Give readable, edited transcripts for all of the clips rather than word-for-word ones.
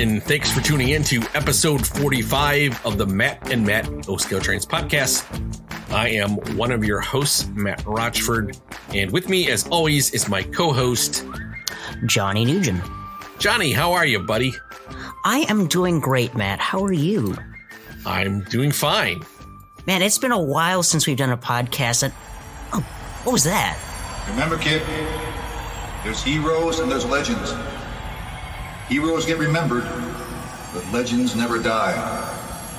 and thanks for tuning in to episode 45 of the Matt and Matt O-Scale Trains podcast. I am one of your hosts, Matt Rochford, and with me, as always, is my co-host, Johnny Nugent. Johnny, how are you, buddy? I am doing great, Matt. How are you? I'm doing fine. Man, it's been a while since we've done a podcast. Oh, what was that? Remember, kid, there's heroes and there's legends. Heroes get remembered, but legends never die.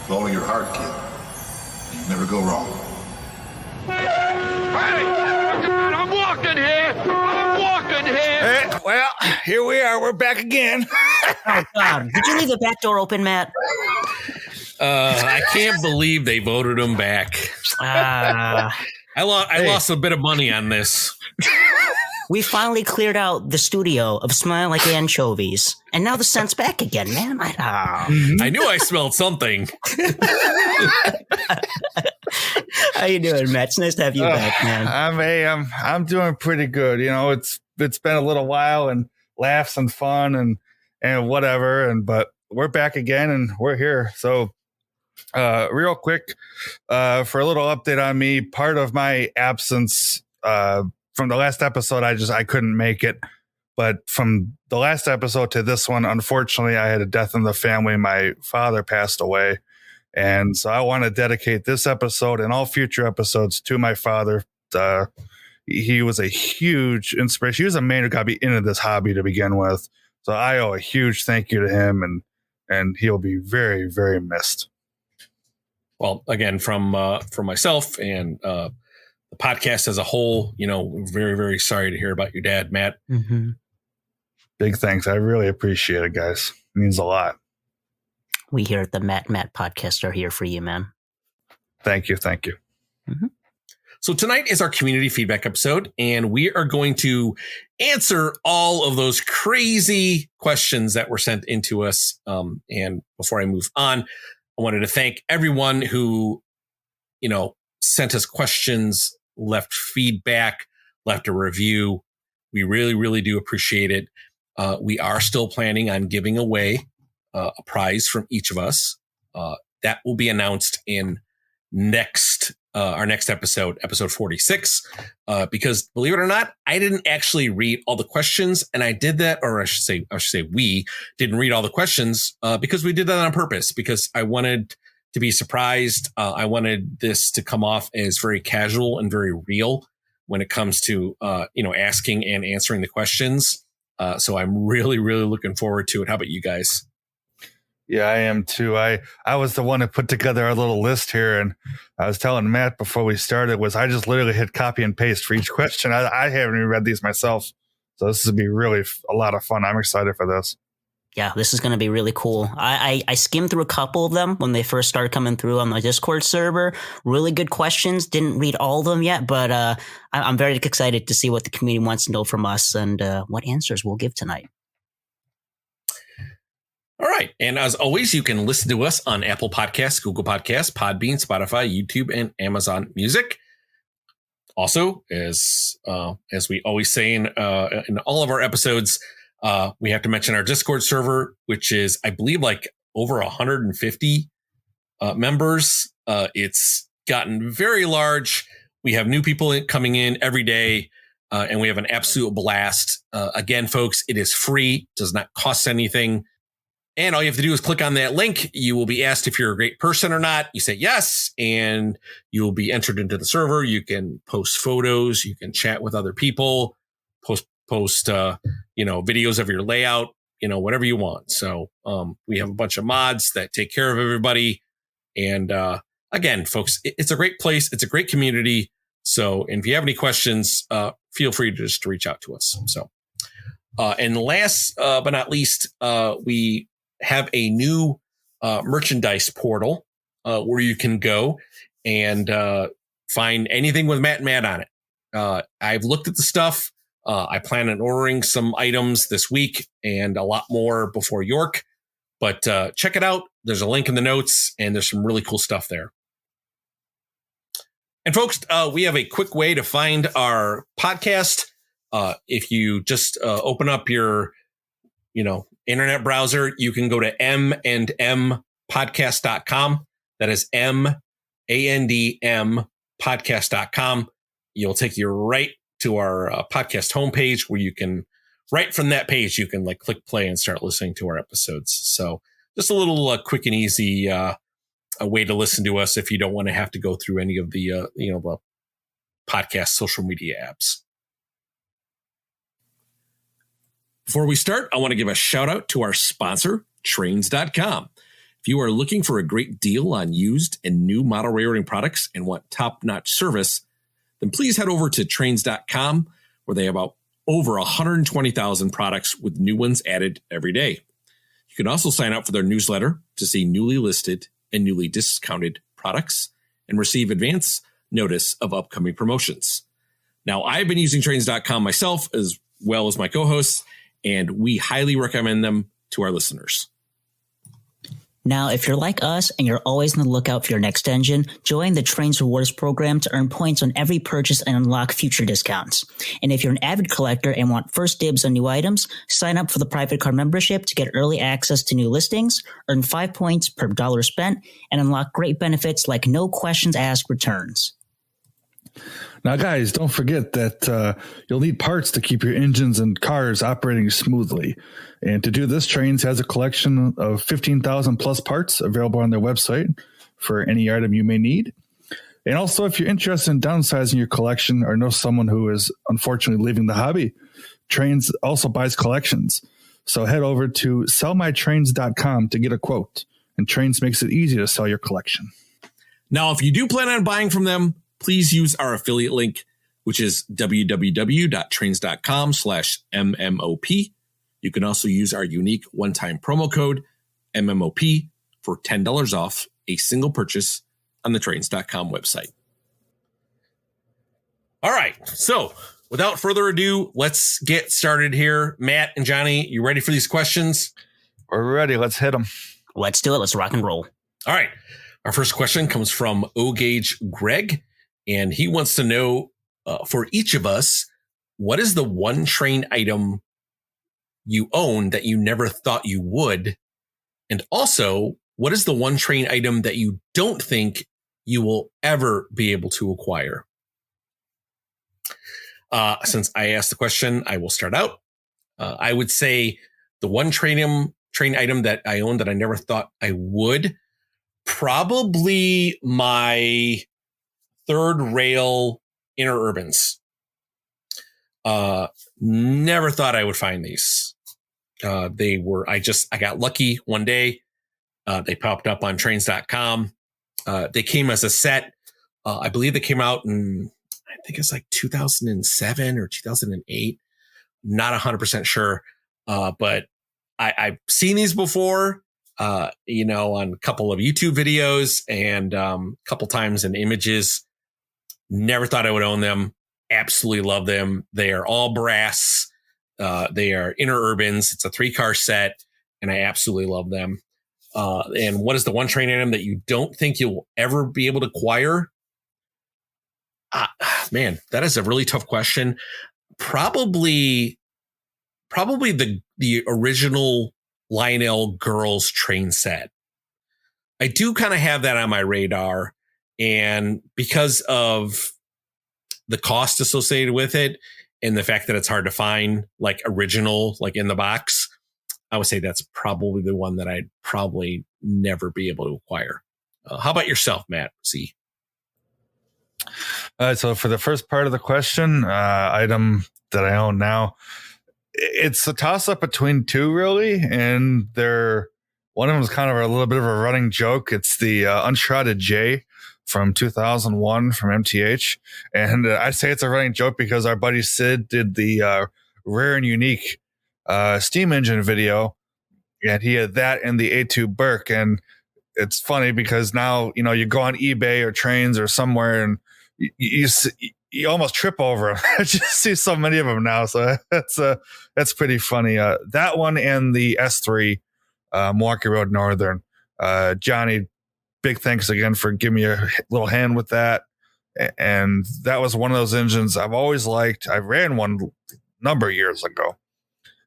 Follow your heart, kid. You never go wrong. Hey! I'm walking here! Hey, well, here we are. We're back again. Oh, God. Did you leave the back door open, Matt? I can't believe they voted him back. I lost a bit of money on this. We finally cleared out the studio of smelling like anchovies, and now the scent's back again, man. I knew I smelled something. How you doing, Matt? It's nice to have you back, man. I'm doing pretty good. You know, it's been a little while and laughs and fun and whatever, but we're back again and we're here. So real quick, for a little update on me, part of my absence from the last episode, I couldn't make it. But from the last episode to this one, unfortunately, I had a death in the family. My father passed away. And so I want to dedicate this episode and all future episodes to my father. He was a huge inspiration. He was a man who got me into this hobby to begin with. So I owe a huge thank you to him, and he'll be very, very missed. Well, again, from myself and the podcast as a whole, you know, very, very sorry to hear about your dad, Matt. Mm-hmm. Big thanks. I really appreciate it, guys. It means a lot. We here at the Matt podcast are here for you, man. Thank you. Thank you. Mm-hmm. So tonight is our community feedback episode, and we are going to answer all of those crazy questions that were sent into us. And before I move on, I wanted to thank everyone who, you know, sent us questions, left feedback, left a review. We really, really do appreciate it. We are still planning on giving away a prize from each of us. That will be announced in our next episode 46. Because believe it or not, I didn't actually read all the questions, and I did that, or I should say we didn't read all the questions because we did that on purpose, because I wanted to be surprised. I wanted this to come off as very casual and very real when it comes to asking and answering the questions. So I'm really, really looking forward to it. How about you guys? Yeah, I am too. I was the one who put together our little list here, and I was telling Matt before we started I just literally hit copy and paste for each question. I haven't even read these myself, so this will be really a lot of fun. I'm excited for this. Yeah, this is going to be really cool. I skimmed through a couple of them when they first started coming through on the Discord server. Really good questions. Didn't read all of them yet, but I'm very excited to see what the community wants to know from us and what answers we'll give tonight. All right. And as always, you can listen to us on Apple Podcasts, Google Podcasts, Podbean, Spotify, YouTube, and Amazon Music. Also, as we always say in all of our episodes, we have to mention our Discord server, which is, I believe, like over 150 members. It's gotten very large. We have new people coming in every day, and we have an absolute blast. Again, folks, it is free, does not cost anything. And all you have to do is click on that link. You will be asked if you're a great person or not. You say yes, and you will be entered into the server. You can post photos. You can chat with other people, post videos of your layout, whatever you want. So we have a bunch of mods that take care of everybody. And again, folks, it's a great place. It's a great community. So if you have any questions, feel free to just reach out to us. So and last but not least, we have a new merchandise portal where you can go and find anything with Matt and Matt on it. I've looked at the stuff. I plan on ordering some items this week and a lot more before York. But check it out. There's a link in the notes, and there's some really cool stuff there. And folks, we have a quick way to find our podcast. If you just open up your internet browser, you can go to m&mpodcast.com. That is MANDM podcast.com. You'll take you right to our podcast homepage where you can, right from that page, you can like click play and start listening to our episodes. So just a little quick and easy a way to listen to us if you don't want to have to go through any of the the podcast social media apps. Before we start, I want to give a shout out to our sponsor, Trainz.com. If you are looking for a great deal on used and new model railroading products and want top-notch service, then please head over to Trainz.com, where they have over 120,000 products with new ones added every day. You can also sign up for their newsletter to see newly listed and newly discounted products and receive advance notice of upcoming promotions. Now, I've been using Trainz.com myself as well as my co-hosts, and we highly recommend them to our listeners. Now, if you're like us and you're always on the lookout for your next engine, join the Trainz Rewards program to earn points on every purchase and unlock future discounts. And if you're an avid collector and want first dibs on new items, sign up for the private card membership to get early access to new listings, earn 5 points per dollar spent, and unlock great benefits like no questions asked returns. Now, guys, don't forget that you'll need parts to keep your engines and cars operating smoothly. And to do this, Trainz has a collection of 15,000 plus parts available on their website for any item you may need. And also, if you're interested in downsizing your collection or know someone who is unfortunately leaving the hobby, Trainz also buys collections. So head over to sellmytrains.com to get a quote. And Trainz makes it easy to sell your collection. Now, if you do plan on buying from them, please use our affiliate link, which is www.trainz.com/MMOP. You can also use our unique one-time promo code MMOP for $10 off a single purchase on the Trainz.com website. All right. So without further ado, let's get started here. Matt and Johnny, you ready for these questions? We're ready. Let's hit them. Let's do it. Let's rock and roll. All right. Our first question comes from O-Gauge Greg, and he wants to know for each of us, what is the one train item you own that you never thought you would? And also, what is the one train item that you don't think you will ever be able to acquire? Since I asked the question, I will start out. I would say the one train item that I own that I never thought I would, probably my third rail interurbans. Never thought I would find these. I got lucky one day. They popped up on Trainz.com. They came as a set. I believe they came out in, I think it's like 2007 or 2008. Not 100% sure. But I've seen these before, on a couple of YouTube videos and a couple times in images. Never thought I would own them. Absolutely love them. They are all brass. They are interurbans. It's a 3-car set, and I absolutely love them. And what is the one train item that you don't think you'll ever be able to acquire? Man, that is a really tough question. Probably the original Lionel Girls train set. I do kind of have that on my radar, and because of the cost associated with it and the fact that it's hard to find like original, like in the box, I would say that's probably the one that I'd probably never be able to acquire. How about yourself, Matt? See. So for the first part of the question, item that I own now, it's a toss up between two really. And one of them is kind of a little bit of a running joke. It's the Unshrouded J from 2001 from MTH. And I say it's a running joke because our buddy Sid did the rare and unique steam engine video, and he had that in the A2 Burke. And it's funny because now, you go on eBay or Trainz or somewhere and you almost trip over them. I just see so many of them now. So that's pretty funny. That one and the S3 Milwaukee Road Northern. Johnny, big thanks again for giving me a little hand with that. And that was one of those engines I've always liked. I ran one number of years ago.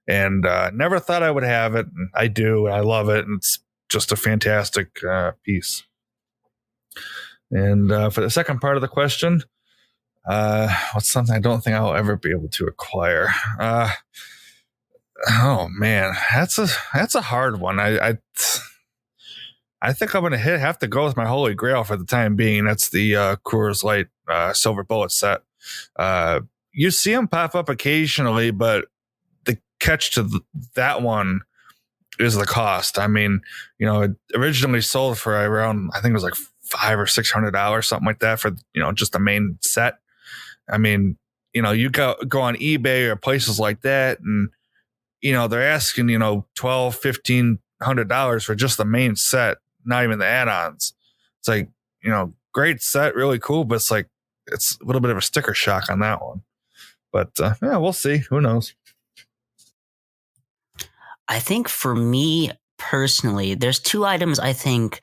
and never thought I would have it. And I do. I love it. And it's just a fantastic piece. And for the second part of the question, what's something I don't think I'll ever be able to acquire? Oh man, that's a hard one. I think I'm gonna have to go with my holy grail for the time being. That's the Coors Light Silver Bullet set. You see them pop up occasionally, but the catch to that one is the cost. I mean, it originally sold for around, I think it was like $500 or $600, something like that, for just the main set. I mean, you go on eBay or places like that, and they're asking $1,200-$1,500 for just the main set, not even the add-ons. It's like, great set, really cool, but it's like it's a little bit of a sticker shock on that one. But yeah, we'll see. Who knows? I think for me personally, there's two items I think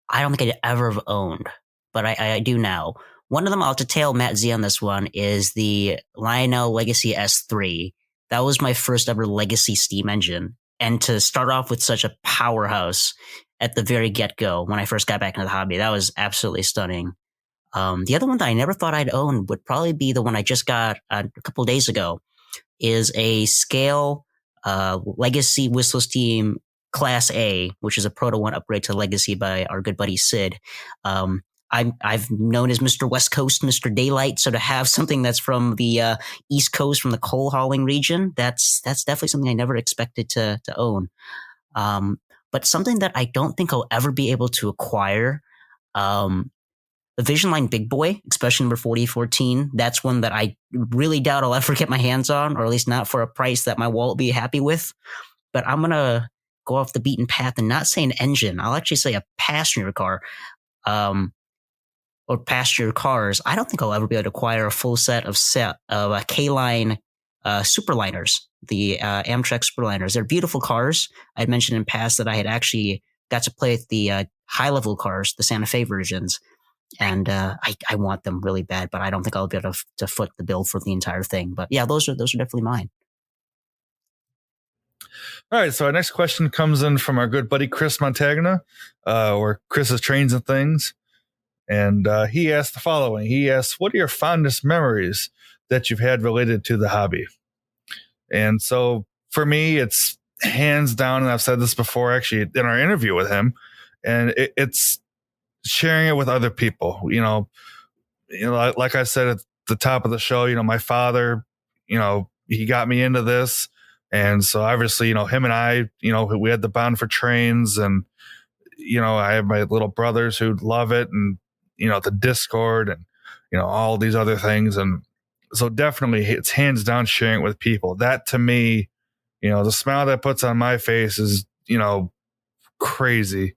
I don't think I'd ever have owned, but I do now. One of them, I'll have to tail Matt Z on this one, is the Lionel Legacy S3. That was my first ever Legacy steam engine. And to start off with such a powerhouse at the very get-go when I first got back into the hobby, that was absolutely stunning. The other one that I never thought I'd own would probably be the one I just got a couple days ago, is a Scale Legacy Whistle Steam Class A, which is a Proto 1 upgrade to Legacy by our good buddy Sid. I've known as Mr. West Coast, Mr. Daylight, so to have something that's from the East Coast, from the coal hauling region, that's definitely something I never expected to own. But something that I don't think I'll ever be able to acquire, the Vision Line Big Boy, especially number 4014, that's one that I really doubt I'll ever get my hands on, or at least not for a price that my wallet will be happy with. But I'm going to go off the beaten path and not say an engine. I'll actually say a passenger car. Or passenger cars. I don't think I'll ever be able to acquire a full set of K-Line Superliners, the Amtrak Superliners. They're beautiful cars. I'd mentioned in past that I had actually got to play with the high-level cars, the Santa Fe versions, and I want them really bad, but I don't think I'll be able to foot the bill for the entire thing. But yeah, those are definitely mine. All right, so our next question comes in from our good buddy Chris Montagna, or Chris's Trains and Things. And he asked the following. He asked, what are your fondest memories that you've had related to the hobby? And so for me, it's hands down, and I've said this before actually in our interview with him, and it's sharing it with other people. Like I said at the top of the show, my father, he got me into this. And so obviously, him and I, we had the bond for Trainz, and, I have my little brothers who love it, and, the Discord, and, all these other things. And so definitely it's hands down sharing it with people. That to me, the smile that puts on my face is, crazy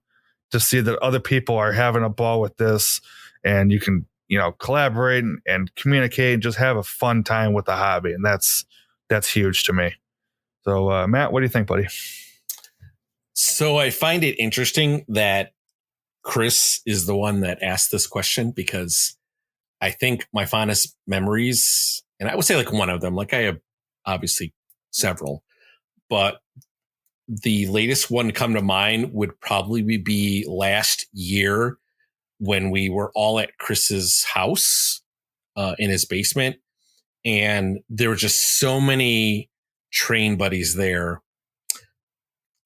to see that other people are having a ball with this, and you can, collaborate and communicate and just have a fun time with the hobby. And that's huge to me. So, Matt, what do you think, buddy? So I find it interesting that Chris is the one that asked this question, because I think my fondest memories, and I would say like one of them, like I have obviously several, but the latest one to come to mind would probably be last year when we were all at Chris's house in his basement. And there were just so many train buddies there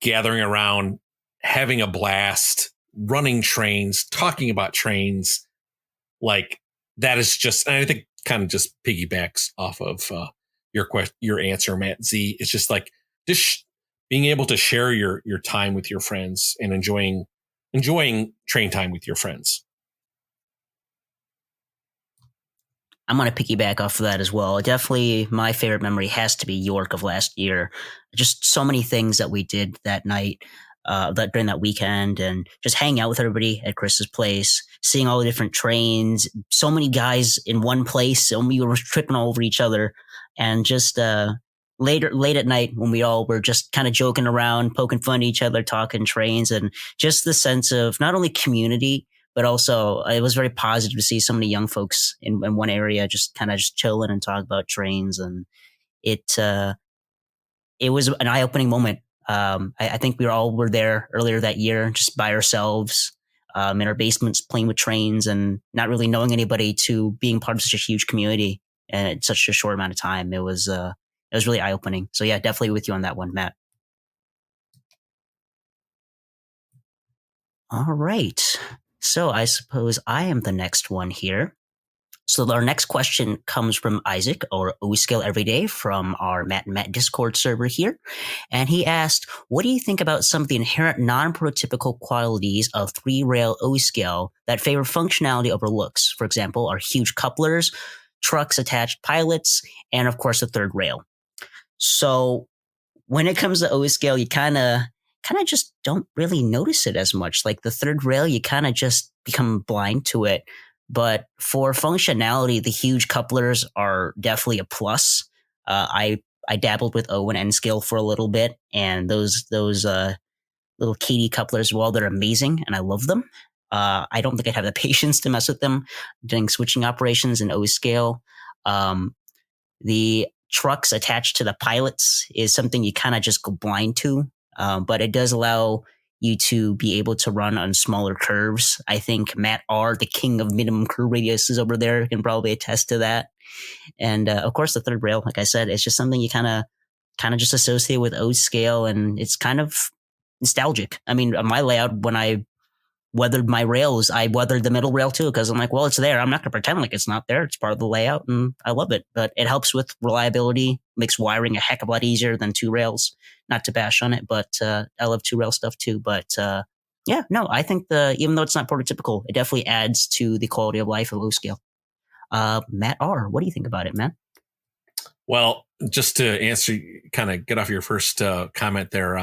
gathering around, having a blast, running trains, talking about trains. Like that is just, and I think kind of just piggybacks off of your answer, Matt Z. It's just like this being able to share your time with your friends and enjoying train time with your friends. I'm going to piggyback off of that as well. Definitely my favorite memory has to be York of last year. Just so many things that we did that night, during that weekend, and just hanging out with everybody at Chris's place, seeing all the different trains, so many guys in one place, and we were tripping all over each other. And just late at night when we all were just kind of joking around, poking fun at each other, talking trains, and just the sense of not only community, but also it was very positive to see so many young folks in one area just kind of just chilling and talk about trains. And it it was an eye-opening moment. I think were there earlier that year, just by ourselves in our basements, playing with trains and not really knowing anybody, to being part of such a huge community in such a short amount of time. It was really eye-opening. So yeah, definitely with you on that one, Matt. All right. So I suppose I am the next one here. So our next question comes from Isaac, or O-Scale Everyday, from our Matt and Matt Discord server here. And he asked, what do you think about some of the inherent non-prototypical qualities of 3-rail O-Scale that favor functionality over looks? For example, our huge couplers, trucks attached pilots, and of course the third rail. So when it comes to O-Scale, you kind of just don't really notice it as much. Like the third rail, you kind of just become blind to it. But for functionality, the huge couplers are definitely a plus. I dabbled with O and N scale for a little bit, and those little KD couplers, well, they're amazing, and I love them. I don't think I'd have the patience to mess with them doing switching operations in O scale. The trucks attached to the pilots is something you kind of just go blind to, but it does allow you to be able to run on smaller curves. I think Matt R., the king of minimum curve radiuses over there, can probably attest to that. And of course, the third rail, like I said, it's just something you kind of just associate with O scale, and it's kind of nostalgic. I mean, my layout, when I weathered my rails, I weathered the middle rail too, because I'm like, well, it's there. I'm not going to pretend like it's not there. It's part of the layout, and I love it. But it helps with reliability, makes wiring a heck of a lot easier than 2 rails. Not to bash on it, but I love 2 rail stuff too. But yeah, no, I think even though it's not prototypical, it definitely adds to the quality of life of O scale. Matt R., what do you think about it, man? Well, just to answer, kind of get off your first comment there,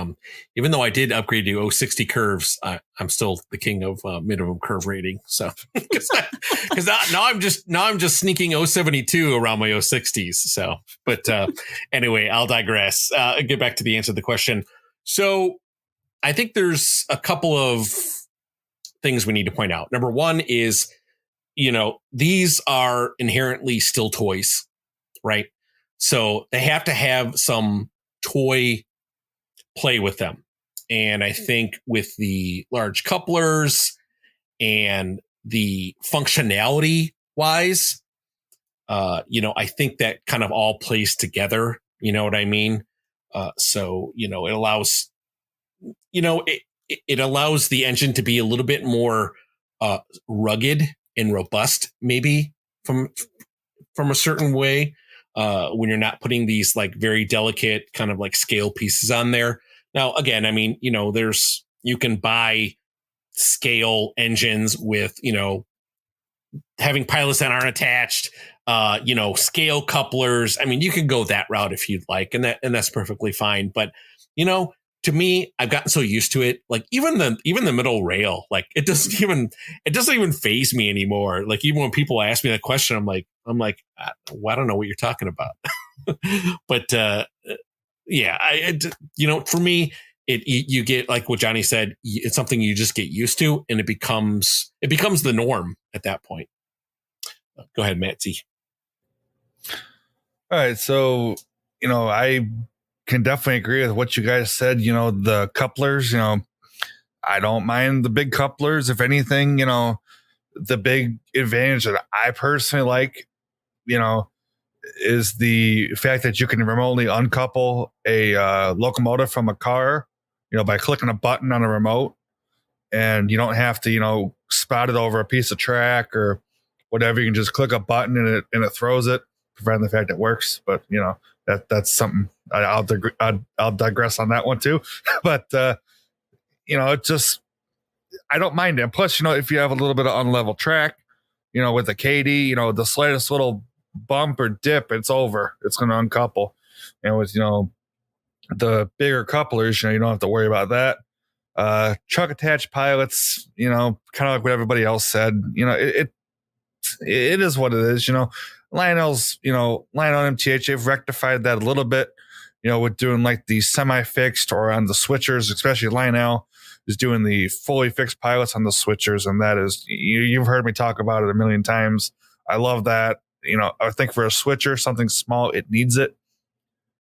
even though I did upgrade to 060 curves, I'm still the king of minimum curve rating. So because now I'm just sneaking 072 around my 060s. So, but anyway, I'll digress. Get back to the answer to the question. So I think there's a couple of things we need to point out. Number one is, these are inherently still toys, right? So they have to have some toy play with them. And I think with the large couplers and the functionality wise, I think that kind of all plays together. You know what I mean? So, it allows, it allows the engine to be a little bit more rugged and robust, maybe from a certain way. When you're not putting these like very delicate kind of like scale pieces on there. Now, again, I mean, you can buy scale engines with, having pilots that aren't attached, scale couplers. I mean, you could go that route if you'd like, and that's perfectly fine. But, to me, I've gotten so used to it. Like even the middle rail, like it doesn't even faze me anymore. Like even when people ask me that question, I'm like, well, I don't know what you're talking about. But yeah, for me, you get like what Johnny said. It's something you just get used to, and it becomes the norm at that point. Go ahead, Matty. All right, so I can definitely agree with what you guys said. The couplers, I don't mind the big couplers. If anything, the big advantage that I personally like, is the fact that you can remotely uncouple a locomotive from a car, by clicking a button on a remote, and you don't have to, spot it over a piece of track or whatever. You can just click a button and it throws it, providing the fact it works. But that's something I'll digress on that one too. But it just, I don't mind it. Plus, if you have a little bit of unlevel track, with the KD, the slightest little bump or dip, it's over. It's going to uncouple. And with, the bigger couplers, you don't have to worry about that. Truck attached pilots, kind of like what everybody else said, it is what it is. Lionel's, Lionel MTH, they've rectified that a little bit, with doing like the semi-fixed or on the switchers, especially Lionel is doing the fully fixed pilots on the switchers. And that is, you've heard me talk about it a million times. I love that. I think for a switcher, something small, it needs it.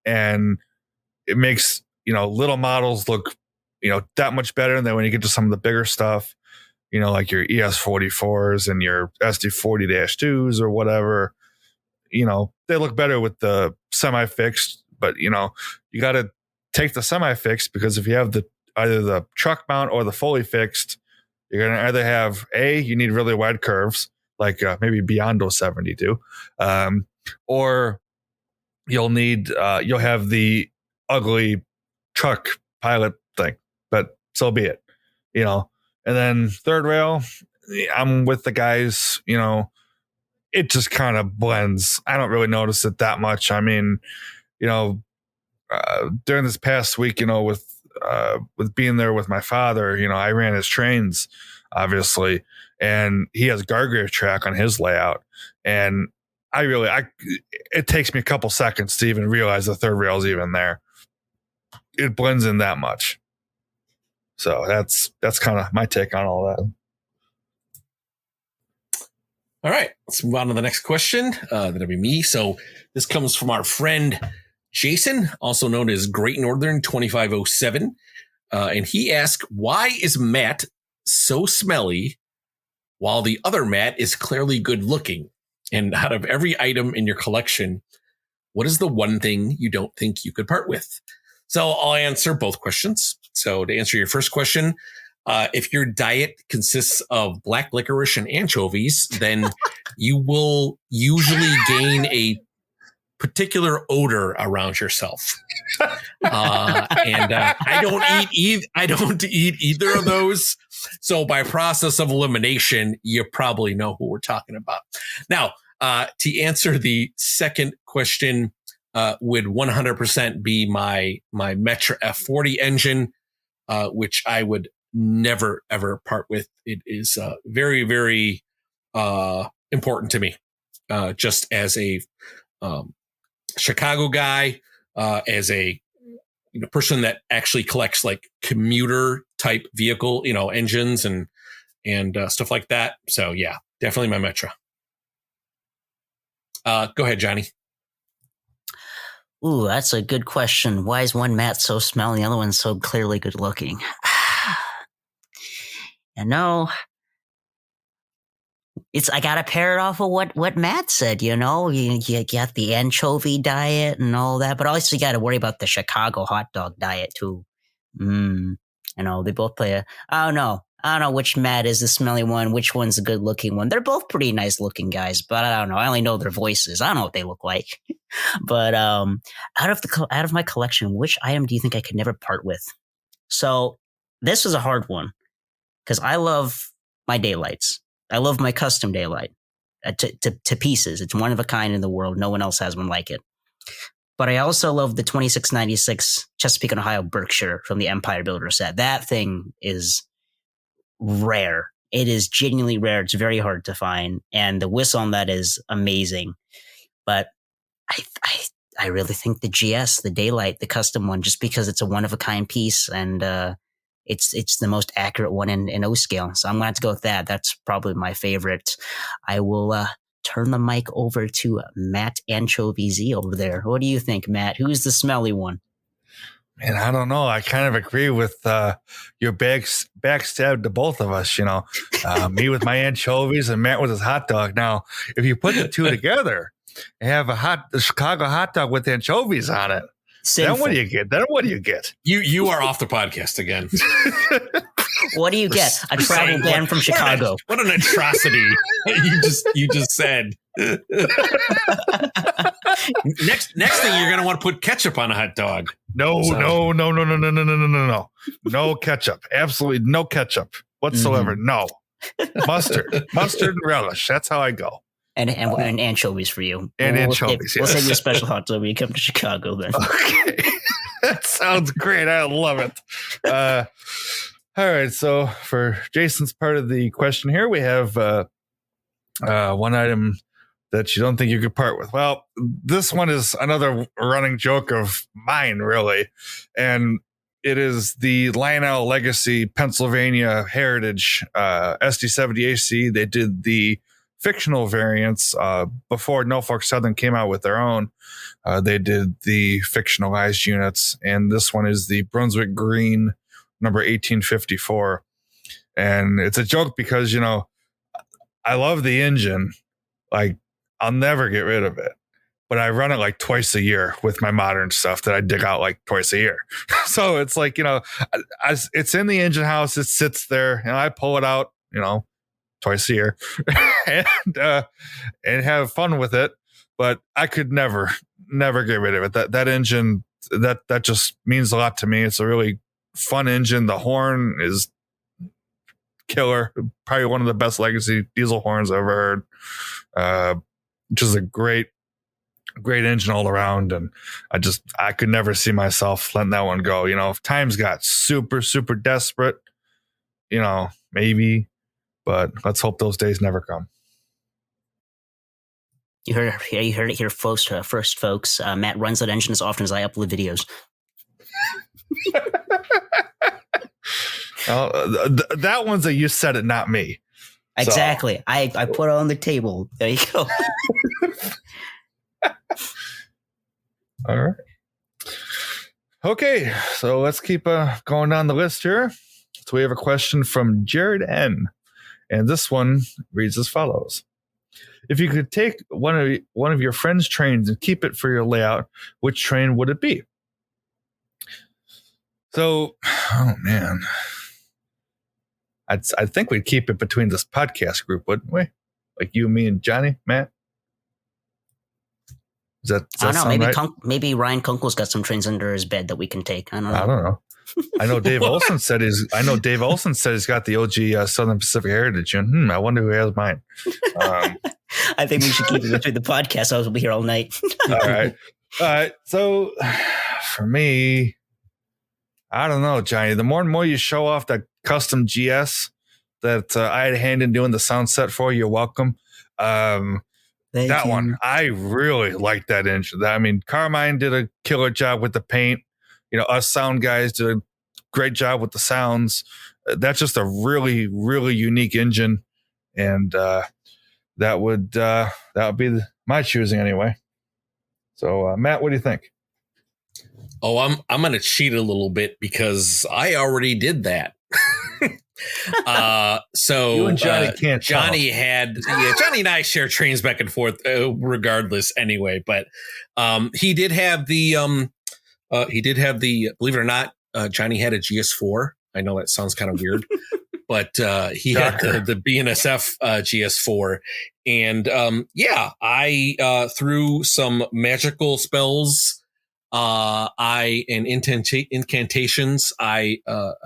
And it makes, little models look, that much better. And then when you get to some of the bigger stuff, like your ES44s and your SD40-2s or whatever, they look better with the semi-fixed, but you got to take the semi-fixed, because if you have either the truck mount or the fully fixed, you're going to either have you need really wide curves, like maybe beyond 072, or you'll have the ugly truck pilot thing, but so be it, and then third rail, I'm with the guys, it just kind of blends. I don't really notice it that much. I mean, during this past week, with being there with my father, I ran his Trainz, obviously, and he has guardrail track on his layout. And it takes me a couple seconds to even realize the third rail is even there. It blends in that much. So that's kind of my take on all that. All right, let's move on to the next question. That'll be me. So this comes from our friend Jason, also known as Great Northern 2507. And he asked, why is Matt so smelly while the other Matt is clearly good looking? And out of every item in your collection, what is the one thing you don't think you could part with? So I'll answer both questions. So to answer your first question, if your diet consists of black licorice and anchovies, then you will usually gain a particular odor around yourself. I don't eat either of those. So by process of elimination, you probably know who we're talking about. Now, to answer the second question, would 100% be my Metra F40 engine, which I would never, ever part with. It is very, very important to me, just as a Chicago guy, as a person that actually collects like commuter type vehicle, engines and stuff like that. So yeah, definitely my Metra. Go ahead, Johnny. Ooh, that's a good question. Why is one Matt so smelly, the other one so clearly good looking? I gotta pair it off of what Matt said, you got the anchovy diet and all that, but also you gotta worry about the Chicago hot dog diet too. They both play I don't know which Matt is the smelly one, which one's the good looking one. They're both pretty nice looking guys, but I don't know. I only know their voices. I don't know what they look like. But out of my collection, which item do you think I could never part with? So this was a hard one because I love my daylights. I love my custom daylight to pieces. It's one of a kind in the world. No one else has one like it. But I also love the 2696 Chesapeake and Ohio Berkshire from the Empire Builder set. That thing is rare. It is genuinely rare. It's very hard to find. And the whistle on that is amazing. But I really think the GS, the Daylight, the custom one, just because it's a one-of-a-kind piece and it's the most accurate one in O scale. So I'm going to have to go with that. That's probably my favorite. I will turn the mic over to Matt Anchovy Z over there. What do you think, Matt? Who's the smelly one? Man, I don't know. I kind of agree with your backstab to both of us, me with my anchovies and Matt with his hot dog. Now, if you put the two together and have the Chicago hot dog with anchovies on it, Sinful. Then what do you get? You are off the podcast again. What do you get? A travel ban from Chicago. What an atrocity you just said. Next thing you're gonna want to put ketchup on a hot dog. No. No ketchup. Absolutely no ketchup whatsoever. Mm-hmm. No. Mustard and relish. That's how I go. And anchovies for you. And anchovies. We'll send you a special hot dog when you come to Chicago then. Okay. That sounds great. I love it. All right. So for Jason's part of the question here, we have one item that you don't think you could part with. Well, this one is another running joke of mine, really. And it is the Lionel Legacy Pennsylvania Heritage SD70AC. They did the fictional variants. Before Norfolk Southern came out with their own, they did the fictionalized units, and this one is the Brunswick Green number 1854. And it's a joke because, I love the engine. Like, I'll never get rid of it. But I run it like twice a year with my modern stuff that I dig out like twice a year. So it's like, it's in the engine house. It sits there and I pull it out, twice a year and have fun with it. But I could never get rid of it. That engine, that just means a lot to me. It's a really fun engine. The horn is killer. Probably one of the best legacy diesel horns I've ever heard. Just a great engine all around, and I could never see myself letting that one go. If times got super, super desperate, maybe, but let's hope those days never come. You heard it here first, folks. Matt runs that engine as often as I upload videos. That one's a you said it, not me. Exactly. So. I put it on the table. There you go. All right. Okay, so let's keep going down the list here. So we have a question from Jared N. And this one reads as follows. If you could take one of your friend's trains and keep it for your layout, which train would it be? So, oh man. I think we'd keep it between this podcast group, wouldn't we? Like you, me, and Johnny, Matt? Does that I don't know. right? Maybe Ryan Kunkel's got some trains under his bed that we can take. I don't know. I know Dave Olson said he's got the OG Southern Pacific Heritage. And I wonder who has mine. I think we should keep it between the podcast. I will be here all night. All right. So for me, I don't know, Johnny. The more and more you show off that custom GS that I had a hand in doing the sound set for, you're welcome. That one, I really like that engine. Carmine did a killer job with the paint. Us sound guys did a great job with the sounds. That's just a really, really unique engine, and that would be my choosing anyway. So, Matt, what do you think? Oh, I'm going to cheat a little bit because I already did that. So you and Johnny can't. Johnny and I share trains back and forth, regardless anyway. But he did have the believe it or not, Johnny had a GS4. I know that sounds kind of weird, but he had the BNSF GS4, and I through some magical spells. Incantations, I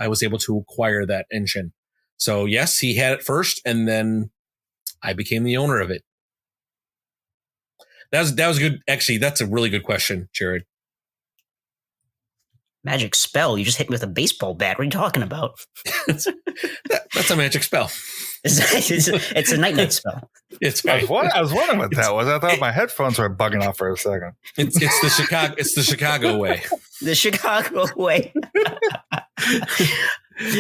was able to acquire that engine. So yes, he had it first, and then I became the owner of it. That was good. Actually, that's a really good question, Jared. Magic spell? You just hit me with a baseball bat. What are you talking about? That's a magic spell. It's a night spell. I was wondering what that was. I thought my headphones were bugging out for a second. It's the Chicago way. The Chicago way.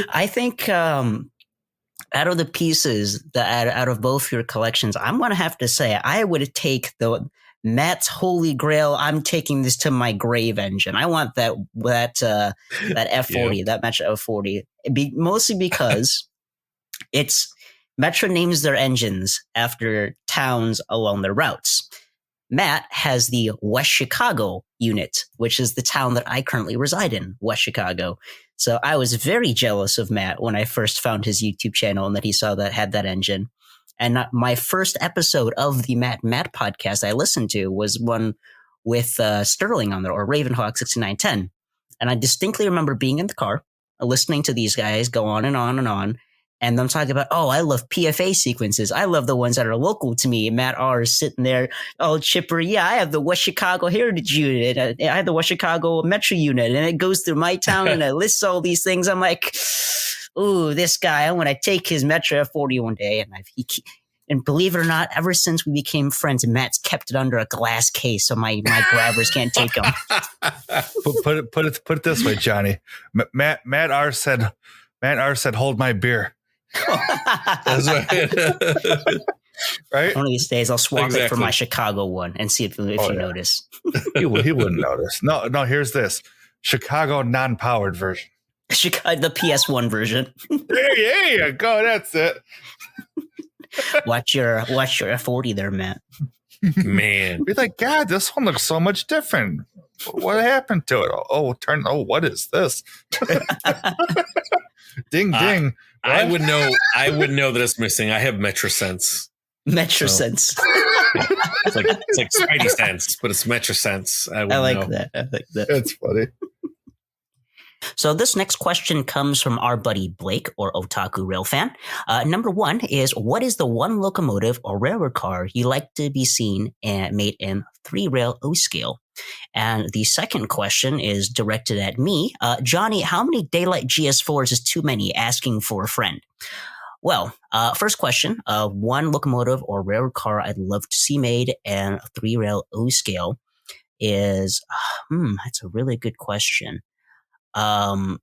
I think out of the pieces out of both your collections, I'm going to have to say I would take the Matt's Holy Grail. I'm taking this to my grave engine. I want that F40, that match F40, mostly because it's Metro names their engines after towns along their routes. Matt has the West Chicago unit, which is the town that I currently reside in, West Chicago. So I was very jealous of Matt when I first found his YouTube channel and that he saw that had that engine. And my first episode of the Matt podcast I listened to was one with Sterling on there, or Ravenhawk 6910. And I distinctly remember being in the car, listening to these guys go on and on and on. And them talking about, I love PFA sequences. I love the ones that are local to me. And Matt R is sitting there, all chipper. Yeah, I have the West Chicago Heritage Unit. I have the West Chicago Metro Unit. And it goes through my town and it lists all these things. I'm like, ooh, this guy, I want to take his Metro F40 one day. And believe it or not, ever since we became friends, Matt's kept it under a glass case so my grabbers can't take them. Put it this way, Johnny. Matt R said, hold my beer. That's right. Right? One of these days, I'll swap it for Exactly. my Chicago one and see if you notice. He wouldn't notice. No, here's this Chicago non-powered version. Chicago, the PS1 version. There you go. That's it. Watch your F40 there, Matt. Man. Be like, God, this one looks so much different. What happened to it? What is this? Ding ding. I would know that it's missing. I have MetroSense. MetroSense. It's like Spidey Sense, but it's MetroSense. I like know. that. I like that. That's funny. So this next question comes from our buddy Blake, or Otaku Rail fan. Number one is, what is the one locomotive or railroad car you like to be seen and made in 3-rail O-scale? And the second question is directed at me. Johnny, how many Daylight GS4s is too many? Asking for a friend. Well, first question, one locomotive or railroad car I'd love to see made in 3-rail O-scale is, that's a really good question. I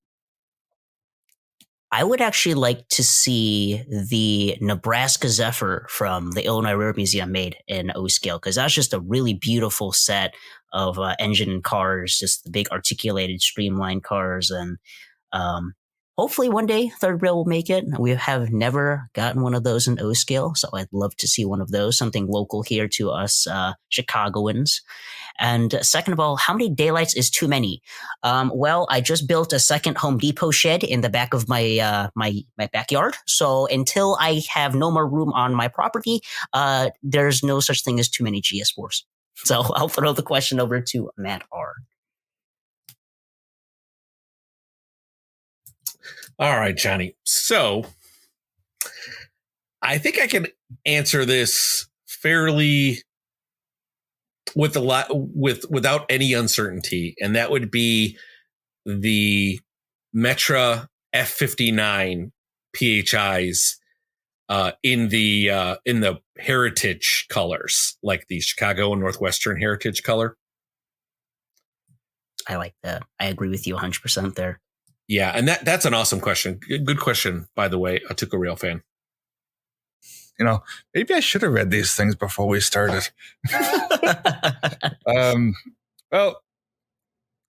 would actually like to see the Nebraska Zephyr from the Illinois Railroad Museum made in O-scale, because that's just a really beautiful set of engine cars, just the big articulated streamlined cars. And hopefully one day Third Rail will make it. We have never gotten one of those in O-scale, so I'd love to see one of those, something local here to us Chicagoans. And second of all, how many daylights is too many? Well, I just built a second Home Depot shed in the back of my my backyard. So until I have no more room on my property, there's no such thing as too many GS4s. So I'll throw the question over to Matt R. All right, Johnny. So I think I can answer this fairly without any uncertainty, and that would be the Metra F59 PHIs in the heritage colors, like the Chicago and Northwestern heritage color. I like that. I agree with you 100% there. Yeah, and that's an awesome question. Good question, by the way, a Tuca Rail fan. You know, maybe I should have read these things before we started. Well,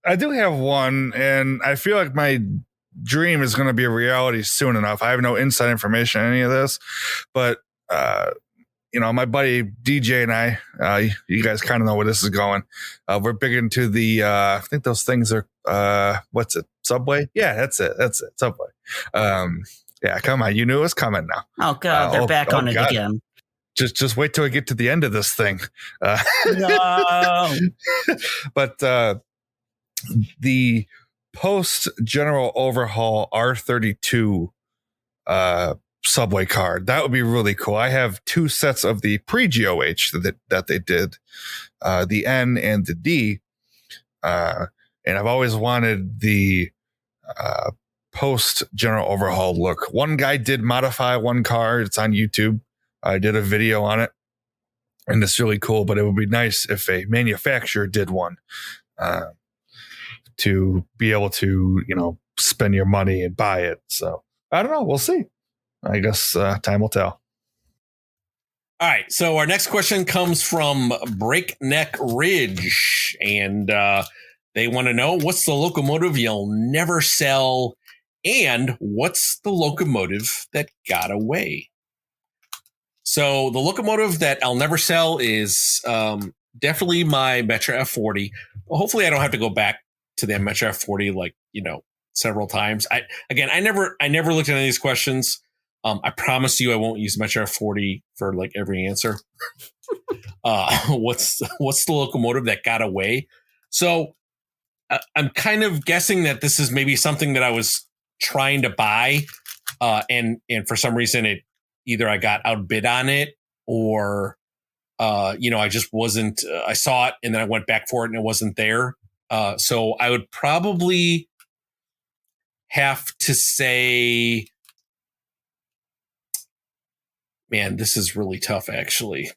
I do have one, and I feel like my dream is going to be a reality soon enough. I have no inside information on any of this, but my buddy DJ and I, you guys kind of know where this is going. We're big into the, I think those things are, what's it? Subway? Yeah, that's it. Subway. Yeah, come on. You knew it was coming now. Oh God, they're back on it again. Just wait till I get to the end of this thing. No. But the post general overhaul R32 subway card, that would be really cool. I have 2 sets of the pre-GOH that they did, the N and the D, and I've always wanted the post general overhaul look. One guy did modify one car. It's on YouTube. I did a video on it, and it's really cool, but it would be nice if a manufacturer did one to be able to, spend your money and buy it. So I don't know. We'll see. I guess time will tell. All right. So our next question comes from Breakneck Ridge, and they want to know, what's the locomotive you'll never sell, and what's the locomotive that got away? So the locomotive that I'll never sell is definitely my Metra F40. Well, hopefully I don't have to go back to that Metra F40 several times. I never looked at any of these questions. I promise you I won't use Metra F40 for every answer. What's the locomotive that got away? So I'm kind of guessing that this is maybe something that I was trying to buy, and for some reason either I got outbid on it, or I just wasn't. I saw it and then I went back for it and it wasn't there. So I would probably have to say, man, this is really tough, actually.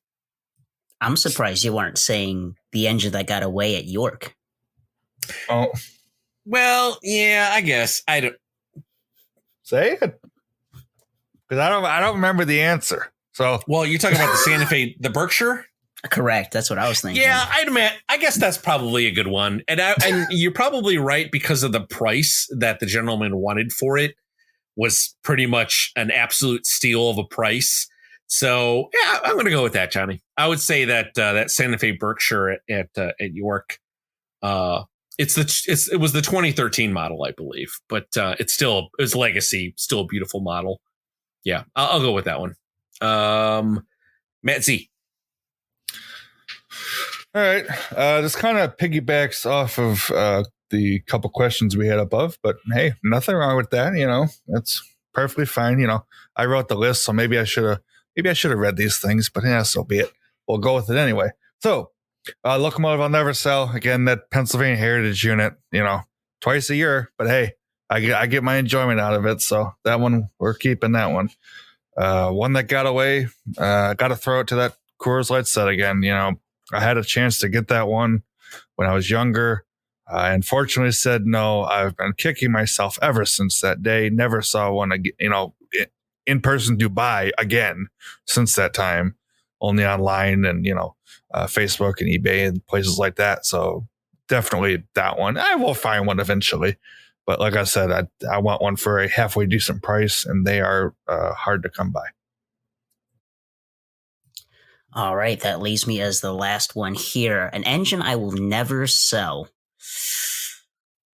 I'm surprised you weren't saying the engine that got away at York. Oh, well, yeah, I guess I don't say it, because I don't remember the answer. So, well, you're talking about the Santa Fe, the Berkshire. Correct. That's what I was thinking. Yeah, I'd admit. I guess that's probably a good one, and you're probably right because of the price that the gentleman wanted for it was pretty much an absolute steal of a price. So yeah, I'm going to go with that, Johnny. I would say that that Santa Fe Berkshire at York. It was the 2013 model, I believe, but it's legacy, still a beautiful model. Yeah, I'll go with that one. Matt Z. All right. This kind of piggybacks off of the couple questions we had above, but hey, nothing wrong with that. That's perfectly fine. I wrote the list, so maybe I should have read these things, but yeah, so be it. We'll go with it anyway. So, locomotive I'll never sell. Again, that Pennsylvania Heritage unit, twice a year, but hey, I get my enjoyment out of it. So that one, we're keeping that one. One that got away, got to throw it to that Coors Light set again. I had a chance to get that one when I was younger. I unfortunately said no. I've been kicking myself ever since that day. Never saw one, in person Dubai again since that time. Only online and, Facebook and eBay and places like that. So definitely that one. I will find one eventually. But like I said, I want one for a halfway decent price, and they are hard to come by. All right, that leaves me as the last one here. An engine I will never sell.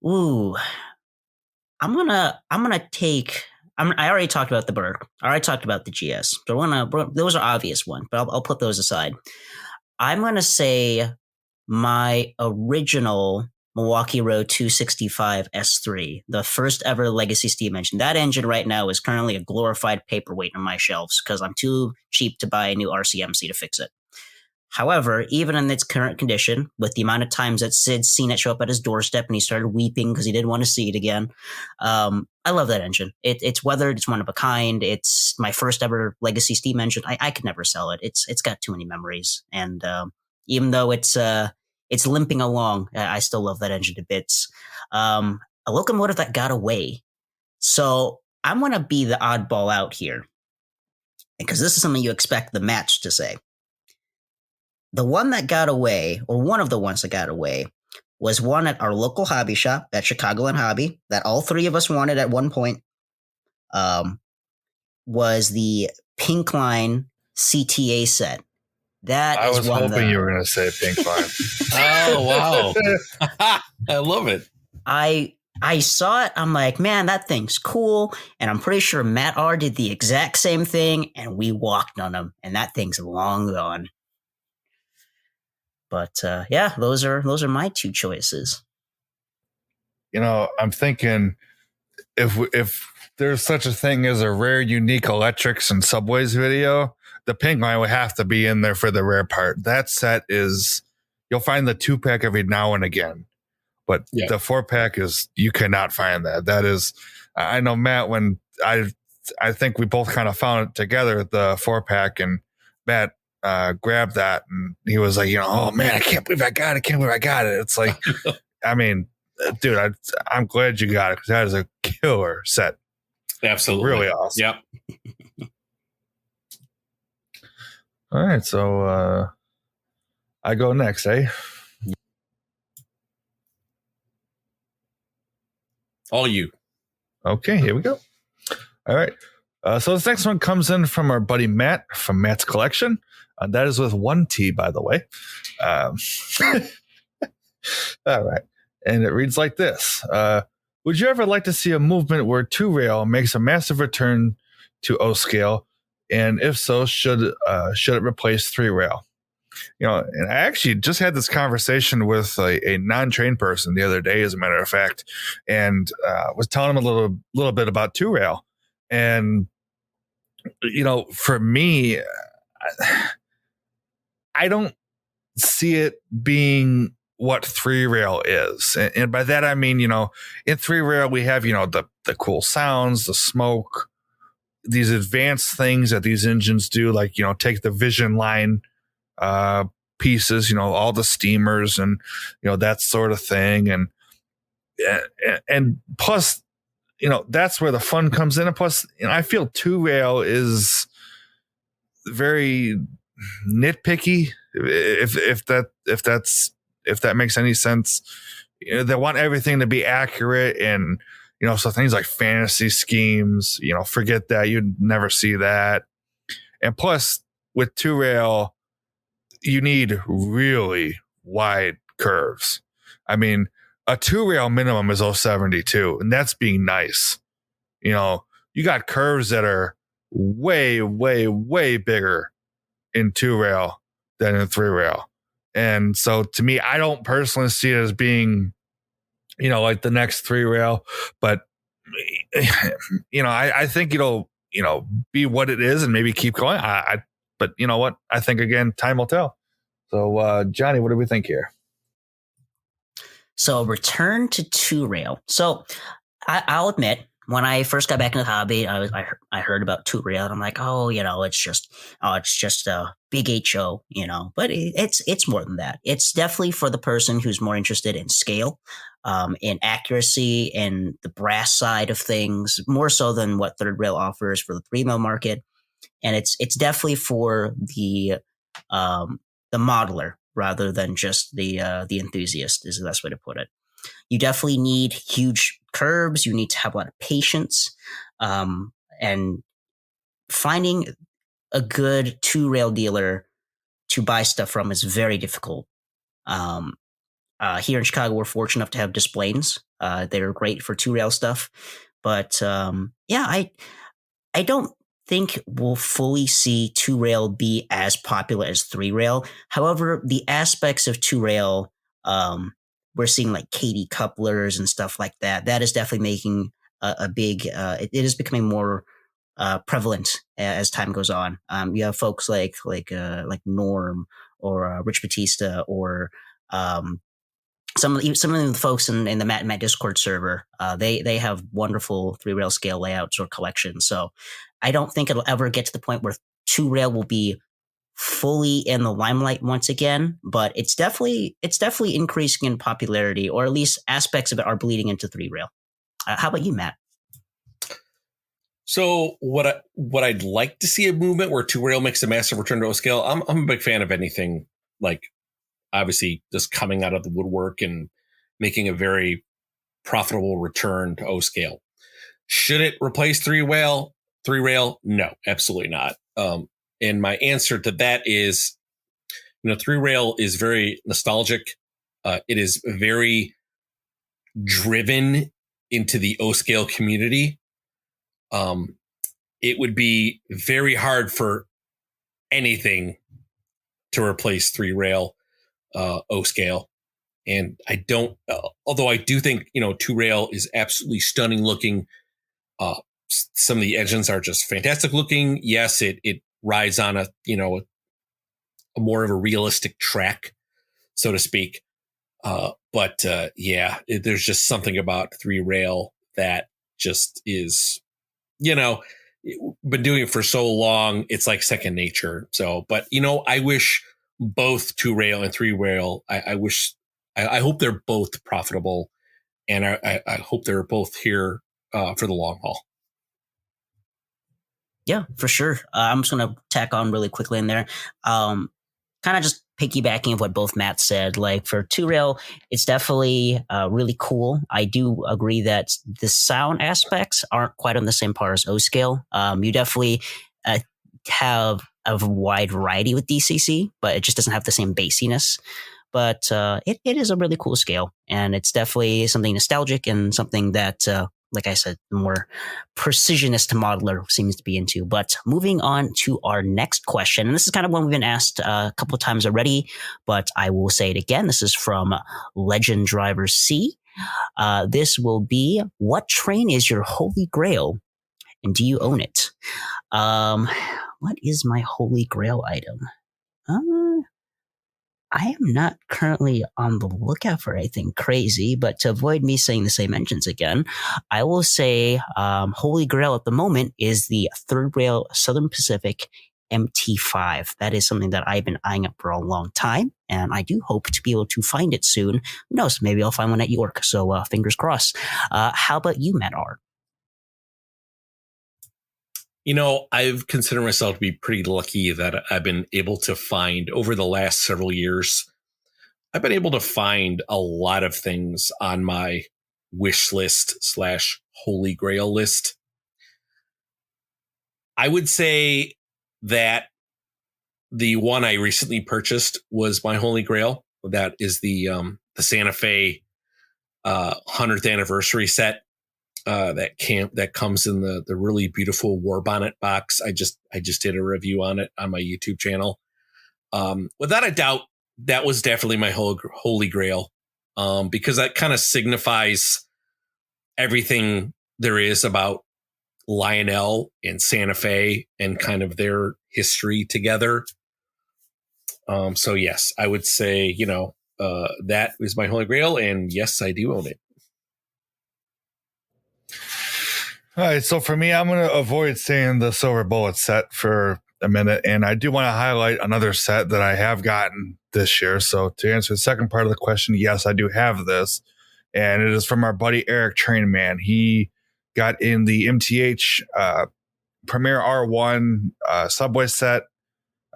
Ooh, I already talked about the Berg. I already talked about the GS. So those are obvious ones, but I'll put those aside. I'm gonna say my original Milwaukee Road 265 S3, the first ever legacy steam engine. That engine right now is currently a glorified paperweight on my shelves because I'm too cheap to buy a new RCMC to fix it. However, even in its current condition, with the amount of times that Sid's seen it show up at his doorstep and he started weeping because he didn't want to see it again, I love that engine. It's weathered. It's one of a kind. It's my first ever legacy steam engine. I could never sell it. It's got too many memories. And even though it's limping along, I still love that engine to bits. A locomotive that got away. So I'm going to be the oddball out here because this is something you expect the match to say. The one that got away, or one of the ones that got away, was one at our local hobby shop, at Chicagoland Hobby, that all three of us wanted at one point. Was the Pink Line CTA set. I was hoping you were going to say Pink Line. Oh, wow. I love it. I saw it. I'm like, man, that thing's cool. And I'm pretty sure Matt R did the exact same thing. And we walked on him. And that thing's long gone. But yeah, those are my two choices. I'm thinking if there's such a thing as a rare, unique electrics and subways video, the Pink Line would have to be in there for the rare part. That set is, you'll find the 2-pack every now and again, but the 4-pack is, you cannot find that. That is, I know Matt, when I think we both kind of found it together, the 4-pack, and Matt grabbed that and he was like, oh man, I can't believe I got it. It's like, I mean, dude, I'm glad you got it because that is a killer set. Absolutely. Really awesome. Yep. All right. So I go next, eh? All you. Okay, here we go. All right. So this next one comes in from our buddy Matt from Matt's Collection. That is with 1 T, by the way. All right. And it reads like this. Would you ever like to see a movement where 2-rail makes a massive return to O-scale? And if so, should it replace 3-rail? And I actually just had this conversation with a non-trained person the other day, as a matter of fact, and was telling him a little bit about 2-rail. And, for me, I don't see it being what 3-rail is. And by that, I mean, in 3-rail, we have, the cool sounds, the smoke, these advanced things that these engines do, like, take the Vision line pieces, all the steamers and, that sort of thing. And plus, that's where the fun comes in. And plus, I feel 2-rail is very nitpicky, if that makes any sense. They want everything to be accurate, and so things like fantasy schemes, forget that. You'd never see that. And plus, with two rail, you need really wide curves. I mean, a two rail minimum is 072, and that's being nice. You got curves that are way, way, way bigger in two rail than in three rail. And so to me, I don't personally see it as being, like the next three rail, but I think it'll, be what it is and maybe keep going. But you know what? I think again, time will tell. So Johnny, what do we think here? So return to two rail. So I'll admit, when I first got back into the hobby, I heard about two rail, and I'm like, it's just a big HO, but it's more than that. It's definitely for the person who's more interested in scale, in accuracy, and the brass side of things, more so than what third rail offers for the 3mm market. And it's definitely for the modeler rather than just the enthusiast, is the best way to put it. You definitely need huge curves. You need to have a lot of patience. And finding a good two rail dealer to buy stuff from is very difficult. Here in Chicago, we're fortunate enough to have Displays. They're great for two rail stuff. But I don't think we'll fully see two rail be as popular as three rail. However, the aspects of two rail, we're seeing like KD couplers and stuff like that. That is definitely making a big. It is becoming more prevalent as time goes on. You have folks like Norm or Rich Batista or some of the folks in the Matt Discord server. They have wonderful three rail scale layouts or collections. So I don't think it'll ever get to the point where two rail will be fully in the limelight once again, but it's definitely increasing in popularity, or at least aspects of it are bleeding into three rail. How about you, Matt? So what I'd like to see a movement where two rail makes a massive return to O scale. I'm a big fan of anything like obviously just coming out of the woodwork and making a very profitable return to O scale. Should it replace three rail? No, absolutely not. And my answer to that is, three rail is very nostalgic. It is very driven into the O scale community. It would be very hard for anything to replace three rail O scale. And I don't, although I do think, two rail is absolutely stunning looking. Some of the engines are just fantastic looking. Yes, it rides on a more of a realistic track, so to speak. But there's just something about three rail that just is, been doing it for so long. It's like second nature. So, but I wish both two rail and three rail, I hope they're both profitable, and I hope they're both here for the long haul. Yeah, for sure. I'm just going to tack on really quickly in there. Kind of just piggybacking of what both Matt said, like for two rail, it's definitely really cool. I do agree that the sound aspects aren't quite on the same par as O scale. You definitely have a wide variety with DCC, but it just doesn't have the same bassiness. But it is a really cool scale, and it's definitely something nostalgic and something that, like I said, the more precisionist modeler seems to be into. But moving on to our next question, and this is kind of one we've been asked a couple of times already, but I will say it again. This is from Legend Driver C. This will be, what train is your holy grail, and do you own it? What is my holy grail item? I am not currently on the lookout for anything crazy, but to avoid me saying the same engines again, I will say holy grail at the moment is the third rail Southern Pacific MT5. That is something that I've been eyeing up for a long time, and I do hope to be able to find it soon. Who knows? Maybe I'll find one at York, so fingers crossed. How about you, Matt R? I've considered myself to be pretty lucky that I've been able to find over the last several years. I've been able to find a lot of things on my wish list / Holy Grail list. I would say that the one I recently purchased was my Holy Grail. That is the Santa Fe 100th anniversary set. That comes in the really beautiful war bonnet box. I just did a review on it on my YouTube channel. Without a doubt, that was definitely my Holy Grail, because that kind of signifies everything there is about Lionel and Santa Fe and kind of their history together. So yes, I would say, that is my Holy Grail, and yes, I do own it. All right, so for me, I'm going to avoid saying the Silver Bullet set for a minute, and I do want to highlight another set that I have gotten this year. So to answer the second part of the question, yes, I do have this, and it is from our buddy Eric Trainman. He got in the MTH Premier R1 Subway set.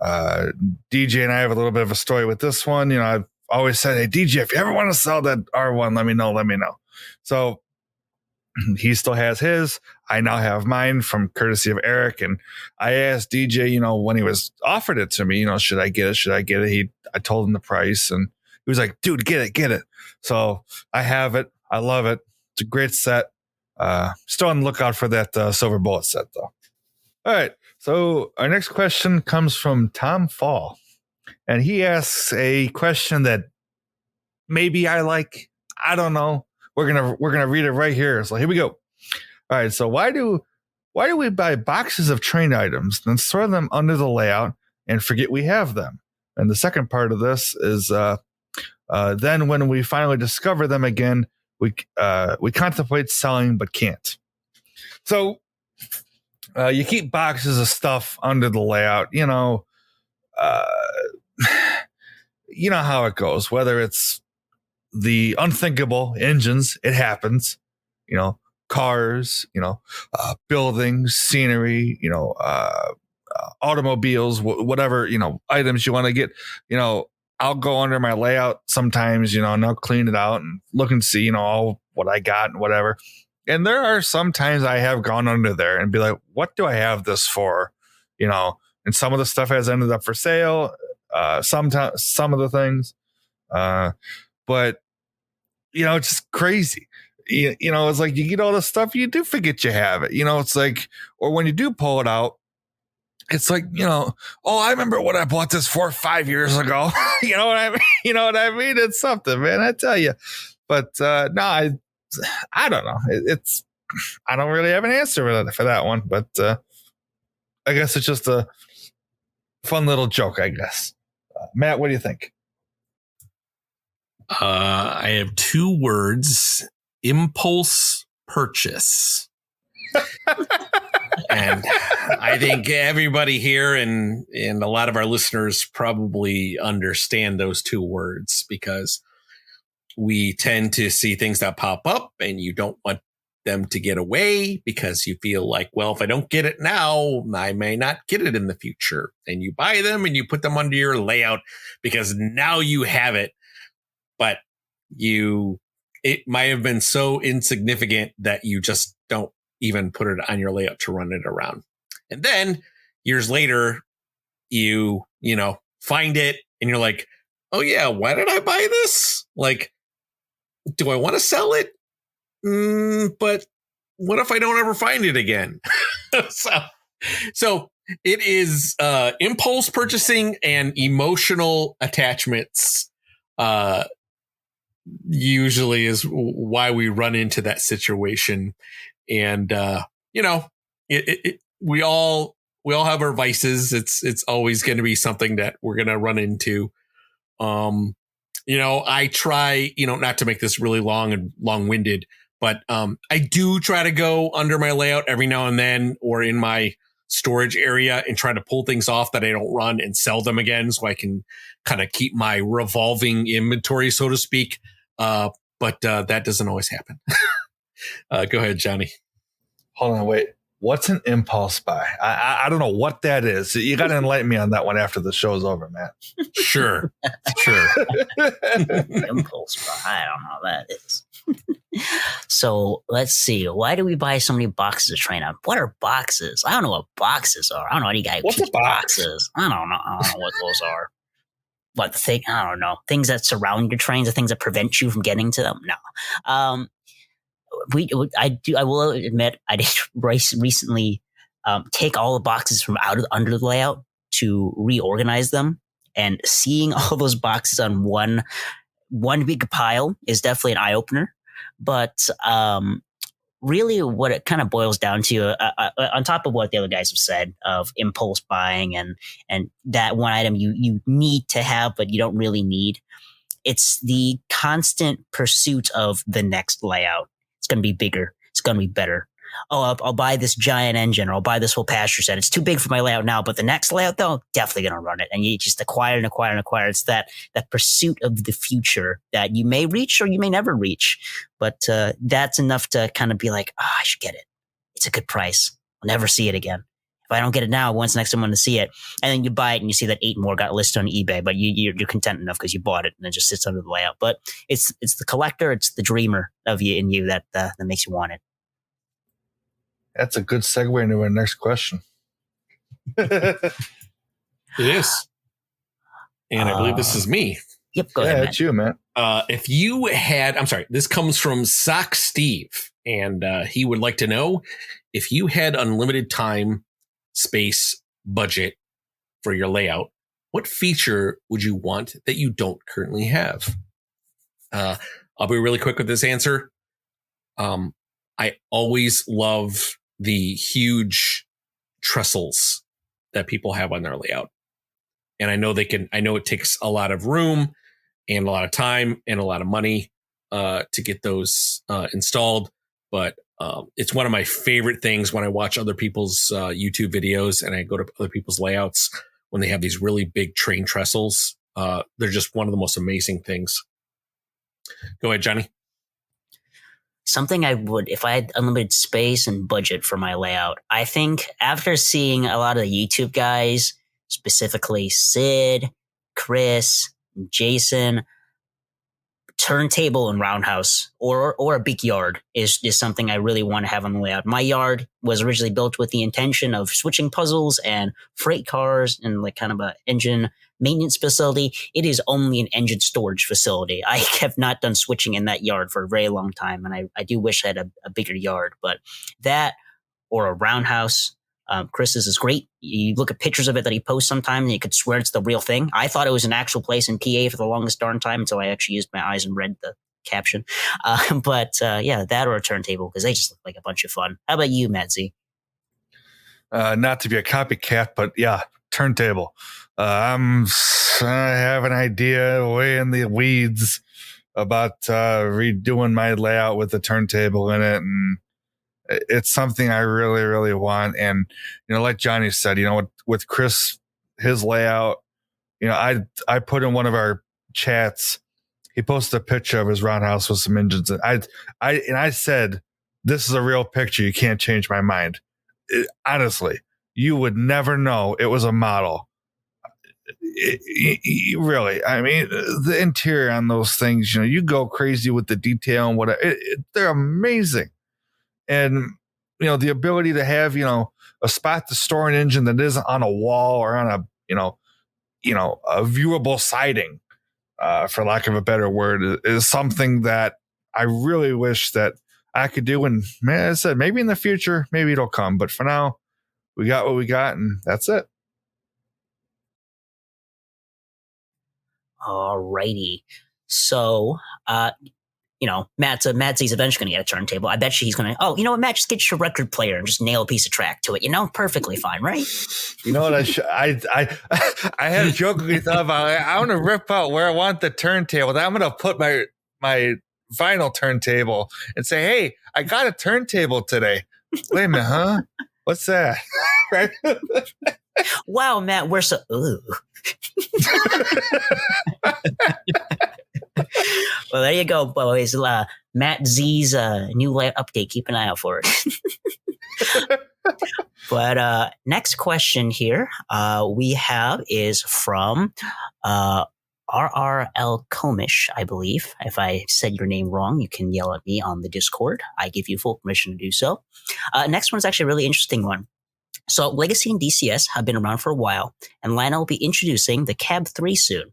DJ and I have a little bit of a story with this one. I've always said, hey, DJ, if you ever want to sell that R1, let me know. So he still has his. I now have mine from courtesy of Eric. And I asked DJ, when he was offered it to me, should I get it? I told him the price, and he was like, dude, get it. So I have it. I love it. It's a great set. Still on the lookout for that Silver Bullet set, though. All right. So our next question comes from Tom Fall, and he asks a question that maybe I like. I don't know. We're gonna read it right here. So here we go. All right. So why do we buy boxes of train items, then throw them under the layout and forget we have them? And the second part of this is then when we finally discover them again, we contemplate selling but can't. So you keep boxes of stuff under the layout. You know how it goes. Whether it's the unthinkable, engines, it happens, cars, buildings, scenery, automobiles, whatever, items you want to get, I'll go under my layout sometimes, and I'll clean it out and look and see, all what I got and whatever. And there are some times I have gone under there and be like, what do I have this for? And some of the stuff has ended up for sale. Sometimes some of the things, but it's just crazy. It's like you get all this stuff, you do forget you have it. It's like, or when you do pull it out, it's like, oh, I remember what I bought this for 5 years ago. You know what I mean? It's something, man, I tell you. But no, I don't know. I don't really have an answer for that one. But I guess it's just a fun little joke, I guess. Matt, what do you think? I have 2 words: impulse purchase. And I think everybody here and a lot of our listeners probably understand those 2 words, because we tend to see things that pop up and you don't want them to get away because you feel like, well, if I don't get it now, I may not get it in the future. And you buy them and you put them under your layout because now you have it. But it might have been so insignificant that you just don't even put it on your layout to run it around. And then years later, you find it and you're like, oh yeah, why did I buy this? Like, do I want to sell it? But what if I don't ever find it again? So it is impulse purchasing and emotional attachments usually is why we run into that situation. And we all have our vices. It's always going to be something that we're going to run into. I try, not to make this really long and long-winded, but I do try to go under my layout every now and then, or in my storage area, and try to pull things off that I don't run and sell them again, so I can kind of keep my revolving inventory, so to speak. But that doesn't always happen. Go ahead, Johnny. Hold on, wait. What's an impulse buy? I don't know what that is. You got to enlighten me on that one after the show's over, Matt. Sure. Impulse buy. I don't know what that is. So let's see. Why do we buy so many boxes of Train Up? What are boxes? I don't know what boxes are. I don't know any guy who What's keeps a box? boxes. I don't know what those are. What the thing? I don't know. Things that surround your trains, the things that prevent you from getting to them. No. I will admit, I did recently take all the boxes from under the layout to reorganize them, and seeing all those boxes on one big pile is definitely an eye opener. But really, what it kind of boils down to, on top of what the other guys have said of impulse buying and that one item you need to have but you don't really need, it's the constant pursuit of the next layout. It's going to be bigger. It's going to be better. Oh, I'll buy this giant engine, or I'll buy this whole pasture set. It's too big for my layout now, but the next layout, though, definitely going to run it. And you just acquire and acquire and acquire. It's that pursuit of the future that you may reach or you may never reach. But that's enough to kind of be like, I should get it. It's a good price. I'll never see it again. If I don't get it now, when's the next time I'm going to see it? And then you buy it and you see that 8 more got listed on eBay, but you're content enough because you bought it and it just sits under the layout. But it's the collector, it's the dreamer of you in you that makes you want it. That's a good segue into our next question. It is. And I believe this is me. Yep, go ahead. Yeah, it's you, man. If you had, I'm sorry, this comes from Sock Steve, and he would like to know if you had unlimited time, space, budget for your layout, what feature would you want that you don't currently have? I'll be really quick with this answer. I always love the huge trestles that people have on their layout. And I know it takes a lot of room and a lot of time and a lot of money to get those installed. But it's one of my favorite things when I watch other people's YouTube videos and I go to other people's layouts when they have these really big train trestles. They're just one of the most amazing things. Go ahead, Johnny. Something I would, if I had unlimited space and budget for my layout, I think after seeing a lot of the YouTube guys, specifically Sid, Chris, Jason, turntable and roundhouse or a big yard is something I really want to have on the layout. My yard was originally built with the intention of switching puzzles and freight cars and like kind of a engine maintenance facility. It is only an engine storage facility. I have not done switching in that yard for a very long time, and I do wish I had a bigger yard. But that or a roundhouse, Chris's is great. You look at pictures of it that he posts sometimes and you could swear it's the real thing. I thought it was an actual place in PA for the longest darn time until I actually used my eyes and read the caption. But that or a turntable because they just look like a bunch of fun. How about you, Matt Z? Not to be a copycat, but yeah, turntable. I have an idea way in the weeds about redoing my layout with the turntable in it, and it's something I really, really want. And, like Johnny said, with Chris, his layout, I put in one of our chats, he posted a picture of his roundhouse with some engines. And I said, this is a real picture. You can't change my mind. Honestly, you would never know it was a model. Really, I mean, the interior on those things, you go crazy with the detail and whatever. They're amazing. And, the ability to have, a spot to store an engine that isn't on a wall or on a viewable siding, for lack of a better word, is something that I really wish that I could do. And man, as I said, maybe in the future, maybe it'll come. But for now, we got what we got, and that's it. Alrighty. So, Matt Z's eventually going to get a turntable. I bet you he's going to, you know what, Matt, just get your record player and just nail a piece of track to it. Perfectly fine, right? You know what? I had a joke we thought about. I want to rip out where I want the turntable. Then I'm going to put my vinyl turntable and say, hey, I got a turntable today. Wait a minute, huh? What's that? Right? Wow, Matt, we're so, ooh. Well, there you go, boys. Matt Z's new update. Keep an eye out for it. But next question here we have is from RRL Komish, I believe. If I said your name wrong, you can yell at me on the Discord. I give you full permission to do so. Next one is actually a really interesting one. So Legacy and DCS have been around for a while, and Lionel will be introducing the Cab 3 soon.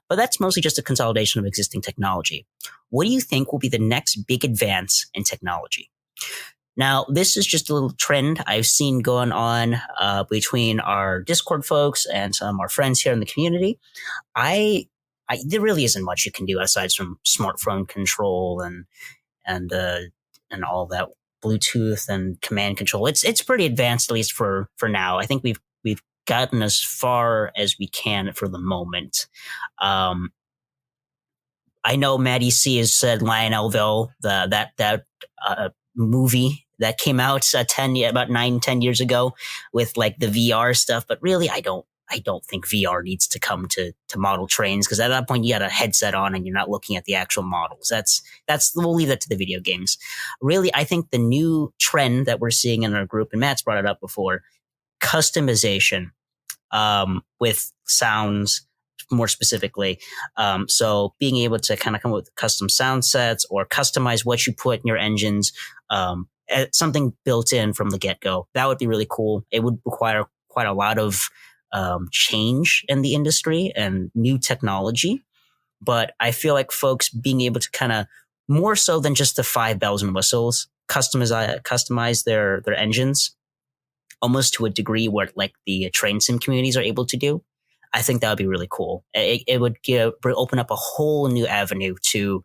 But that's mostly just a consolidation of existing technology. What do you think will be the next big advance in technology? Now, this is just a little trend I've seen going on between our Discord folks and some of our friends here in the community. There really isn't much you can do aside from smartphone control and all that Bluetooth and command control. It's pretty advanced, at least for now. I think we've gotten as far as we can for the moment. I know Maddie C has said Lionel, though, that movie that came out about 9-10 years ago with like the VR stuff, but really I don't think VR needs to come to model trains, because at that point you got a headset on and you're not looking at the actual models. We'll leave that to the video games. Really, I think the new trend that we're seeing in our group, and Matt's brought it up before, customization with sounds more specifically. So being able to kind of come up with custom sound sets or customize what you put in your engines, something built in from the get-go. That would be really cool. It would require quite a lot of change in the industry and new technology. But I feel like folks being able to kind of, more so than just the 5 bells and whistles, customize their engines almost to a degree where like the train sim communities are able to do. I think that would be really cool. It would open up a whole new avenue to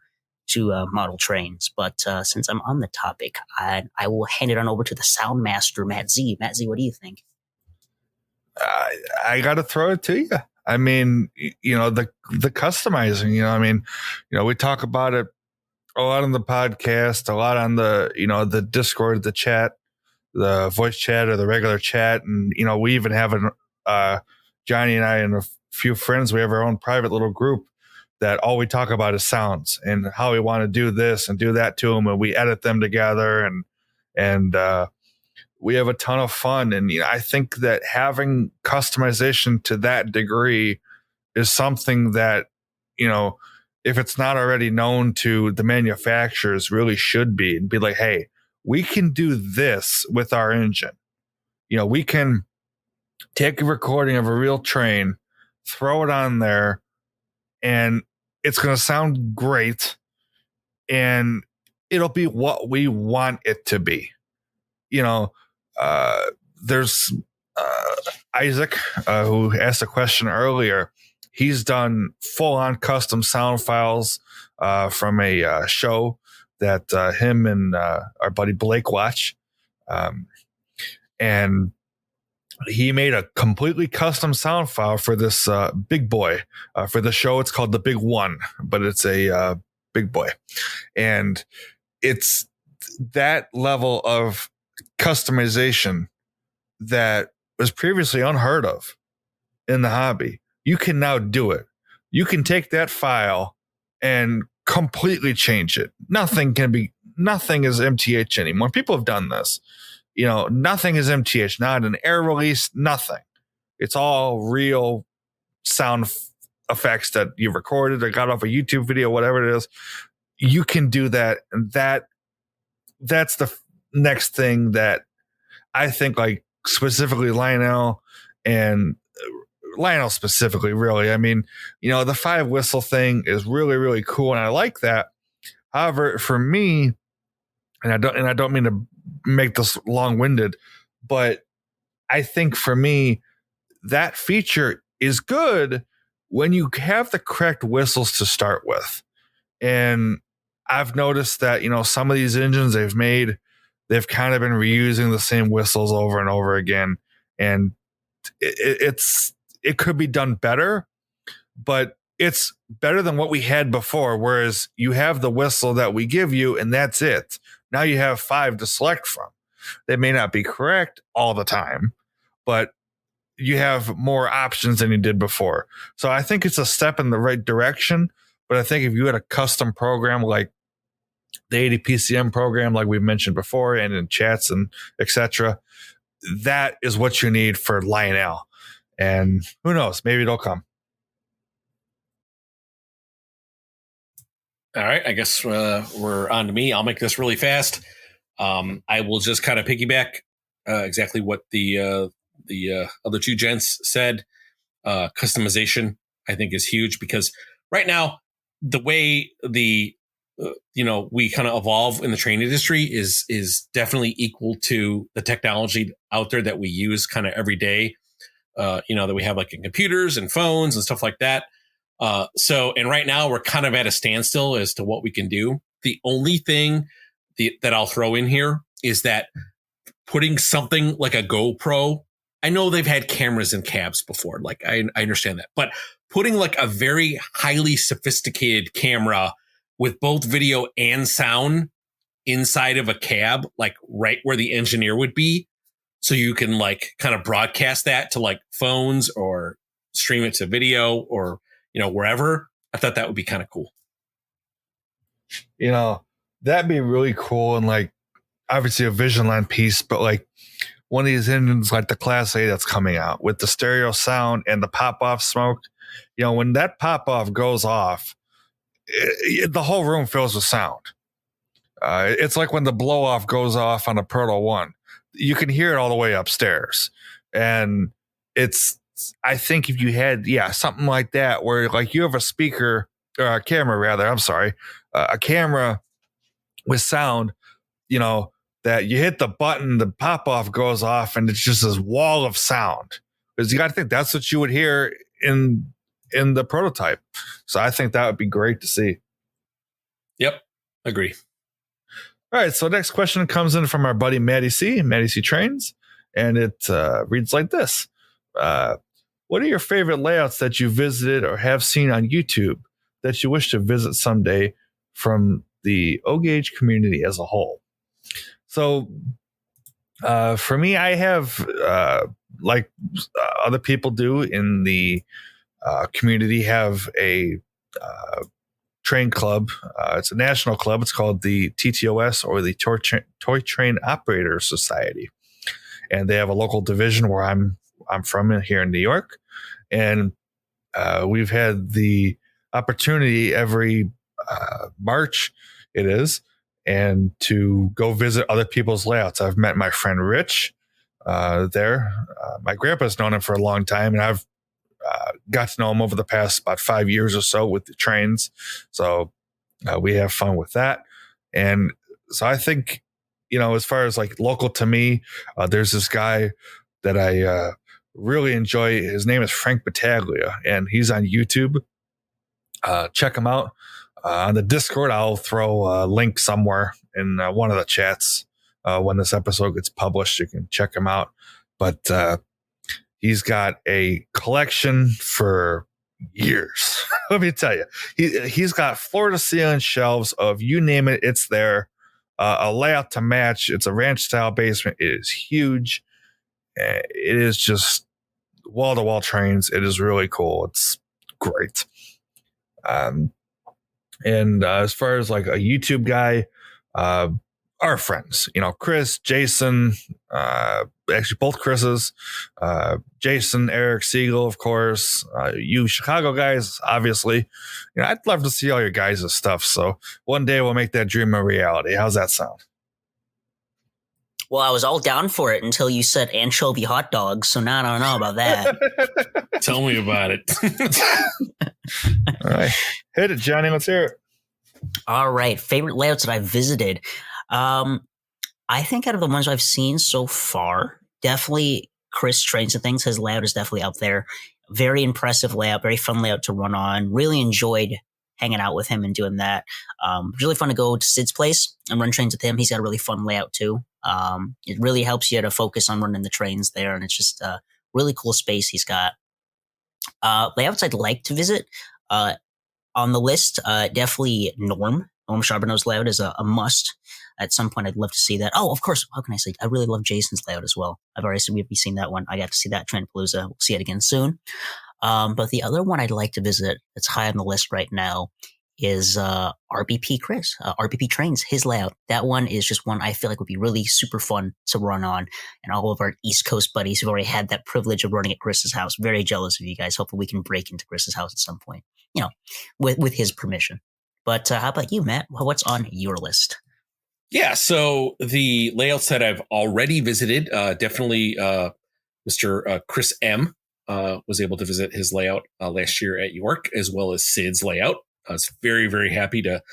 model trains. But since I'm on the topic, I will hand it on over to the sound master, Matt Z. Matt Z, what do you think? I got to throw it to you. I mean, the customizing, we talk about it a lot on the podcast, a lot on the Discord, the chat, the voice chat or the regular chat. And, we even have Johnny and I and a few friends, we have our own private little group that all we talk about is sounds and how we want to do this and do that to them. And we edit them together and we have a ton of fun. And I think that having customization to that degree is something that, if it's not already known to the manufacturers, really should be, and be like, hey, we can do this with our engine. We can take a recording of a real train, throw it on there, and it's going to sound great, and it'll be what we want it to be. There's Isaac, who asked a question earlier. He's done full-on custom sound files from a show that him and our buddy Blake watch. And he made a completely custom sound file for this big boy. For the show, it's called The Big One, but it's a big boy. And it's that level of customization that was previously unheard of in the hobby. You can now do it. You can take that file and completely change it. Nothing is MTH anymore. People have done this. Nothing is MTH, not an air release, nothing. It's all real sound effects that you recorded or got off a YouTube video, whatever it is. You can do that. And that's the next thing that I think, like, specifically Lionel specifically, really. I mean, the 5 whistle thing is really, really cool, and I like that. However, for me, and I don't mean to make this long-winded, but I think for me, that feature is good when you have the correct whistles to start with. And I've noticed that, some of these engines they've kind of been reusing the same whistles over and over again. And it could be done better, but it's better than what we had before. Whereas you have the whistle that we give you and that's it. Now you have 5 to select from. They may not be correct all the time, but you have more options than you did before. So I think it's a step in the right direction. But I think if you had a custom program like the 80 PCM program, like we've mentioned before, and in chats and etc., that is what you need for Lionel. And who knows, maybe it'll come. All right, I guess we're on to me. I'll make this really fast. I will just kind of piggyback exactly what the other two gents said. Customization, I think, is huge because right now the way we kind of evolve in the train industry is definitely equal to the technology out there that we use kind of every day. That we have like in computers and phones and stuff like that. And right now we're kind of at a standstill as to what we can do. The only thing that I'll throw in here is that putting something like a GoPro, I know they've had cameras in cabs before. Like I understand that, but putting like a very highly sophisticated camera with both video and sound inside of a cab, like right where the engineer would be. So you can like kind of broadcast that to like phones or stream it to video or, wherever. I thought that would be kind of cool. That'd be really cool. And like, obviously a vision line piece, but like one of these engines like the Class A that's coming out with the stereo sound and the pop-off smoke, when that pop-off goes off, the whole room fills with sound. It's like when the blow-off goes off on a Proto 1. You can hear it all the way upstairs. And I think if you had, something like that, where like you have a speaker or a camera rather, a camera with sound, that you hit the button, the pop off goes off and it's just this wall of sound, because you got to think that's what you would hear in the prototype. So I think that would be great to see. Yep. Agree. All right. So next question comes in from our buddy, Maddie C Trainz. And it reads like this. What are your favorite layouts that you visited or have seen on YouTube that you wish to visit someday from the O-Gauge community as a whole? So for me, I have, like other people do in the community, have a train club. It's a national club. It's called the TTOS, or the Toy Train Operator Society. And they have a local division where I'm from here in New York. And we've had the opportunity every March, it is, and to go visit other people's layouts. I've met my friend Rich there. My grandpa's known him for a long time, and I've got to know him over the past about 5 years or so with the trains. So we have fun with that. And so I think, as far as like local to me, there's this guy that I really enjoy. His name is Frank Battaglia, and he's on YouTube. Check him out. On the Discord, I'll throw a link somewhere in one of the chats when this episode gets published. You can check him out. But he's got a collection for years. Let me tell you, he's got floor-to-ceiling shelves of you name it, it's there. A layout to match. It's a ranch-style basement. It is huge. It is just wall-to-wall trains. It is really cool. It's great. And as far as like a YouTube guy, our friends, Chris, Jason, actually both Chris's, Jason, Eric, Siegel, of course, you Chicago guys, obviously. I'd love to see all your guys' stuff. So one day we'll make that dream a reality. How's that sound? Well, I was all down for it until you said anchovy hot dogs. So now I don't know about that. Tell me about it. All right. Hit it, Johnny. Let's hear it. All right. Favorite layouts that I've visited. I think out of the ones I've seen so far, definitely Chris Trainz and Things. His layout is definitely up there. Very impressive layout. Very fun layout to run on. Really enjoyed hanging out with him and doing that. Really fun to go to Sid's place and run trains with him. He's got a really fun layout too. It really helps you to focus on running the trains there, and it's just a really cool space he's got. Layouts I'd like to visit on the list, definitely Norm Charbonneau's layout is a must. At some point, I'd love to see that. Oh, of course. How can I say? I really love Jason's layout as well. I've already seen that one. I got to see that Trainpalooza. We'll see it again soon. But the other one I'd like to visit that's high on the list right now is RBP Chris, RBP Trainz, his layout. That one is just one I feel like would be really super fun to run on. And all of our East Coast buddies who've already had that privilege of running at Chris's house, very jealous of you guys. Hopefully we can break into Chris's house at some point, with his permission. But how about you, Matt? What's on your list? Yeah, so the layouts that I've already visited, definitely Mr. Chris M. Was able to visit his layout last year at York, as well as Sid's layout. I was very, very happy to,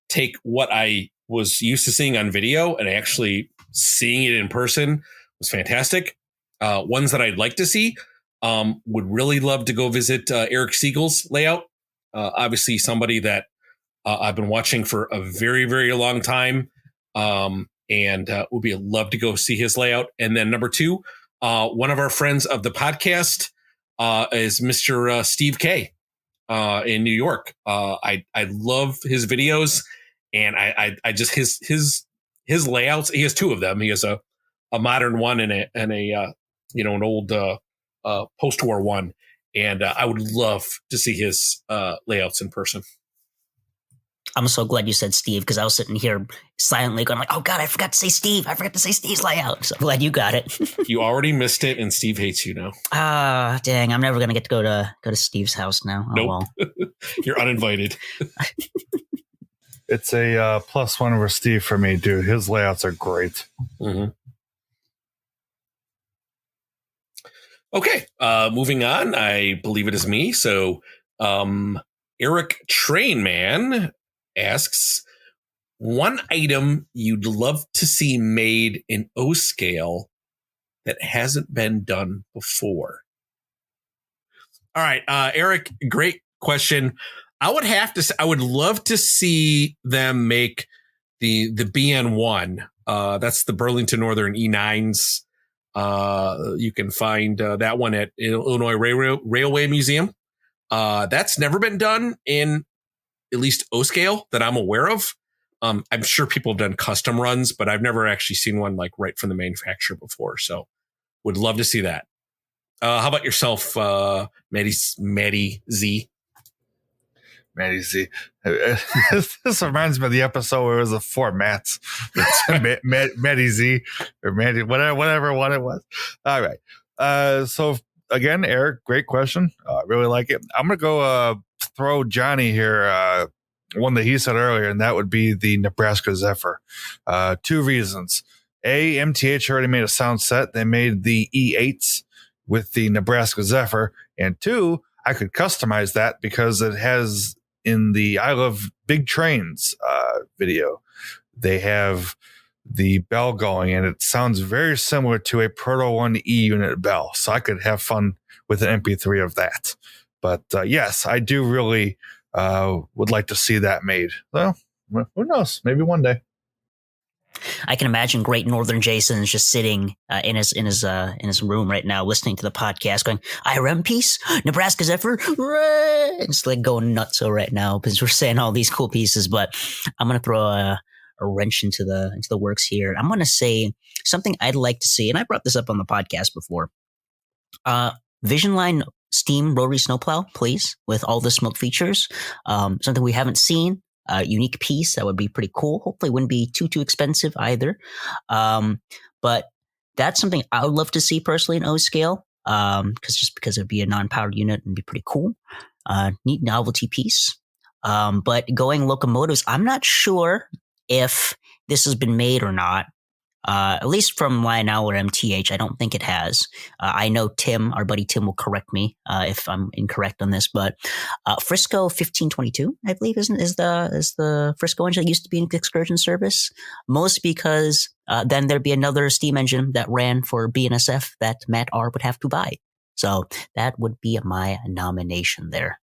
take what I was used to seeing on video and actually seeing it in person was fantastic. Ones that I'd like to see, would really love to go visit Eric Siegel's layout. Obviously, somebody that I've been watching for a very, very long time, and would be love to go see his layout. And then number 2, one of our friends of the podcast is Mr. Steve K. In New York. I love his videos, and I just his layouts. He has 2 of them. He has a modern one and a an old post-war one, and I would love to see his layouts in person. I'm so glad you said Steve, because I was sitting here silently going like, oh God, I forgot to say Steve. I forgot to say Steve's layout. So I'm glad you got it. You already missed it, and Steve hates you now. Dang. I'm never going to get to go to Steve's house now. Oh, nope. Well. You're uninvited. It's a +1 over Steve for me, dude. His layouts are great. Mm-hmm. Okay. Moving on. I believe it is me. So Eric Trainman asks, one item you'd love to see made in O scale that hasn't been done before. All right, Eric, great question. I would love to see them make the BN1. That's the Burlington Northern E9s. You can find that one at Illinois Railway Museum. That's never been done in at least O scale that I'm aware of. I'm sure people have done custom runs, but I've never actually seen one like right from the manufacturer before. So would love to see that. How about yourself, Maddie Z? Maddie Z. This reminds me of the episode where it was the 4 Matts. Maddie Z or Maddie, whatever one it was. All right. So again, Eric, great question. Really like it. I'm going to go throw Johnny here one that he said earlier, and that would be the Nebraska Zephyr. 2 reasons. A, MTH already made a sound set. They made the E8s with the Nebraska Zephyr. And 2, I could customize that because it has in the I Love Big Trains video, they have the bell going, and it sounds very similar to a Proto 1 E unit bell. So I could have fun with an MP3 of that. But yes, I do really would like to see that made. Well, who knows? Maybe one day. I can imagine Great Northern Jason is just sitting in his room right now, listening to the podcast, going, "IRM piece, Nebraska Zephyr," and just like going nuts right now because we're saying all these cool pieces. But I'm gonna throw a wrench into the works here. I'm gonna say something I'd like to see, and I brought this up on the podcast before. Vision Line Steam Rotary Snowplow, please, with all the smoke features. Something we haven't seen. Unique piece that would be pretty cool. Hopefully wouldn't be too expensive either. But that's something I would love to see personally in O scale. Because it'd be a non-powered unit and be pretty cool. Neat novelty piece. But going locomotives, I'm not sure if this has been made or not. At least from Lionel or MTH, I don't think it has. I know Tim, our buddy Tim, will correct me if I'm incorrect on this, but Frisco 1522, I believe, is the Frisco engine that used to be in excursion service. Most because then there'd be another steam engine that ran for BNSF that Matt R would have to buy. So that would be my nomination there.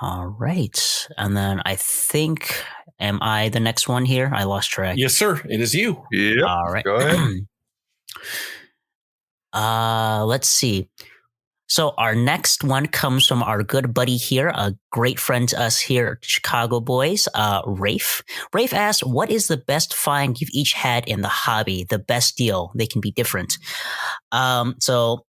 All right. And then I think, am I the next one here? I lost track. Yes, sir. It is you. Yep. All right. Go ahead. Let's see. So our next one comes from our good buddy here, a great friend to us here, Chicago boys, Rafe. Rafe asked, what is the best find you've each had in the hobby? The best deal? They can be different. So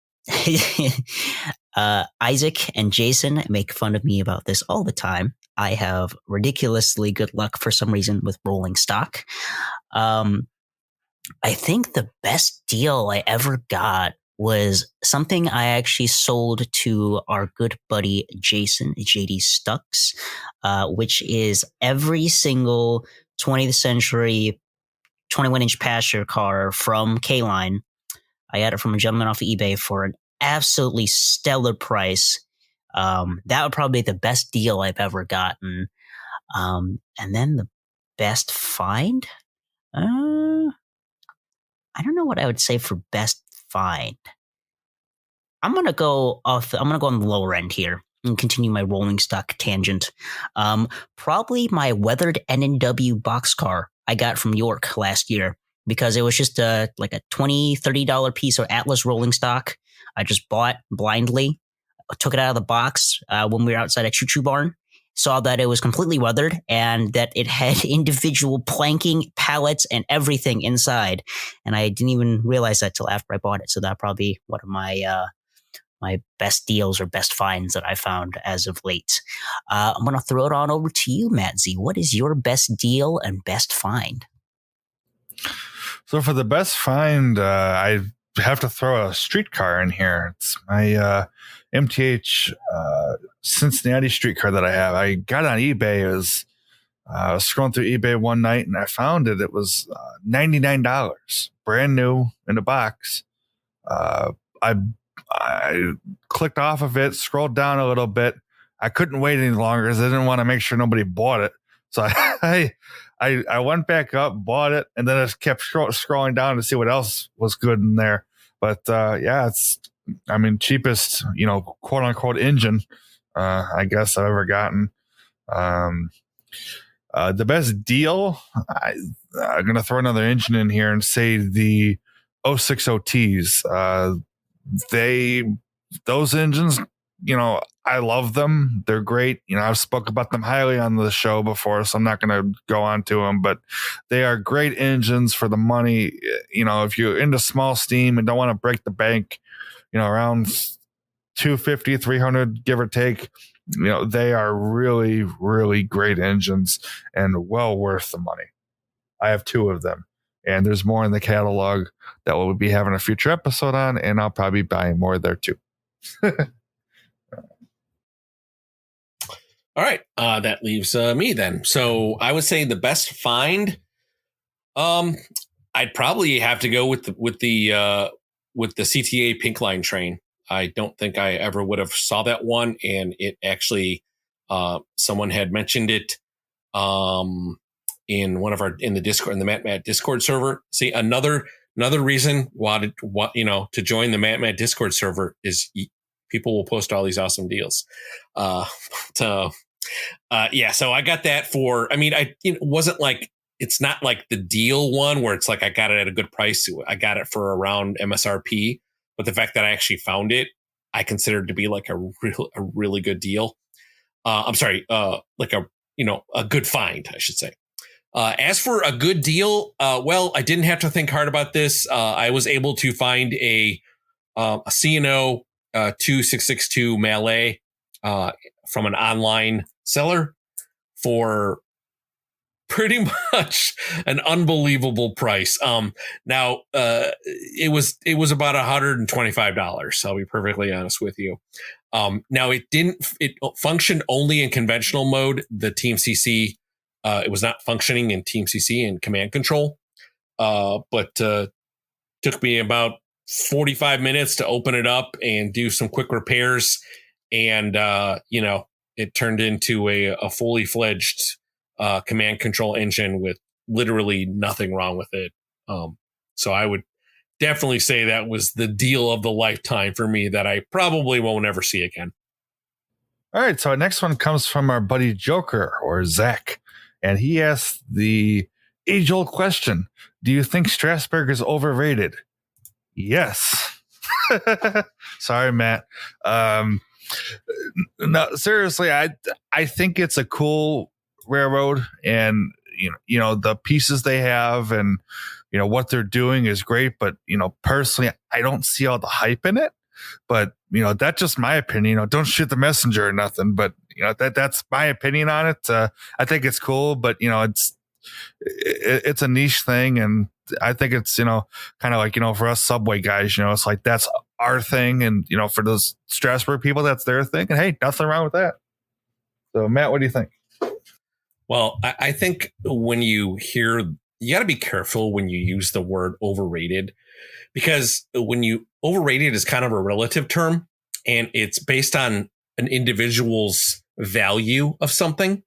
Isaac and Jason make fun of me about this all the time. I have ridiculously good luck for some reason with rolling stock. I think the best deal I ever got was something I actually sold to our good buddy Jason, JD Stucks, which is every single 20th century 21-inch passenger car from K-Line. I got it from a gentleman off of eBay for an absolutely stellar price. That would probably be the best deal I've ever gotten. And then the best find? I don't know what I would say for best find. I'm going to go on the lower end here and continue my rolling stock tangent. Probably my weathered N&W boxcar I got from York last year because it was just like a $20, $30 piece of Atlas rolling stock. I just bought blindly, took it out of the box when we were outside a choo-choo barn, saw that it was completely weathered and that it had individual planking, pallets, and everything inside. And I didn't even realize that till after I bought it. So that'd probably be one of my my best deals or best finds that I found as of late. I'm going to throw it on over to you, Matt Z. What is your best deal and best find? So for the best find, I have to throw a streetcar in here. It's my MTH Cincinnati streetcar that I have. I got on eBay. I was scrolling through eBay one night and I found it. It was $99, brand new in a box. I clicked off of it, scrolled down a little bit. I couldn't wait any longer because I didn't want to make sure nobody bought it. So I went back up, bought it, and then I just kept scrolling down to see what else was good in there. But yeah, it's, I mean, cheapest, quote unquote engine, I guess I've ever gotten. The best deal, I'm going to throw another engine in here and say the 060Ts. Those engines, I love them. They're great. I've spoke about them highly on the show before, so I'm not going to go on to them, but they are great engines for the money. If you're into small steam and don't want to break the bank, around 250, 300, give or take, they are really, really great engines and well worth the money. I have two of them. And there's more in the catalog that we'll be having a future episode on, and I'll probably be buying more there too. All right, that leaves me then. So I would say the best find. I'd probably have to go with the CTA Pink Line train. I don't think I ever would have saw that one, and it actually someone had mentioned it. In the Discord, in the Matt Discord server. See, another reason to join the Matt Discord server is people will post all these awesome deals. So I got that for, it wasn't like, it's not like the deal one where it's like I got it at a good price. I got it for around MSRP, but the fact that I actually found it, I considered to be like a really good deal. Like a good find, I should say. As for a good deal, I didn't have to think hard about this. I was able to find a C&O 2662 Mallet from an online seller for pretty much an unbelievable price. Now it was about $125. I'll be perfectly honest with you. Now it functioned only in conventional mode. The Team CC. It was not functioning in Team CC and command control, but took me about 45 minutes to open it up and do some quick repairs. And, it turned into a fully fledged command control engine with literally nothing wrong with it. So I would definitely say that was the deal of the lifetime for me that I probably won't ever see again. All right. So our next one comes from our buddy Joker, or Zach. And he asked the age-old question: do you think Strasburg is overrated? Yes. Sorry, Matt. No, seriously, I think it's a cool railroad, and the pieces they have, and what they're doing is great. But personally, I don't see all the hype in it. But that's just my opinion. Don't shoot the messenger or nothing. But that's my opinion on it. I think it's cool, but it's a niche thing, and I think it's kind of like for us Subway guys, it's like that's our thing, and for those Strasbourg people, that's their thing, and hey, nothing wrong with that. So Matt, what do you think? Well, I think when you got to be careful when you use the word overrated, because overrated is kind of a relative term, and it's based on an individual's value of something.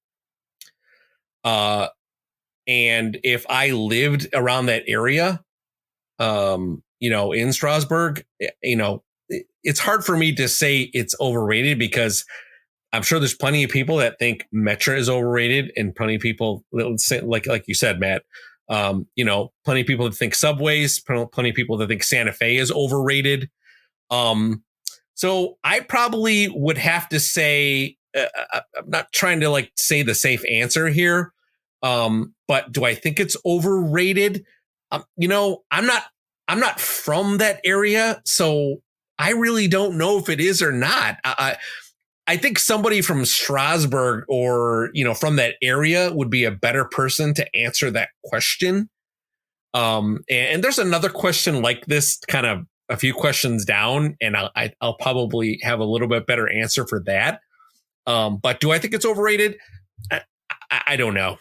And if I lived around that area, in Strasbourg, it's hard for me to say it's overrated, because I'm sure there's plenty of people that think Metro is overrated, and plenty of people, like you said, Matt, plenty of people that think Subways, plenty of people that think Santa Fe is overrated. So I probably would have to say, I'm not trying to say the safe answer here. But do I think it's overrated? I'm not from that area, so I really don't know if it is or not. I think somebody from Strasbourg or, from that area would be a better person to answer that question. And there's another question like this, kind of a few questions down, and I'll probably have a little bit better answer for that. But do I think it's overrated? I don't know.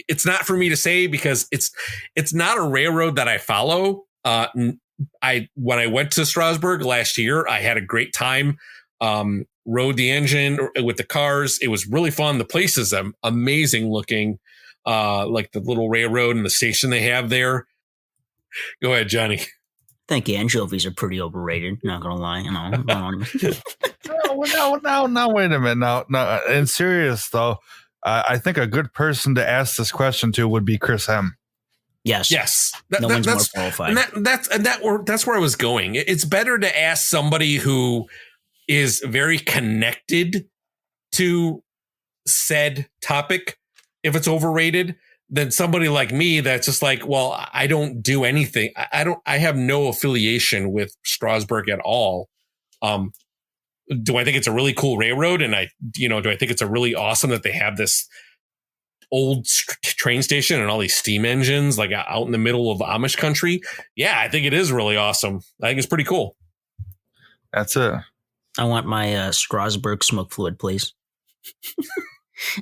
It's not for me to say, because it's not a railroad that I follow. When I went to Strasbourg last year, I had a great time. Rode the engine with the cars. It was really fun. The place is amazing looking, like the little railroad and the station they have there. Go ahead, Johnny. I think anchovies are pretty overrated. Not gonna lie, No, wait a minute. No. In serious though, I think a good person to ask this question to would be Chris M. Yes. No one's more qualified. That's where I was going. It's better to ask somebody who is very connected to said topic if it's overrated, than somebody like me that's just like, well, I don't do anything. I have no affiliation with Strasbourg at all. Do I think it's a really cool railroad? And do I think it's a really awesome that they have this old train station and all these steam engines like out in the middle of Amish country? Yeah, I think it is really awesome. I think it's pretty cool. That's it. I want my Strasbourg smoke fluid, please.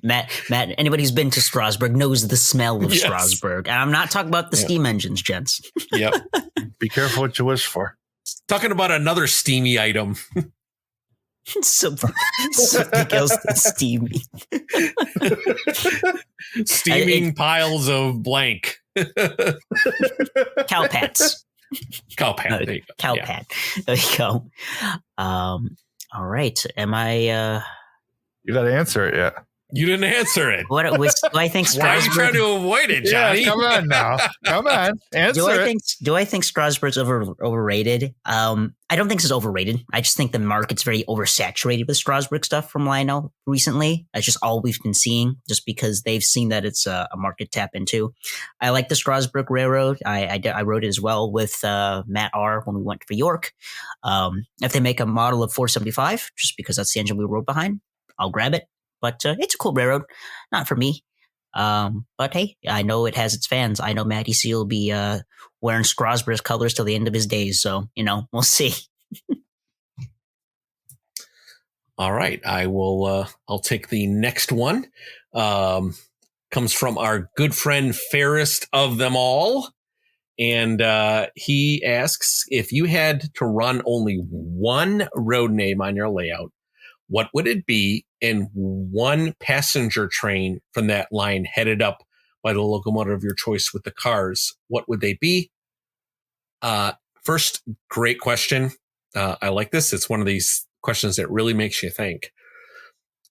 Matt, anybody who's been to Strasbourg knows the smell of Strasbourg. And I'm not talking about the steam engines, gents. Yep. Be careful what you wish for. Talking about another steamy item. Something else that's steamy. Steaming piles of blank. Cowpats. Cowpat. There you go. Cowpat. Yeah. There you go. All right. Am I? You got to answer it yet. You didn't answer it. What do I think Strasbourg? Why are you trying to avoid it, Johnny? Yeah, come on now. Come on. Answer Do I think Strasbourg's overrated? I don't think it's overrated. I just think the market's very oversaturated with Strasbourg stuff from what I know recently. That's just all we've been seeing, just because they've seen that it's a market tap into. I like the Strasbourg Railroad. I rode it as well with Matt R. when we went for York. If they make a model of 475, just because that's the engine we rode behind, I'll grab it. But it's a cool railroad. Not for me. But hey, I know it has its fans. I know Matty C will be wearing Strasbourg's colors till the end of his days. So, we'll see. All right. I will, I'll take the next one. Comes from our good friend, fairest of them all. And he asks, if you had to run only one road name on your layout, what would it be, in one passenger train from that line headed up by the locomotive of your choice with the cars? What would they be? First, great question. I like this. It's one of these questions that really makes you think.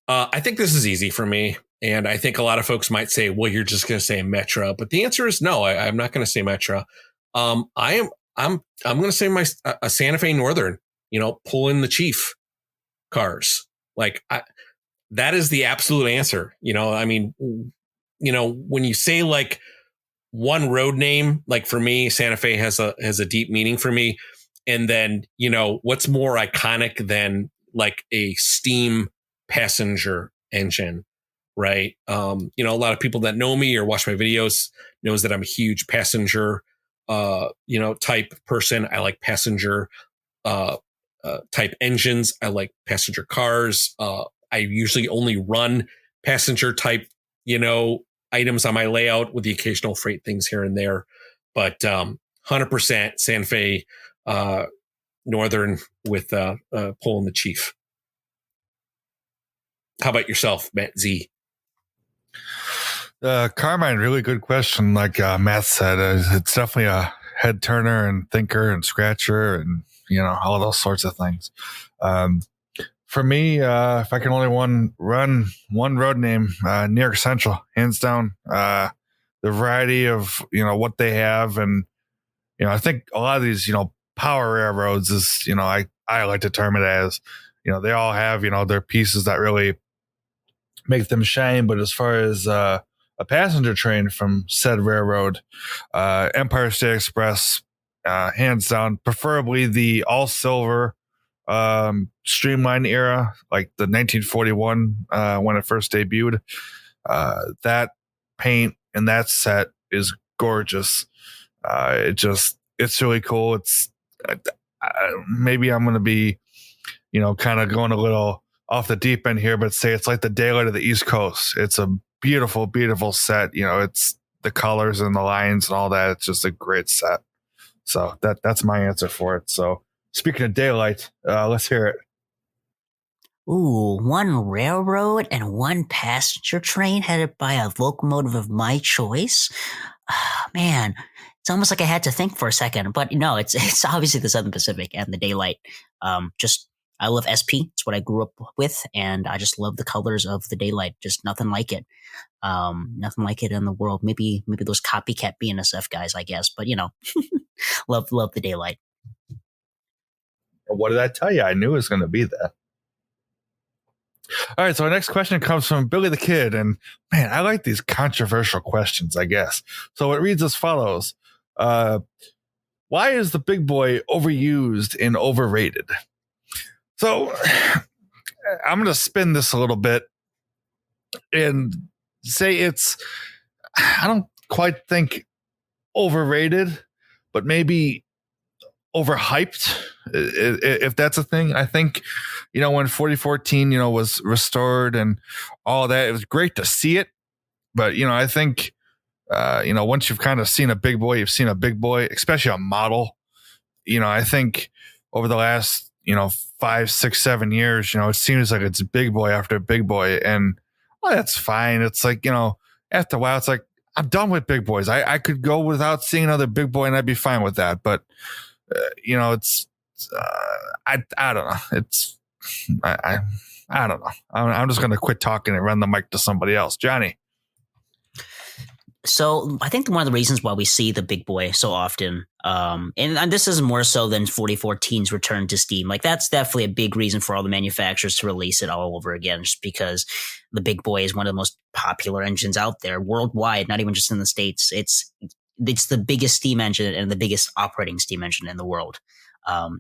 I think this is easy for me. And I think a lot of folks might say, well, you're just going to say Metra. But the answer is no, I'm not going to say Metra. I'm going to say a Santa Fe Northern, pull in the chief cars. That is the absolute answer. When you say like one road name, like for me, Santa Fe has a deep meaning for me. And then, what's more iconic than like a steam passenger engine, right? A lot of people that know me or watch my videos knows that I'm a huge passenger, type person. I like passenger type engines. I like passenger cars. I usually only run passenger type, items on my layout with the occasional freight things here and there. But 100% Santa Fe Northern with pulling the Chief. How about yourself, Matt Z? Carmine, really good question. Like Matt said, it's definitely a head turner and thinker and scratcher and, all those sorts of things. For me, if I can only run one road name, New York Central, hands down. The variety of, what they have. And, I think a lot of these, power railroads is, I like to term it as, they all have, their pieces that really make them shine. But as far as a passenger train from said railroad, Empire State Express, hands down, preferably the all silver streamline era, like the 1941 when it first debuted. That paint and that set is gorgeous. It's really cool. It's maybe I'm going to be, kind of going a little off the deep end here, but say it's like the daylight of the East Coast. It's a beautiful, beautiful set. It's the colors and the lines and all that. It's just a great set. So that's my answer for it. So speaking of daylight, let's hear it. Ooh, one railroad and one passenger train headed by a locomotive of my choice. Man, it's almost like I had to think for a second, but no, it's obviously the Southern Pacific and the daylight. I love SP. It's what I grew up with, and I just love the colors of the daylight. Just nothing like it. Nothing like it in the world. Maybe those copycat BNSF guys, I guess, but love the daylight. What did I tell you? I knew it was going to be that. All right, so our next question comes from Billy the Kid, and man, I like these controversial questions, I guess. So it reads as follows. Why is the big boy overused and overrated? So I'm going to spin this a little bit and say I don't quite think overrated, but maybe overhyped, if that's a thing. I think, when 4014, was restored and all that, it was great to see it. But, I think, once you've kind of seen a big boy, you've seen a big boy, especially a model. I think over the last, 5, 6, 7 years, it seems like it's big boy after big boy. And that's fine. It's like, after a while, it's like, I'm done with big boys. I could go without seeing another big boy and I'd be fine with that. But, it's, I don't know. It's, I don't know. I'm just going to quit talking and run the mic to somebody else. Johnny. So I think one of the reasons why we see the big boy so often, and this is more so than 4014's return to Steam. Like that's definitely a big reason for all the manufacturers to release it all over again, just because the big boy is one of the most popular engines out there worldwide, not even just in the States. It's the biggest steam engine and the biggest operating steam engine in the world.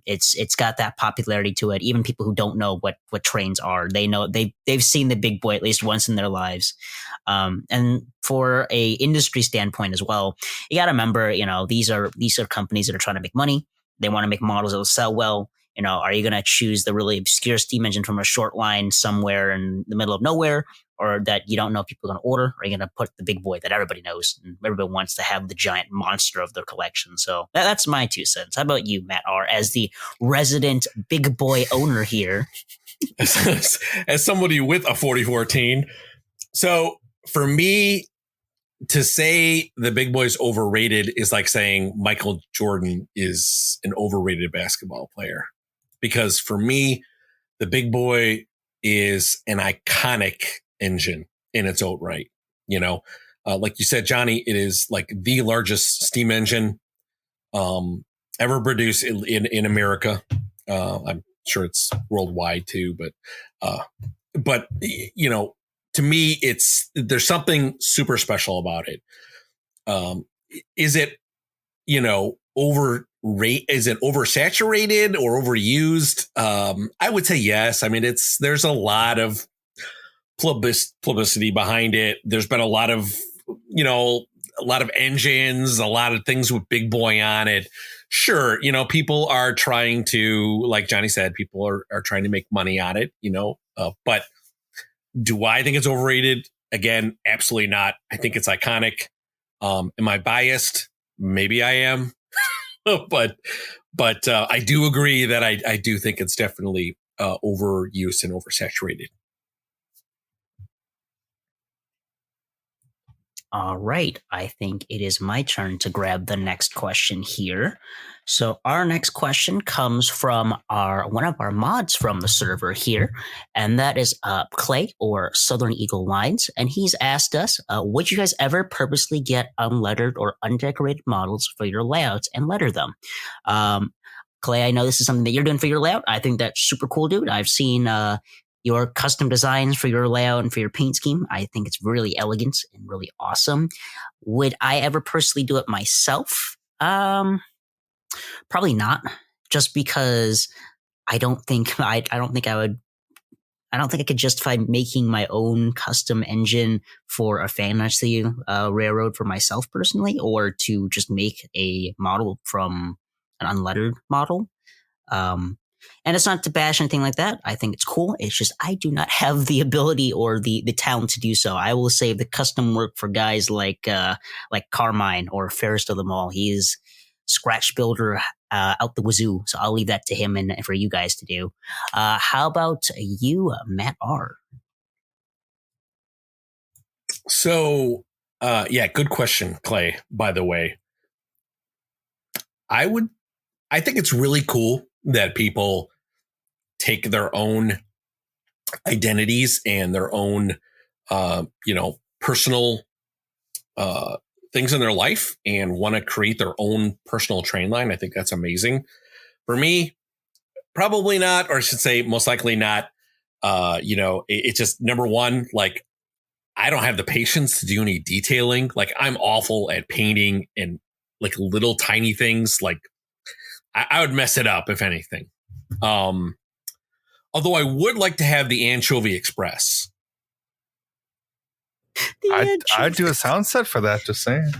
It's got that popularity to it. Even people who don't know what trains are, they know they've seen the big boy at least once in their lives. And for a industry standpoint as well, you got to remember, these are companies that are trying to make money. They want to make models that will sell well. Are you going to choose the really obscure steam engine from a short line somewhere in the middle of nowhere, or that you don't know if people are going to order? Or are you going to put the big boy that everybody knows and everybody wants to have, the giant monster of their collection? So that's my 2 cents. How about you, Matt R., as the resident big boy owner here? As somebody with a 4014. So for me, to say the big boy's overrated is like saying Michael Jordan is an overrated basketball player. Because for me, the big boy is an iconic engine in its own right. Like you said, Johnny, it is like the largest steam engine ever produced in America. I'm sure it's worldwide too, but to me, there's something super special about it. Is it, is it oversaturated or overused? I would say yes. I mean, there's a lot of publicity behind it. There's been a lot of engines, a lot of things with Big Boy on it. Sure, people are trying to, like Johnny said, people are trying to make money on it, but do I think it's overrated? Again, absolutely not. I think it's iconic. Am I biased? Maybe I am. but I do agree that I do think it's definitely overused and oversaturated. All right. I think it is my turn to grab the next question here. So our next question comes from one of our mods from the server here, and that is Clay, or Southern Eagle Lines. And he's asked us, would you guys ever purposely get unlettered or undecorated models for your layouts and letter them? Clay, I know this is something that you're doing for your layout. I think that's super cool, dude. I've seen your custom designs for your layout and for your paint scheme. I think it's really elegant and really awesome. Would I ever personally do it myself? Probably not, just because I don't think I could justify making my own custom engine for a fantasy railroad for myself personally, or to just make a model from an unlettered model. And it's not to bash anything like that. I think it's cool. It's just I do not have the ability or the talent to do so. I will save the custom work for guys like Carmine or fairest of them all. He is scratch builder out the wazoo. So I'll leave that to him and for you guys to do. How about you, Matt R? So, good question, Clay, by the way. I think it's really cool that people take their own identities and their own, personal things in their life and want to create their own personal train line. I think that's amazing. For me, probably not, or I should say most likely not. It's just, number one, like, I don't have the patience to do any detailing. Like, I'm awful at painting and like little tiny things. Like, I would mess it up if anything. Although I would like to have the Anchovy Express. I'd do a sound set for that, just saying.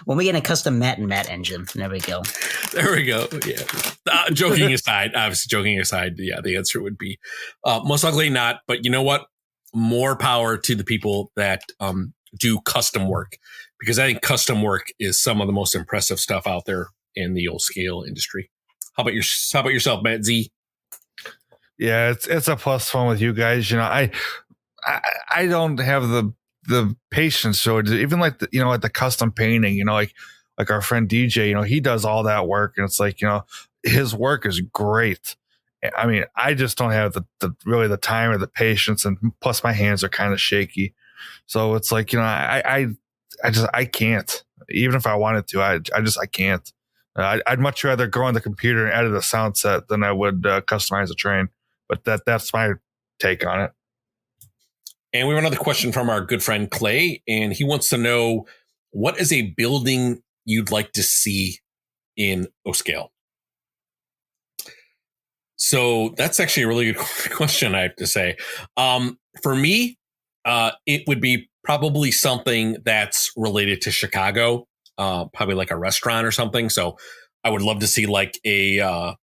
When we get a custom Matt and Matt engine, there we go. There we go. Yeah. Joking aside, yeah, the answer would be most likely not. But you know what? More power to the people that do custom work, because I think custom work is some of the most impressive stuff out there in the old scale industry. How about yourself, Matt Z? Yeah, it's a plus one with you guys. I don't have the patience. So even like like the custom painting, like our friend DJ, he does all that work, and it's like, his work is great. I mean, I just don't have the time or the patience, and plus my hands are kind of shaky. So it's like, I can't, even if I wanted to, I can't. I'd much rather go on the computer and edit a sound set than I would customize a train. But that's my take on it. And we have another question from our good friend Clay, and he wants to know, what is a building you'd like to see in O-Scale? So that's actually a really good question, I have to say. For me, it would be probably something that's related to Chicago, probably like a restaurant or something. So I would love to see like a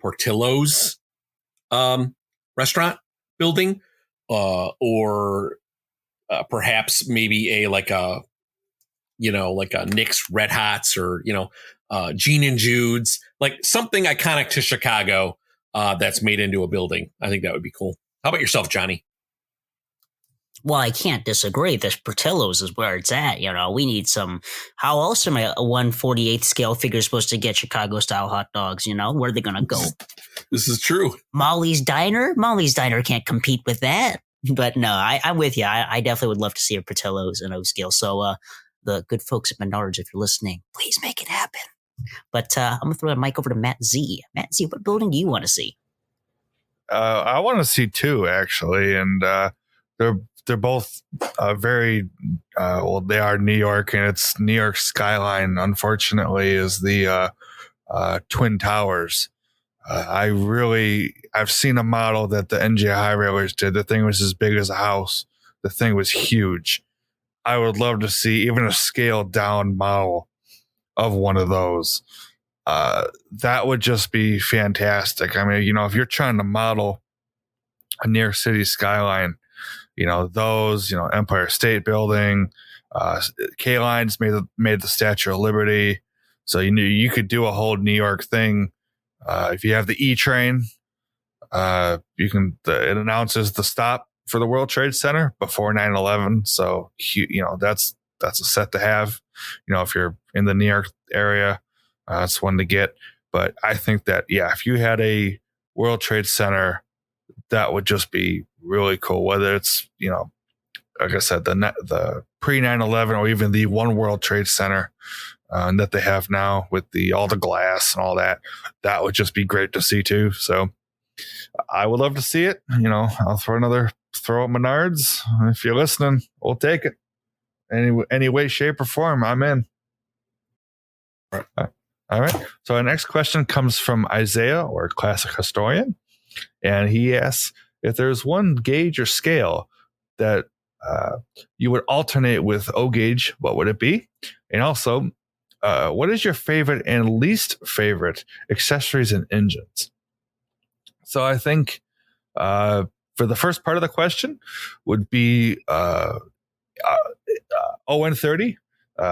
Portillo's restaurant building, or perhaps maybe a Nick's Red Hots, or Gene and Jude's, like something iconic to Chicago that's made into a building. I think that would be cool. How about yourself, Johnny? Well, I can't disagree. This Portillo's is where it's at. We need some. How else am a 1/48 scale figure supposed to get Chicago style hot dogs? Where are they going to go? This is true. Molly's Diner? Molly's Diner can't compete with that. But no, I'm with you. I definitely would love to see a Portillo's in O-Scale. So the good folks at Menards, if you're listening, please make it happen. But I'm going to throw the mic over to Matt Z. Matt Z, what building do you want to see? I want to see two, actually. And they're both very well. They are New York, and it's New York skyline. Unfortunately, is the Twin Towers. I've seen a model that the NJ High Railers did. The thing was as big as a house. The thing was huge. I would love to see even a scaled down model of one of those. That would just be fantastic. I mean, if you're trying to model a New York City skyline, those, Empire State Building, K-Lines made the Statue of Liberty. So you could do a whole New York thing. If you have the E train, it announces the stop for the World Trade Center before 9/11. So that's a set to have. If you're in the New York area, it's one to get. But I think that if you had a World Trade Center, that would just be really cool. Whether it's like I said, the pre 9/11 or even the One World Trade Center that they have now with all the glass and all that, that would just be great to see too. So I would love to see it. I'll throw at Menards. If you're listening, we'll take it. Any way, shape, or form, I'm in. All right. So our next question comes from Isaiah, or Classic Historian. And he asks, if there's one gauge or scale that you would alternate with O gauge, what would it be? And also, what is your favorite and least favorite accessories and engines? So I think for the first part of the question would be ON30,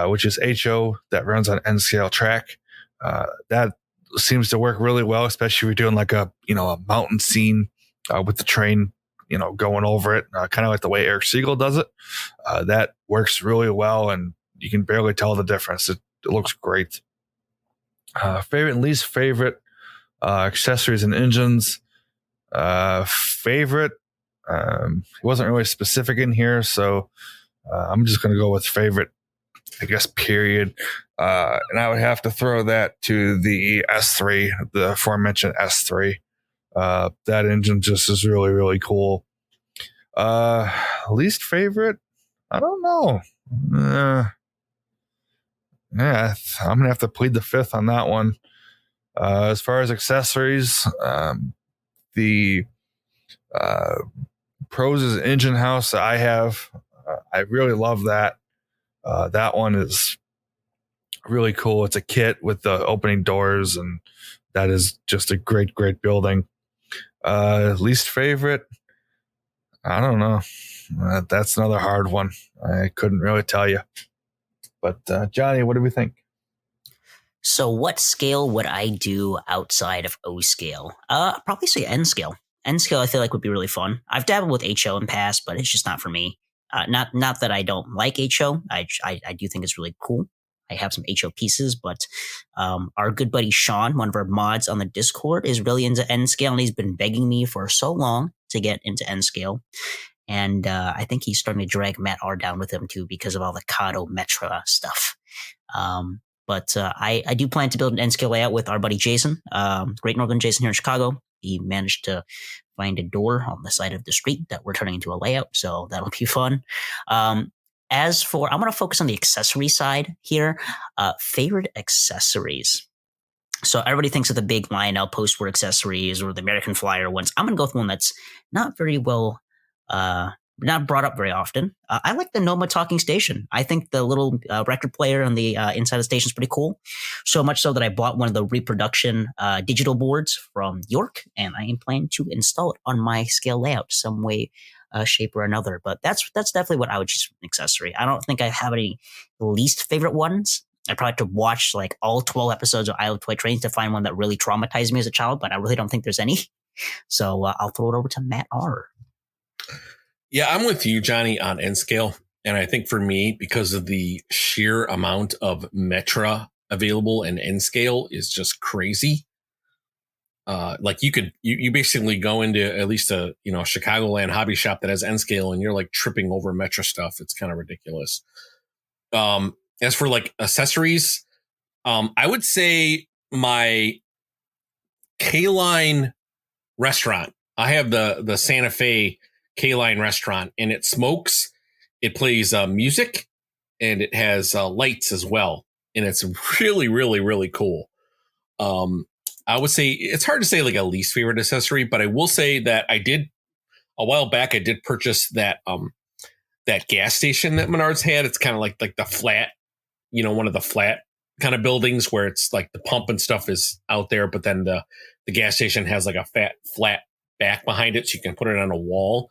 which is HO that runs on N scale track. That seems to work really well, especially if you're doing like a mountain scene with the train, going over it, kind of like the way Eric Siegel does it. That works really well, and you can barely tell the difference. It looks great. Favorite and least favorite accessories and engines. Favorite, he wasn't really specific in here, so I'm just going to go with favorite, I guess, period. And I would have to throw that to the S3, the aforementioned S3. That engine just is really, really cool. Least favorite? I don't know. I'm going to have to plead the fifth on that one. As far as accessories, the Pros' engine house that I have, I really love that. That one is really cool. It's a kit with the opening doors, and that is just a great, great building. Least favorite? I don't know. That's another hard one. I couldn't really tell you. But Johnny, what do we think? So what scale would I do outside of O scale? Probably say N scale. N scale I feel like would be really fun. I've dabbled with HO in the past, but it's just not for me. Not that I don't like HO. I do think it's really cool. I have some HO pieces, but our good buddy Sean, one of our mods on the Discord, is really into N scale, and he's been begging me for so long to get into N scale. And I think he's starting to drag Matt R down with him too because of all the Kato Metra stuff. But I do plan to build an N scale layout with our buddy Jason, Great Northern Jason here in Chicago. He managed to find a door on the side of the street that we're turning into a layout, so that'll be fun. As for, I'm going to focus on the accessory side here. Favorite accessories. So everybody thinks of the big Lionel post-war accessories or the American Flyer ones. I'm going to go with one that's not very well, not brought up very often. I like the Noma talking station. I think the little record player on the inside of the station is pretty cool. So much so that I bought one of the reproduction digital boards from York, and I am planning to install it on my scale layout some way, shape, or another. But that's definitely what I would choose for an accessory. I don't think I have any least favorite ones. I probably have to watch like all 12 episodes of I Love Toy Trains to find one that really traumatized me as a child, but I really don't think there's any. So I'll throw it over to Matt R. Yeah, I'm with you, Johnny, on N scale. And I think for me, because of the sheer amount of Metra available in N scale is just crazy. Like you basically go into at least a Chicagoland hobby shop that has N scale, and you're like tripping over Metra stuff. It's kind of ridiculous. As for like accessories, I would say my K-Line restaurant. I have the Santa Fe K-Line restaurant, and it smokes. It plays music, and it has lights as well. And it's really, really, really cool. I would say it's hard to say like a least favorite accessory, but I will say that I did a while back. I did purchase that that gas station that Menards had. It's kind of like the flat, one of the flat kind of buildings where it's like the pump and stuff is out there, but then the gas station has like a flat back behind it, so you can put it on a wall.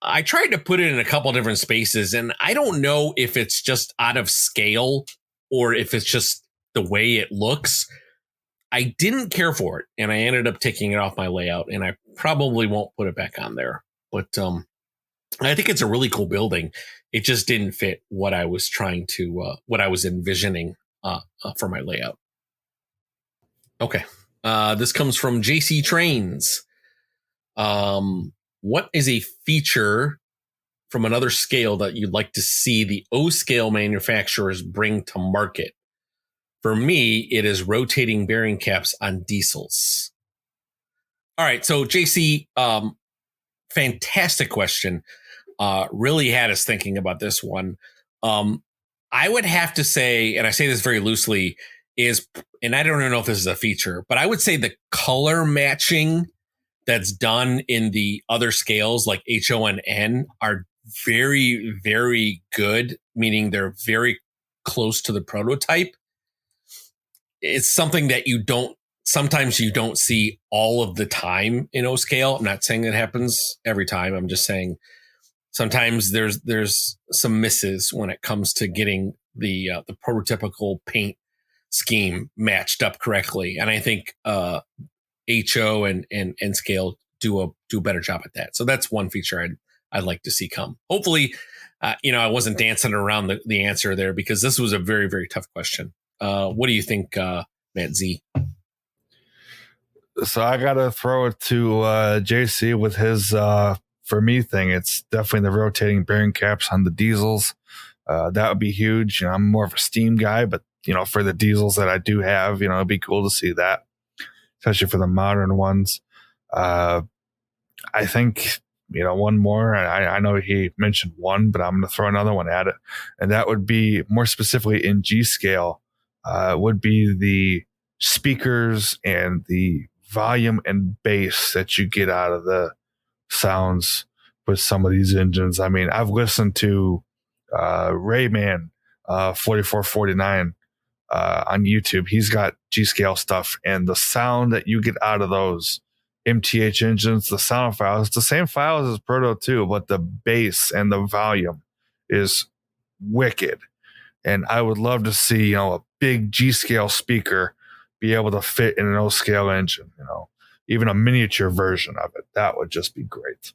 I tried to put it in a couple different spaces, and I don't know if it's just out of scale or if it's just the way it looks. I didn't care for it, and I ended up taking it off my layout, and I probably won't put it back on there. But I think it's a really cool building. It just didn't fit what I was trying to, what I was envisioning for my layout. Okay. This comes from JC Trainz. What is a feature from another scale that you'd like to see the O scale manufacturers bring to market? For me, it is rotating bearing caps on diesels. All right. So JC, fantastic question. Really had us thinking about this one. I would have to say, and I say this very loosely, and I don't know if this is a feature, but I would say the color matching that's done in the other scales like HO and N are very, very good, meaning they're very close to the prototype. It's something that sometimes you don't see all of the time in O scale. I'm not saying it happens every time. I'm just saying sometimes there's some misses when it comes to getting the prototypical paint scheme matched up correctly. And I think HO and scale do a better job at that. So that's one feature I'd like to see come. Hopefully, I wasn't dancing around the answer there because this was a very, very tough question. What do you think, Matt Z? So I got to throw it to JC with his, for me thing. It's definitely the rotating bearing caps on the diesels. That would be huge. I'm more of a steam guy, but for the diesels that I do have, it'd be cool to see that, especially for the modern ones. I think, one more. I know he mentioned one, but I'm going to throw another one at it. And that would be more specifically in G scale, would be the speakers and the volume and bass that you get out of the sounds with some of these engines. I mean, I've listened to Rayman 4449 on YouTube. He's got G scale stuff, and the sound that you get out of those MTH engines, the sound files, it's the same files as Proto 2, but the bass and the volume is wicked. And I would love to see, a big G scale speaker be able to fit in an O scale engine, even a miniature version of it. That would just be great.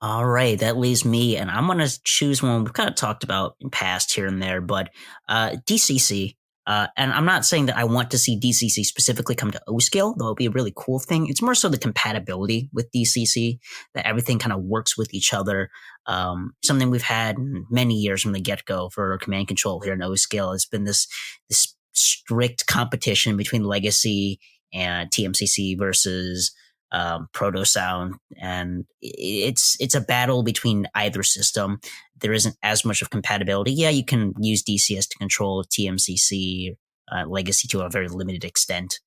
All right, that leaves me, and I'm going to choose one we've kind of talked about in past here and there, but DCC. And I'm not saying that I want to see DCC specifically come to O scale, though it would be a really cool thing. It's more so the compatibility with DCC, that everything kind of works with each other. Something we've had many years from the get-go for command control here in O scale has been this strict competition between Legacy and TMCC versus Proto Sound, and it's a battle between either system. There isn't as much of compatibility. Yeah, you can use DCS to control TMCC Legacy to a very limited extent,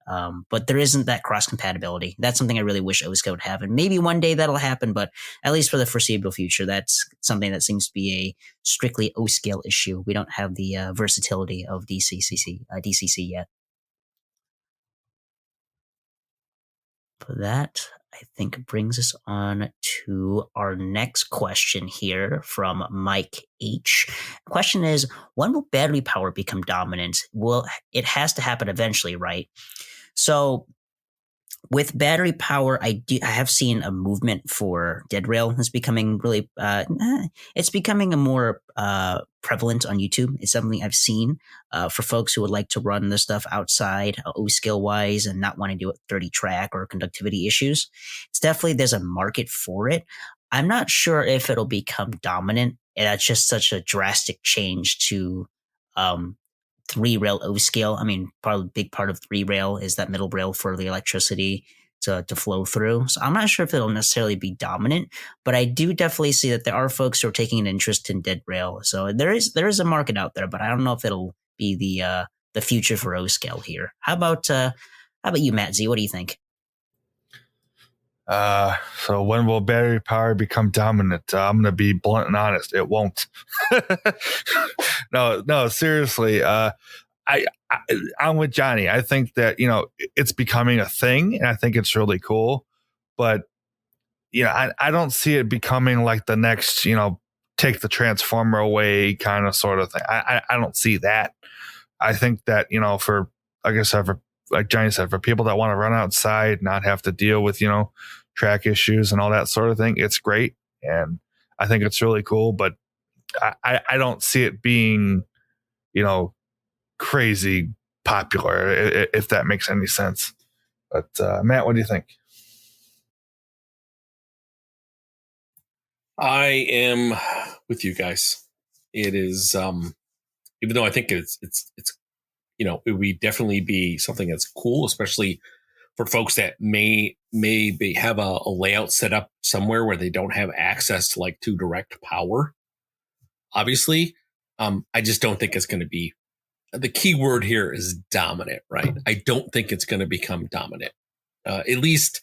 but there isn't that cross compatibility. That's something I really wish OSCA would have, and maybe one day that'll happen. But at least for the foreseeable future, that's something that seems to be a strictly O scale issue. We don't have the versatility of DCC yet. For that, I think brings us on to our next question here from Mike H. The question is, when will battery power become dominant? Well, it has to happen eventually, right? So with battery power, I have seen a movement for dead rail. It's becoming really, it's becoming a more prevalent on YouTube. It's something I've seen for folks who would like to run this stuff outside, O scale wise, and not want to do it 30 track or conductivity issues. It's definitely, there's a market for it. I'm not sure if it'll become dominant. And that's just such a drastic change to 3-rail O scale. I mean, probably a big part of 3-rail is that middle rail for the electricity to flow through. So I'm not sure if it'll necessarily be dominant, but I do definitely see that there are folks who are taking an interest in Dead Rail. So there is a market out there, but I don't know if it'll be the future for O scale here. How about you, Matt Z? What do you think? So when will battery power become dominant? I'm going to be blunt and honest. It won't. No, seriously. I'm with Johnny. I think that, it's becoming a thing, and I think it's really cool, but I don't see it becoming like the next, take the transformer away kind of sort of thing. I don't see that. I think that, for, like I said, like Johnny said, for people that want to run outside, not have to deal with, track issues and all that sort of thing, it's great. And I think it's really cool, but I don't see it being, crazy popular, if that makes any sense. But Matt, what do you think? I am with you guys. It is, even though I think it's it would definitely be something that's cool, especially for folks that may have a layout set up somewhere where they don't have access to direct power. Obviously, I just don't think it's going to be. The key word here is dominant, right? I don't think it's going to become dominant. At least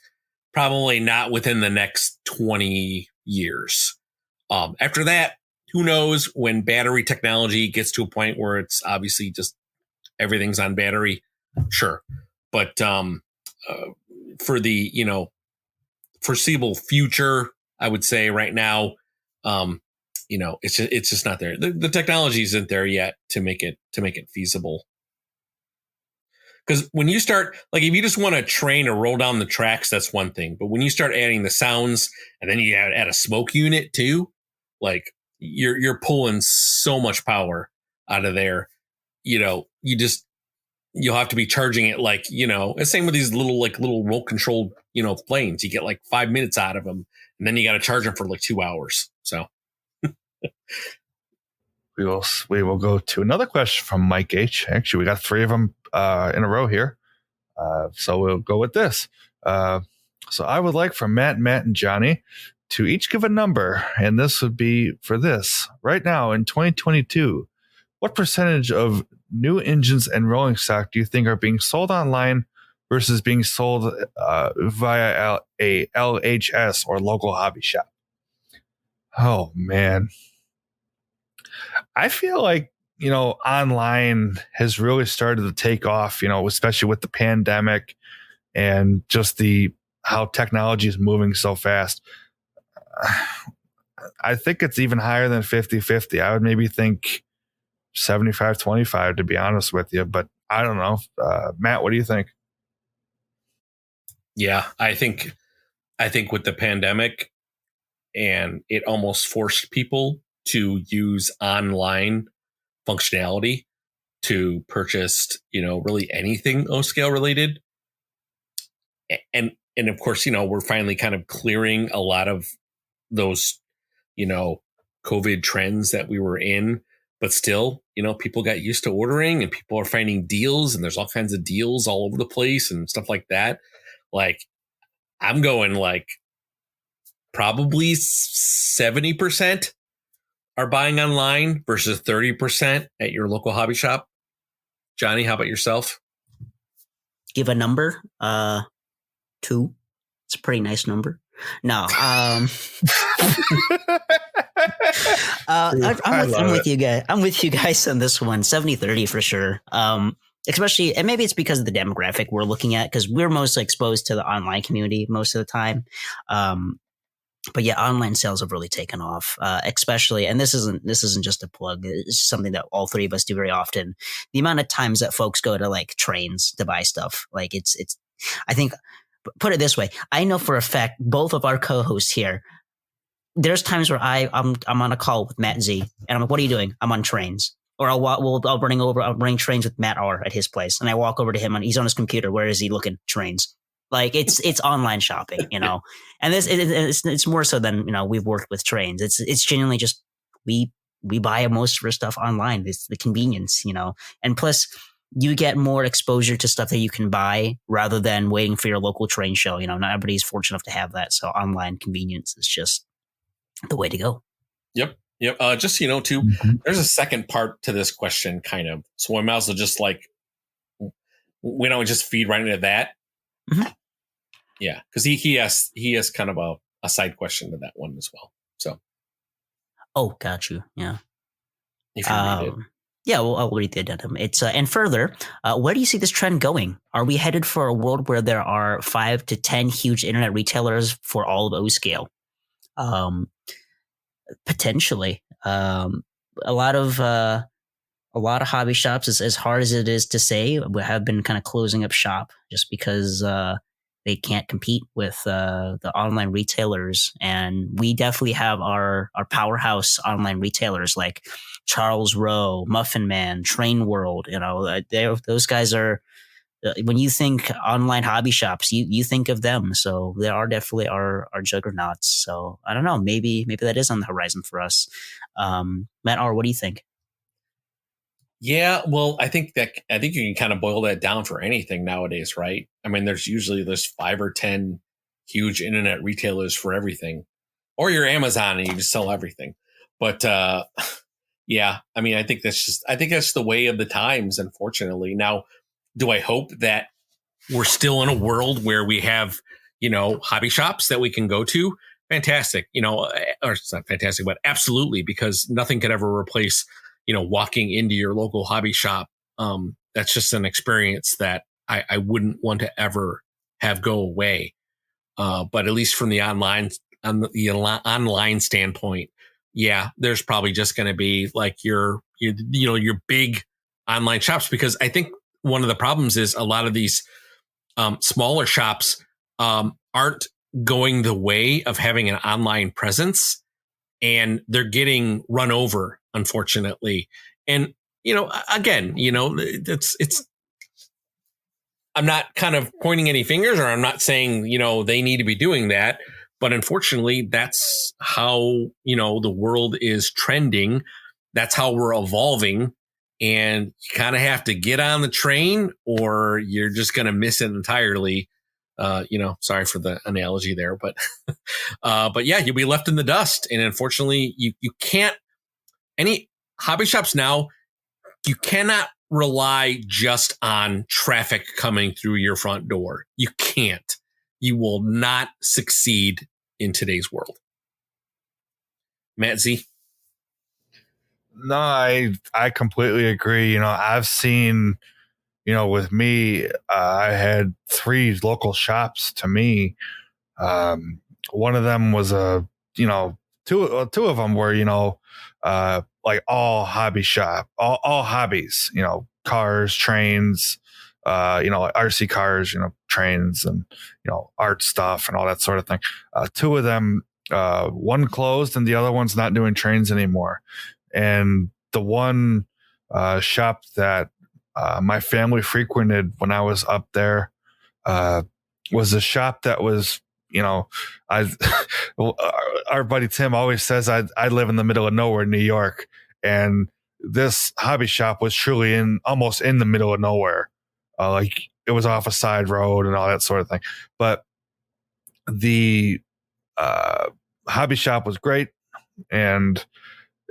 probably not within the next 20 years. After that, who knows, when battery technology gets to a point where it's obviously just everything's on battery, sure. But for the, foreseeable future, I would say right now, it's just not there. The technology isn't there yet to make it feasible. Because when you start, if you just want to train or roll down the tracks, that's one thing. But when you start adding the sounds, and then you add a smoke unit too, you're pulling so much power out of there. You'll have to be charging it same with these little remote controlled, planes. You get 5 minutes out of them, and then you got to charge them for 2 hours. So. We will go to another question from Mike H. Actually, we got 3 of them in a row here. So we'll go with this. So I would like from Matt, and Johnny to each give a number, and this would be for this. Right now in 2022, what percentage of new engines and rolling stock do you think are being sold online versus being sold via a LHS or local hobby shop? Oh, man. I feel like, online has really started to take off, especially with the pandemic and just how technology is moving so fast. I think it's even higher than 50-50. I would maybe think 75-25, to be honest with you, but I don't know. Matt, what do you think? Yeah, I think with the pandemic, and it almost forced people to use online functionality to purchase, really anything O-scale related. And of course, we're finally kind of clearing a lot of those, COVID trends that we were in, but still, people got used to ordering, and people are finding deals, and there's all kinds of deals all over the place and stuff like that. I'm going probably 70% are buying online versus 30% at your local hobby shop. Johnny, how about yourself? Give a number. 2. It's a pretty nice number. No. I'm with you guys. I'm with you guys on this one. 70-30 for sure. Especially, and maybe it's because of the demographic we're looking at, because we're mostly exposed to the online community most of the time. But yeah, online sales have really taken off, especially, and this isn't just a plug. It's something that all 3 of us do very often. The amount of times that folks go to Trainz to buy stuff, it's, I think, put it this way. I know for a fact, both of our co-hosts here, there's times where I'm on a call with Matt Z, and I'm like, what are you doing? I'm on Trainz. Or I'll bring Trainz with Matt R at his place, and I walk over to him, and he's on his computer. Where is he looking? Trainz. It's online shopping, and it's more so than, we've worked with Trainz. It's genuinely just, we buy most of our stuff online. It's the convenience, and plus you get more exposure to stuff that you can buy rather than waiting for your local train show. You know, not everybody's fortunate enough to have that. So online convenience is just the way to go. Yep. Just so you know, too, there's a second part to this question, kind of. So I might as well just we don't just feed right into that. Mm-hmm. Yeah, because he has kind of a side question to that one as well. So. Oh, got you. Yeah. If you read it. Yeah, well, I'll read the addendum. It's and further, where do you see this trend going? Are we headed for a world where there are 5 to 10 huge internet retailers for all of O scale? Potentially, a lot of hobby shops, as hard as it is to say, have been kind of closing up shop just because they can't compete with the online retailers. And we definitely have our powerhouse online retailers like Charles Rowe, Muffin Man, Train World. You know, those guys are. When you think online hobby shops, you think of them. So they are definitely our juggernauts. So I don't know. Maybe that is on the horizon for us. Matt R., what do you think? Yeah, well, I think you can kind of boil that down for anything nowadays, right? I mean, there's 5 or 10 huge internet retailers for everything, or you're Amazon and you just sell everything. But yeah, I mean, I think that's the way of the times, unfortunately. Now, do I hope that we're still in a world where we have, hobby shops that we can go to? Fantastic, or it's not fantastic, but absolutely, because nothing could ever replace walking into your local hobby shop. That's just an experience that I wouldn't want to ever have go away. But at least from the online standpoint, yeah, there's probably just going to be like your big online shops, because I think one of the problems is a lot of these smaller shops aren't going the way of having an online presence, and they're getting run over, unfortunately. And, again, it's, I'm not kind of pointing any fingers, or I'm not saying, they need to be doing that. But unfortunately, that's how, the world is trending. That's how we're evolving. And you kind of have to get on the train, or you're just going to miss it entirely. Sorry for the analogy there, but yeah, you'll be left in the dust. And unfortunately, you can't, any hobby shops now, you cannot rely just on traffic coming through your front door. You can't. You will not succeed in today's world. Matt Z. No, I completely agree. I've seen, with me, I had 3 local shops to me. One of them was two of them were, like all hobby shop, all hobbies, cars, trains, RC cars, trains, and, art stuff and all that sort of thing. 2 of them, one closed and the other one's not doing trains anymore. And the one shop that my family frequented when I was up there was a shop that was, our buddy Tim always says I live in the middle of nowhere, New York, and this hobby shop was truly almost in the middle of nowhere. Like it was off a side road and all that sort of thing. But the hobby shop was great, and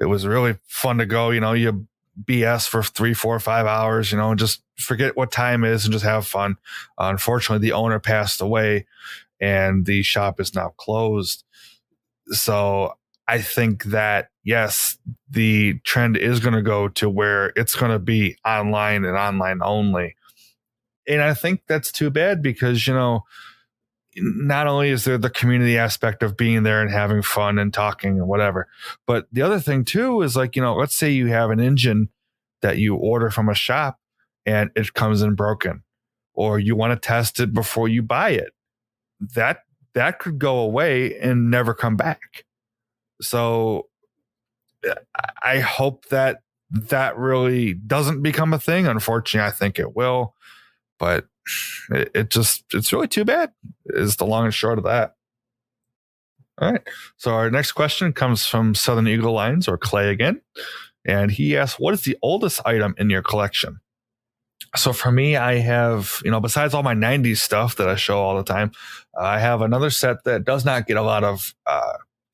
it was really fun to go. You BS for 3, 4, 5 hours, and just forget what time is and just have fun. Unfortunately, the owner passed away and the shop is now closed. So I think that, yes, the trend is going to go to where it's going to be online and online only. And I think that's too bad because, not only is there the community aspect of being there and having fun and talking and whatever, but the other thing too is like, let's say you have an engine that you order from a shop and it comes in broken, or you want to test it before you buy it. That could go away and never come back. So I hope that really doesn't become a thing. Unfortunately, I think it will, but it's really too bad is the long and short of that. All right. So our next question comes from Southern Eagle Lines, or Clay again. And he asks, what is the oldest item in your collection? So for me, I have, besides all my 90s stuff that I show all the time, I have another set that does not get a lot of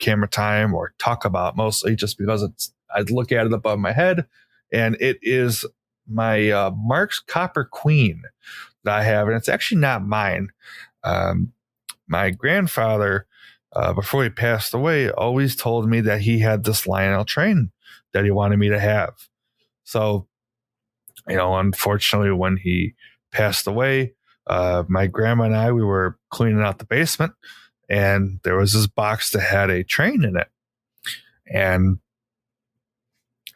camera time or talk about, mostly just because I look at it above my head, and it is my Mark's Copper Queen that I have, and it's actually not mine. My grandfather, before he passed away, always told me that he had this Lionel train that he wanted me to have. So, unfortunately, when he passed away, my grandma and I, we were cleaning out the basement, and there was this box that had a train in it. And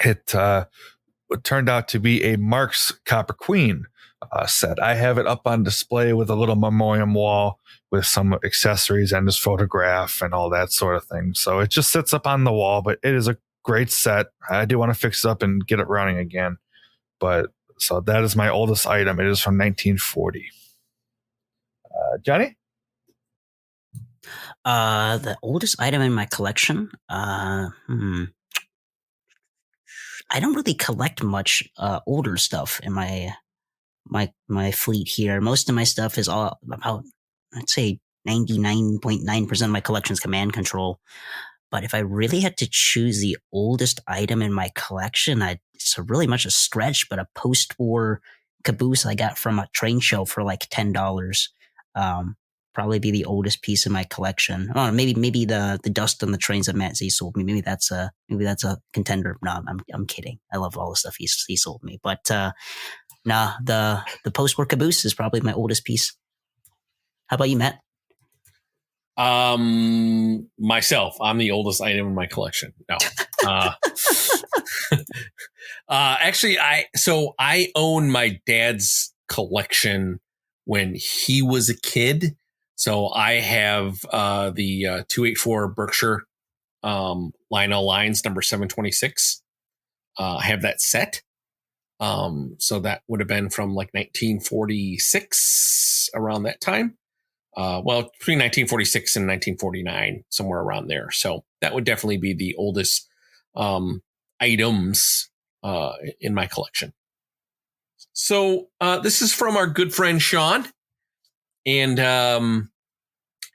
it turned out to be a Mark's Copper Queen set. I have it up on display with a little memoriam wall with some accessories and his photograph and all that sort of thing. So it just sits up on the wall, but it is a great set. I do want to fix it up and get it running again. But so that is my oldest item. It is from 1940. Johnny? The oldest item in my collection? I don't really collect much older stuff in my fleet here. Most of my stuff is all about, I'd say 99.9% of my collection is command control. But if I really had to choose the oldest item in my collection, it's really much a stretch, but a post-war caboose I got from a train show for like $10. Probably be the oldest piece in my collection. I don't know, maybe the dust on the trains that Matt Z sold me. Maybe that's a contender. No, I'm kidding. I love all the stuff he sold me. But the post-war caboose is probably my oldest piece. How about you, Matt? Myself, I'm the oldest item in my collection. No. Actually, I own my dad's collection when he was a kid. So I have the 284 Berkshire Lionel Lines number 726. I have that set. So that would have been from like 1946, around that time. Between 1946 and 1949, somewhere around there. So that would definitely be the oldest items in my collection. So this is from our good friend Sean. And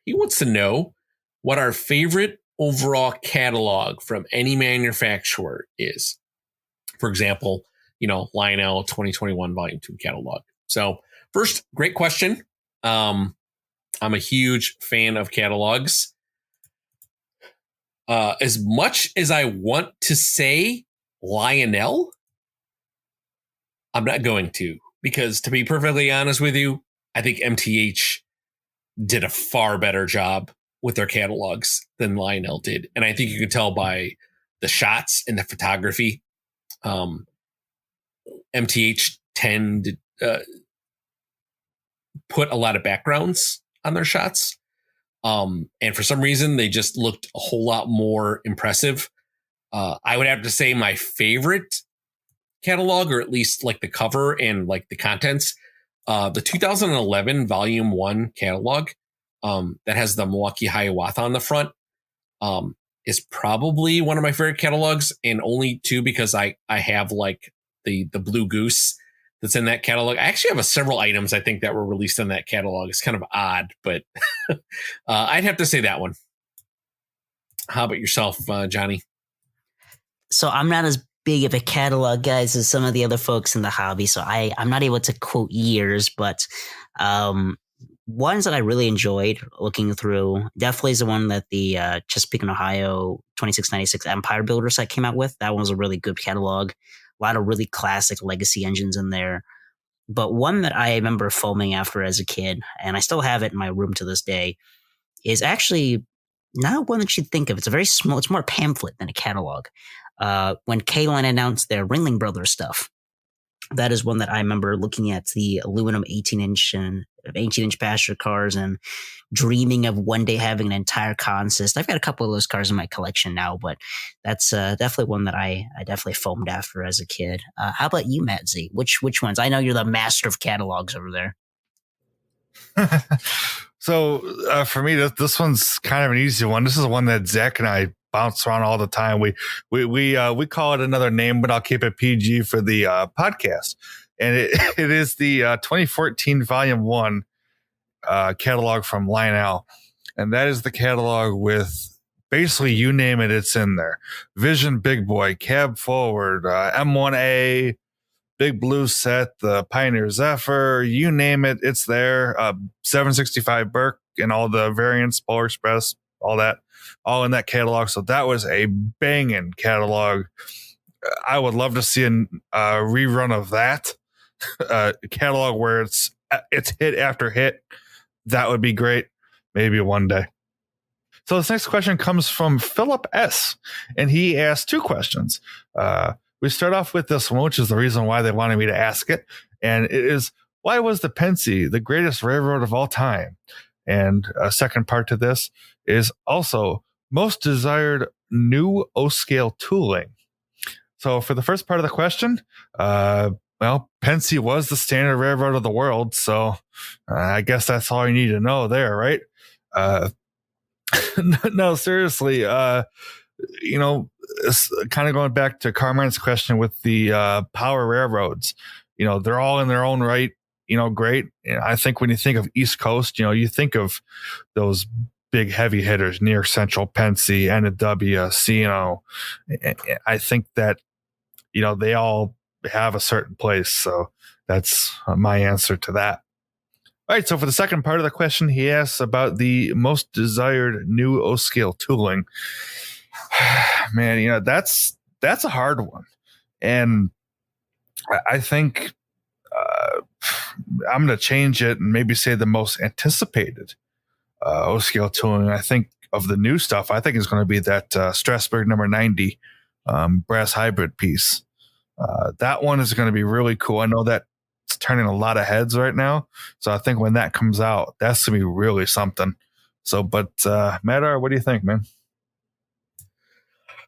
he wants to know what our favorite overall catalog from any manufacturer is. For example, Lionel 2021 Volume 2 catalog. So first, great question. I'm a huge fan of catalogs. As much as I want to say Lionel, I'm not going to, because to be perfectly honest with you, I think MTH did a far better job with their catalogs than Lionel did. And I think you can tell by the shots and the photography. MTH tend to put a lot of backgrounds on their shots. And for some reason, they just looked a whole lot more impressive. I would have to say my favorite catalog, or at least like the cover and like the contents, the 2011 Volume 1 catalog that has the Milwaukee Hiawatha on the front is probably one of my favorite catalogs, and only two because I have like the Blue Goose that's in that catalog. I actually have several items I think that were released in that catalog. It's kind of odd, but I'd have to say that one. How about yourself, Johnny? So I'm not as big of a catalog, guys, as some of the other folks in the hobby. So I'm not able to quote years, but ones that I really enjoyed looking through definitely is the one that the Chesapeake and Ohio 2696 Empire Builder set came out with. That one was a really good catalog. A lot of really classic legacy engines in there. But one that I remember foaming after as a kid, and I still have it in my room to this day, is actually not one that you'd think of. It's a very small, it's more a pamphlet than a catalog. When K-Line announced their Ringling Brothers stuff, that is one that I remember looking at the aluminum 18-inch passenger cars and dreaming of one day having an entire consist. I've got a couple of those cars in my collection now, but that's definitely one that I definitely foamed after as a kid. How about you, Matt Z? Which ones? I know you're the master of catalogs over there. So for me, this one's kind of an easy one. This is one that Zach and I bounce around all the time. We call it another name, but I'll keep it PG for the podcast. and it is the 2014 Volume 1 catalog from Lionel. And that is the catalog with basically you name it, it's in there. Vision Big Boy, Cab Forward, M1A, Big Blue Set, the Pioneer Zephyr, you name it, it's there. 765 Burke and all the variants, Polar Express, all that, all in that catalog. So that was a banging catalog. I would love to see a rerun of that catalog where it's hit after hit. That would be great. Maybe one day. So this next question comes from Philip S. And he asked 2 questions. We start off with this one, which is the reason why they wanted me to ask it. And it is, why was the Pennsy the greatest railroad of all time? And a second part to this is also most desired new O-scale tooling. So for the first part of the question, well, Pennsy was the standard railroad of the world. So I guess that's all you need to know there, right? No, seriously, you know, kind of going back to Carmine's question with the power railroads, you know, they're all in their own right, you know, great. And I think when you think of East Coast, you know, you think of those big heavy hitters near Central, Pennsy, NW, CNO. I think that, you know, they all have a certain place. So that's my answer to that. All right, so for the second part of the question, he asks about the most desired new O-scale tooling. Man, you know, that's a hard one. And I think I'm going to change it and maybe say the most anticipated O-scale tooling. I think of the new stuff, I think is going to be that Strasbourg number 90 brass hybrid piece. That one is going to be really cool. I know that it's turning a lot of heads right now. So I think when that comes out, that's going to be really something. So, but Madar, what do you think, man?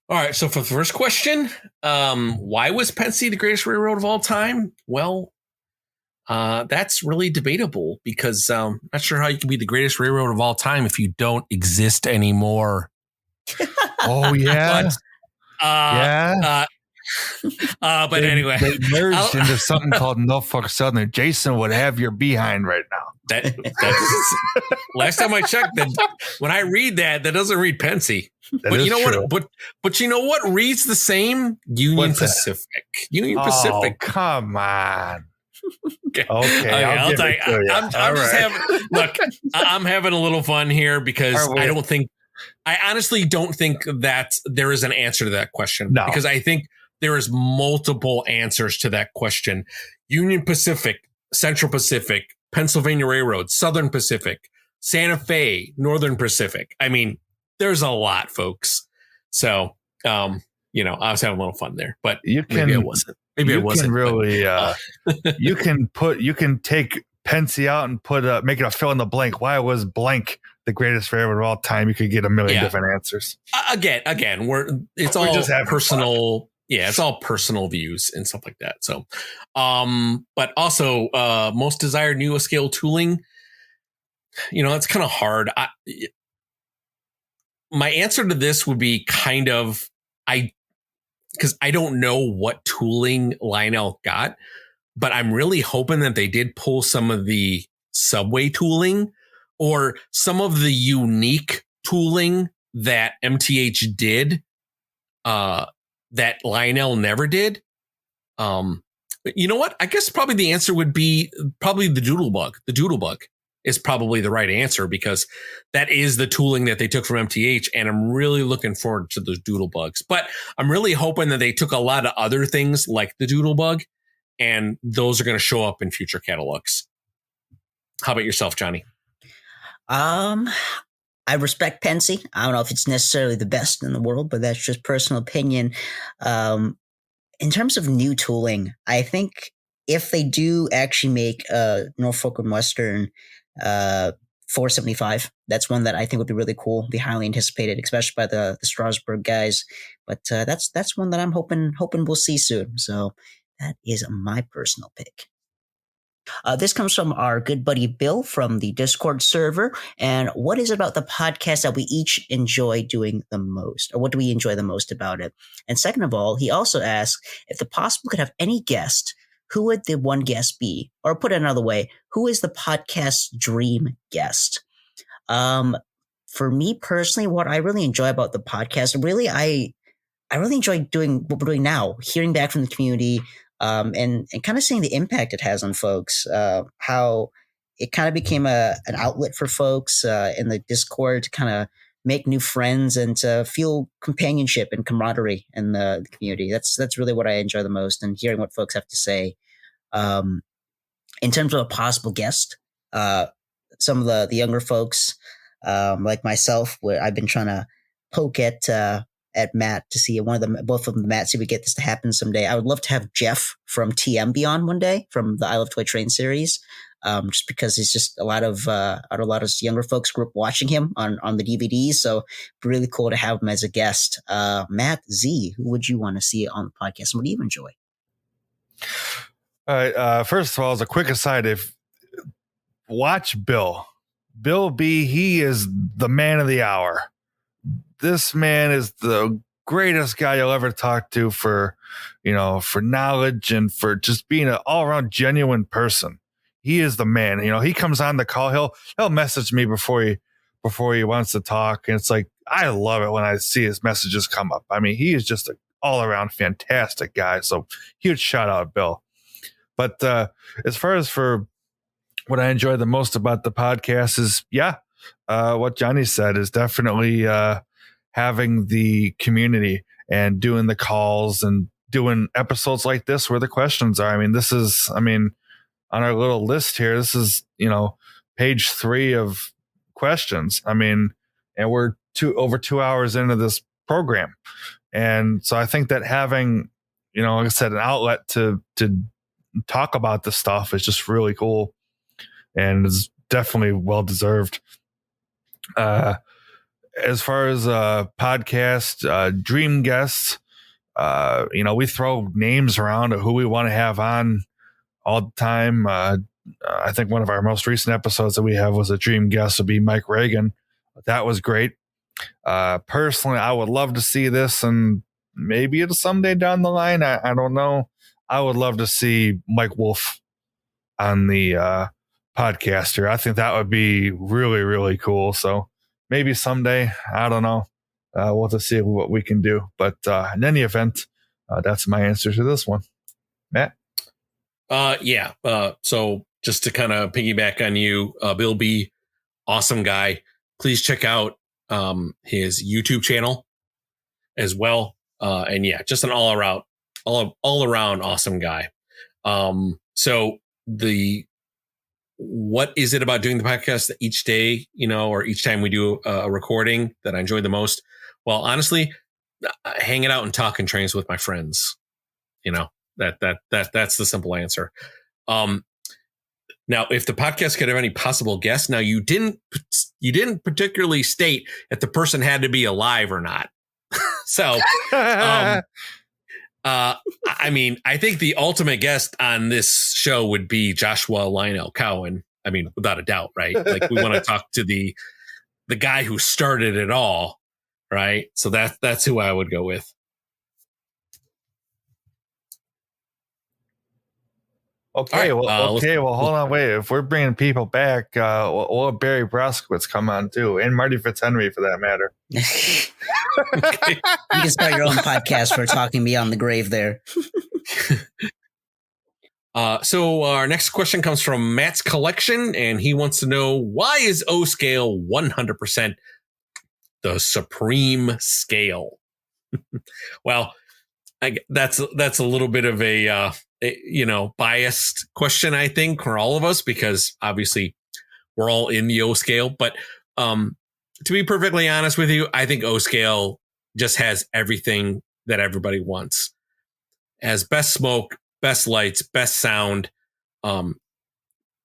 All right. So for the first question, why was Pennsy the greatest railroad of all time? Well, that's really debatable because I'm not sure how you can be the greatest railroad of all time if you don't exist anymore. Oh, yeah. But anyway, they merged into something called Norfolk Southern. Jason would have your behind right now. That's last time I checked. That when I read that doesn't read Pennsy. But you know true. what? But you know what reads the same? Union Pacific. Union Pacific. Oh, come on. Okay, I'll tell you. I'm just having look. I'm having a little fun here because I honestly don't think that there is an answer to that question. No. Because I think there is multiple answers to that question. Union Pacific, Central Pacific, Pennsylvania Railroad, Southern Pacific, Santa Fe, Northern Pacific. I mean, there's a lot, folks. So, you know, I was having a little fun there, but maybe I wasn't. Maybe it wasn't. Really, you can take Pennsy out and make it a fill in the blank. Why was blank the greatest railroad of all time? You could get a million different answers. Again, it's all just personal. Fun. Yeah, it's all personal views and stuff like that. So, but also most desired new scale tooling. You know, it's kind of hard. My answer to this would be kind of because I don't know what tooling Lionel got, but I'm really hoping that they did pull some of the subway tooling or some of the unique tooling that MTH did. That Lionel never did. You know what? I guess probably the answer would be probably the Doodlebug. The Doodlebug is probably the right answer because that is the tooling that they took from MTH. And I'm really looking forward to those Doodlebugs. But I'm really hoping that they took a lot of other things like the Doodlebug and those are going to show up in future catalogs. How about yourself, Johnny? I respect Pennsy. I don't know if it's necessarily the best in the world, but that's just personal opinion. In terms of new tooling, I think if they do actually make Norfolk and Western 475, that's one that I think would be really cool, be highly anticipated, especially by the Strasbourg guys. But that's one that I'm hoping we'll see soon. So that is my personal pick. This comes from our good buddy Bill from the Discord server. And what is it about the podcast that we each enjoy doing the most? Or what do we enjoy the most about it? And second of all, he also asks if the possible could have any guest who would the one guest be? Or put it another way, who is the podcast's dream guest? For me personally, what I really enjoy about the podcast, really, I really enjoy doing what we're doing now, hearing back from the community, and kind of seeing the impact it has on folks, how it kind of became an outlet for folks in the Discord to kind of make new friends and to feel companionship and camaraderie in the community. That's really what I enjoy the most, and hearing what folks have to say. In terms of a possible guest, some of the younger folks, like myself, where I've been trying to poke at Matt to see both of them, Matt, see if we get this to happen someday. I would love to have Jeff from TM be on one day from the I Love Toy Train series, just because he's just a lot of younger folks grew up watching him on the DVDs. So it'd be really cool to have him as a guest. Matt, Z, who would you want to see on the podcast, and what do you enjoy? All right. First of all, as a quick aside, watch Bill B, he is the man of the hour. This man is the greatest guy you'll ever talk to for knowledge and for just being an all around genuine person. He is the man. He comes on the call. He'll message me before he wants to talk. And it's like, I love it when I see his messages come up. I mean, he is just an all around fantastic guy. So huge shout out, Bill. But as far as for what I enjoy the most about the podcast is, what Johnny said is definitely having the community and doing the calls and doing episodes like this where the questions are. I mean, on our little list here, this is, page 3 of questions. I mean, and we're over 2 hours into this program. And so I think that having, like I said, an outlet to talk about this stuff is just really cool and is definitely well deserved. As far as podcast dream guests, we throw names around of who we want to have on all the time. I think one of our most recent episodes that we have was a dream guest would be Mike Reagan. That was great. Personally, I would love to see this, and maybe it'll someday down the line. I don't know. I would love to see Mike Wolf on the podcast here. I think that would be really, really cool. So maybe someday, I don't know. We'll have to see what we can do. But in any event, that's my answer to this one. Matt? So just to kind of piggyback on you, Bill B, awesome guy. Please check out his YouTube channel as well. And just an all around awesome guy. So what is it about doing the podcast each day, or each time we do a recording that I enjoy the most? Well, honestly, hanging out and talking trains with my friends, that's the simple answer. Now, if the podcast could have any possible guests, now you didn't particularly state if the person had to be alive or not. So, I mean, I think the ultimate guest on this show would be Joshua Lionel Cowan. I mean, without a doubt, right? Like, we want to talk to the guy who started it all, right? So that's who I would go with. Okay, right, well, hold on, wait. If we're bringing people back, we'll have Barry Broskowitz come on too, and Marty Fitzhenry for that matter. You can start your own podcast for talking me on the grave there. So our next question comes from Matt's Collection, and he wants to know, why is O scale 100% the supreme scale? Well, that's a little bit of a biased question, I think, for all of us, because obviously we're all in the O scale. But to be perfectly honest with you, I think O scale just has everything that everybody wants. It has best smoke, best lights, best sound,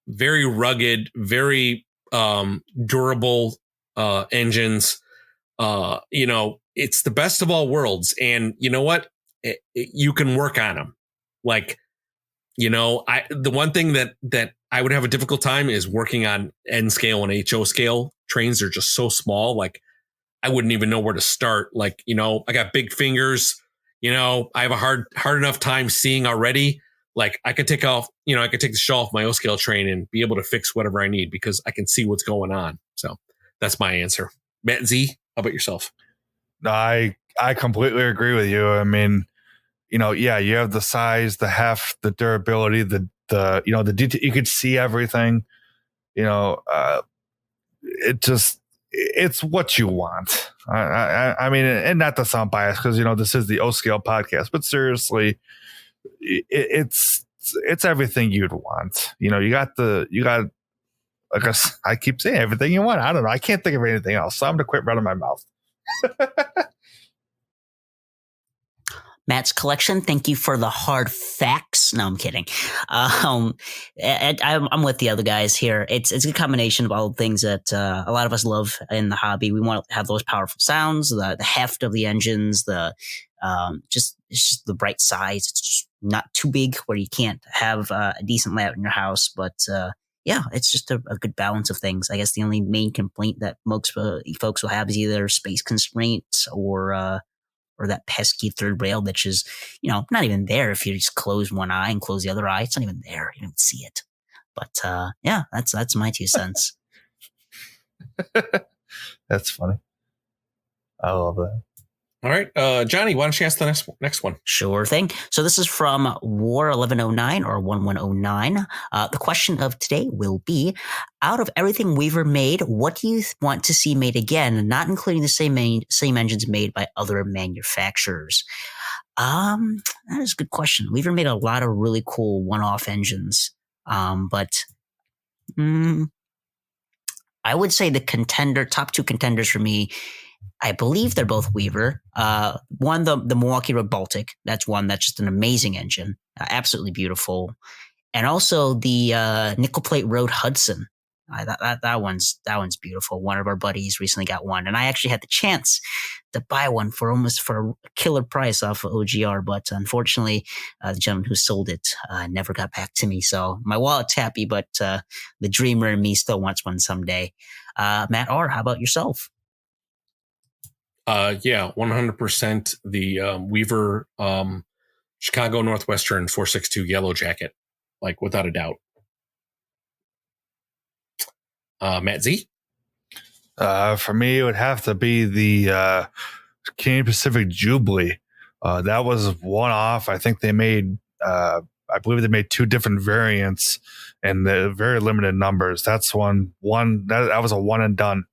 very rugged, very durable engines. It's the best of all worlds. And you know what? You can work on them. Like, the one thing that I would have a difficult time is working on N scale and HO scale. Trains are just so small. Like, I wouldn't even know where to start. Like, I got big fingers, I have a hard enough time seeing already. Like I could take off, I could take the shell off my O scale train and be able to fix whatever I need because I can see what's going on. So that's my answer. Matt Z, how about yourself? I completely agree with you. I mean, yeah, you have the size, the heft, the durability, the detail. You could see everything. It's what you want. I mean, and not to sound biased because this is the O scale podcast, but seriously, it's everything you'd want. You got like I keep saying everything you want. I don't know. I can't think of anything else. So I'm gonna quit running my mouth. Matt's collection. Thank you for the hard facts. No, I'm kidding. I'm with the other guys here. It's a combination of all the things that a lot of us love in the hobby. We want to have those powerful sounds, the heft of the engines, it's just the right size. It's just not too big where you can't have a decent layout in your house, but yeah, it's just a good balance of things. I guess the only main complaint that most folks will have is either space constraints or that pesky third rail that is, not even there if you just close one eye and close the other eye. It's not even there. You don't see it. But yeah, that's my 2 cents. That's funny. I love that. All right, Johnny, why don't you ask the next one? Sure thing. So this is from War 1109 or 1109. The question of today will be, out of everything Weaver made, what do you want to see made again, not including the same engines made by other manufacturers? That is a good question. Weaver made a lot of really cool one-off engines, but I would say the top 2 contenders for me, I believe they're both Weaver. One, the Milwaukee Road Baltic. That's one that's just an amazing engine. Absolutely beautiful. And also the Nickel Plate Road Hudson. That one's beautiful. One of our buddies recently got one. And I actually had the chance to buy one for a killer price off of OGR. But unfortunately, the gentleman who sold it never got back to me. So my wallet's happy, but the dreamer in me still wants one someday. Matt R., how about yourself? Yeah, 100% the Weaver Chicago Northwestern 462 Yellow Jacket, like without a doubt. Matt Z? For me, it would have to be the Canadian Pacific Jubilee. That was one off. I think they made, I believe they made 2 different variants and the very limited numbers. That's one that was a one and done.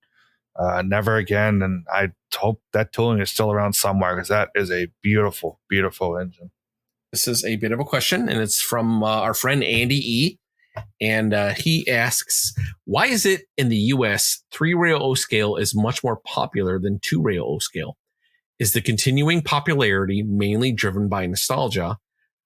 Never again. And I hope that tooling is still around somewhere because that is a beautiful, beautiful engine. This is a bit of a question, and it's from our friend Andy E. And he asks, why is it in the U.S. 3-rail O-scale is much more popular than 2-rail O-scale? Is the continuing popularity mainly driven by nostalgia?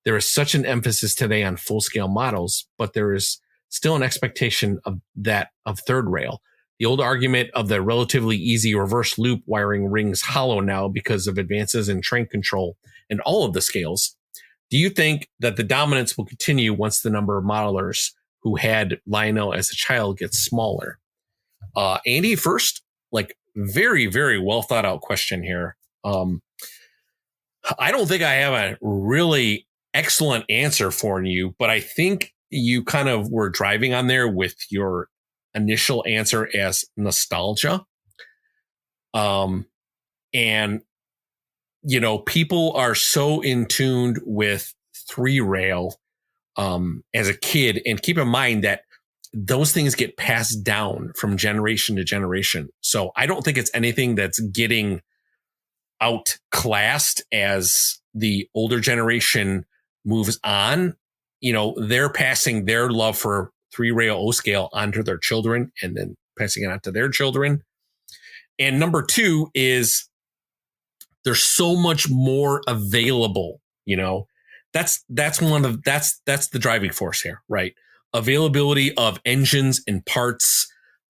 There is such an emphasis today on full-scale models, but there is still an expectation of 3rd rail. The old argument of the relatively easy reverse loop wiring rings hollow now because of advances in train control and all of the scales. Do you think that the dominance will continue once the number of modelers who had Lionel as a child gets smaller? Andy, first, like very, very well thought out question here. I don't think I have a really excellent answer for you, but I think you kind of were driving on there with your initial answer as nostalgia. And, people are so in tune with 3-rail as a kid. And keep in mind that those things get passed down from generation to generation. So I don't think it's anything that's getting outclassed as the older generation moves on. They're passing their love for 3-rail O-scale onto their children and then passing it on to their children. And number 2 is there's so much more available, that's the driving force here, right? Availability of engines and parts.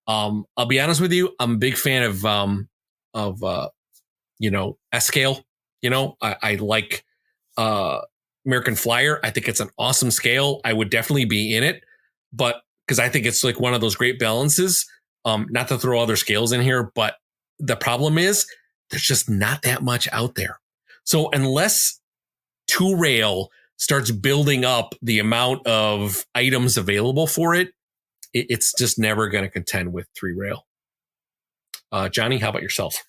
I'll be honest with you. I'm a big fan of S-scale. I like American Flyer. I think it's an awesome scale. I would definitely be in it. But because I think it's like one of those great balances, not to throw other scales in here, but the problem is there's just not that much out there. So unless 2-rail starts building up the amount of items available for it, it's just never going to contend with 3-rail. Johnny, how about yourself?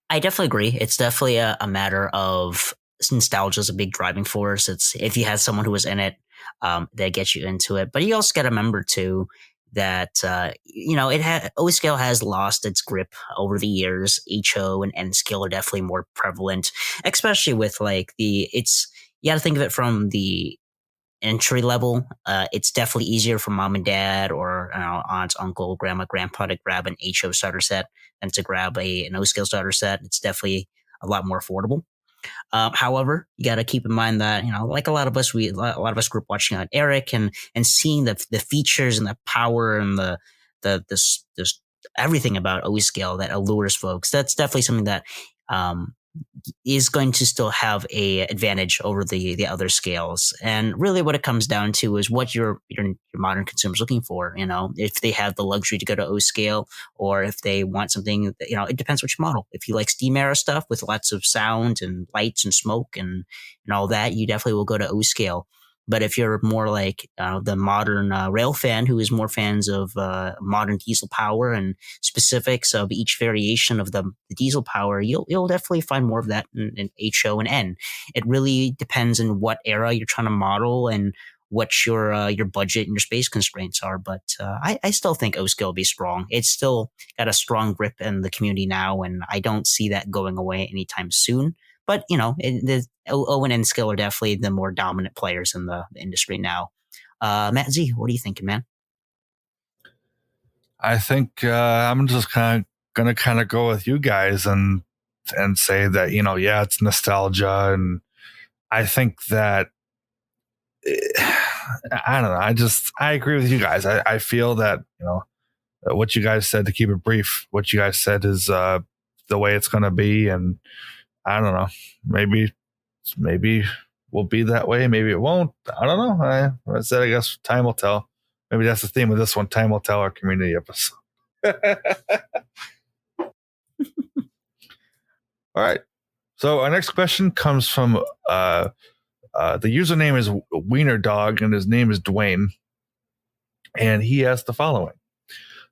I definitely agree. It's definitely a matter of nostalgia is a big driving force. It's if you had someone who was in it, that gets you into it. But you also got to remember too that O scale has lost its grip over the years. HO and N scale are definitely more prevalent, especially with you got to think of it from the entry level. It's definitely easier for mom and dad or aunts, uncle, grandma, grandpa to grab an HO starter set than to grab an O scale starter set. It's definitely a lot more affordable. However, you got to keep in mind that, like a lot of us grew up watching on Eric and seeing the features and the power and this everything about O scale that allures folks. That's definitely something that, is going to still have a advantage over the other scales. And really what it comes down to is what your modern consumers looking for, if they have the luxury to go to O scale or if they want something, it depends which model. If you like steam era stuff with lots of sound and lights and smoke and all that, you definitely will go to O scale. But if you're more like the modern rail fan who is more fans of modern diesel power and specifics of each variation of the diesel power, you'll definitely find more of that in HO and N. It really depends on what era you're trying to model and what your budget and your space constraints are. But I still think O scale will be strong. It's still got a strong grip in the community now, and I don't see that going away anytime soon. But, the O and N scale are definitely the more dominant players in the industry now. Matt Z, what are you thinking, man? I think I'm just going to go with you guys and say that, it's nostalgia. And I think that, I don't know. I agree with you guys. I feel that, what you guys said, to keep it brief, what you guys said is the way it's going to be. And I don't know. Maybe we'll be that way. Maybe it won't. I don't know. I said, I guess time will tell. Maybe that's the theme of this one. Time will tell, our community episode. All right. So our next question comes from the username is Wiener Dog and his name is Dwayne. And he asked the following.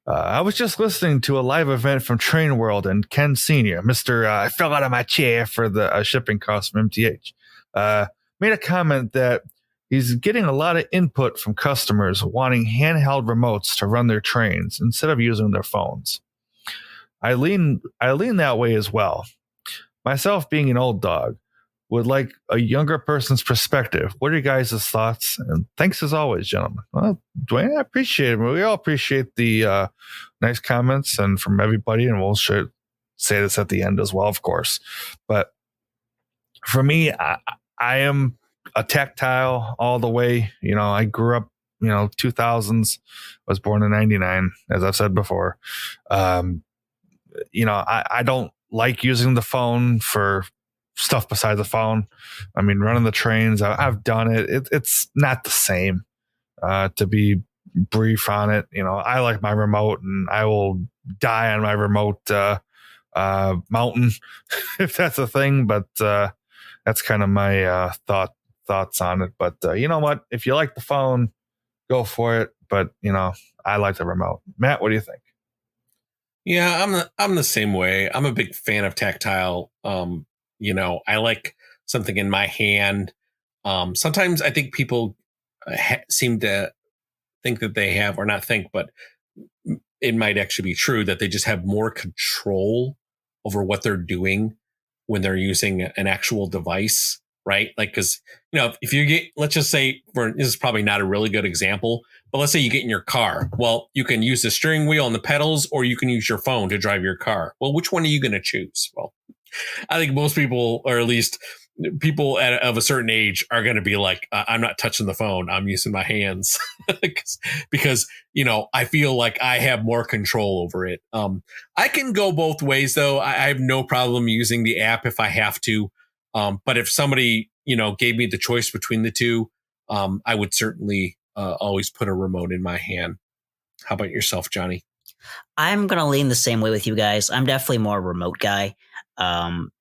I was just listening to a live event from Train World and Ken Sr., Mr. I fell out of my chair for the shipping costs from MTH, made a comment that he's getting a lot of input from customers wanting handheld remotes to run their trains instead of using their phones. I lean that way as well. Myself being an old dog would like a younger person's perspective. What are you guys' thoughts? And thanks as always, gentlemen. Well, Dwayne, I appreciate it. We all appreciate the nice comments and from everybody, and we'll say this at the end as well, of course. But for me, I am a tactile all the way. I grew up, 2000s, was born in 99, as I've said before. I don't like using the phone for stuff besides the phone. I mean, running the trains, I've done it. It's not the same. To be brief on it, I like my remote, and I will die on my remote mountain if that's a thing. But that's kind of my thoughts on it. But you know what? If you like the phone, go for it. But I like the remote. Matt, what do you think? Yeah, I'm the same way. I'm a big fan of tactile. I like something in my hand. Sometimes I think people seem to think that they have, or not think, but it might actually be true that they just have more control over what they're doing when they're using an actual device, right? Like, because, if you get, let's just say, this is probably not a really good example, but let's say you get in your car. Well, you can use the steering wheel and the pedals, or you can use your phone to drive your car. Well, which one are you going to choose? Well, I think most people, or at least people of a certain age, are going to be like, I'm not touching the phone. I'm using my hands because, I feel like I have more control over it. I can go both ways, though. I have no problem using the app if I have to. But if somebody, gave me the choice between the two, I would certainly always put a remote in my hand. How about yourself, Johnny? I'm going to lean the same way with you guys. I'm definitely more a remote guy.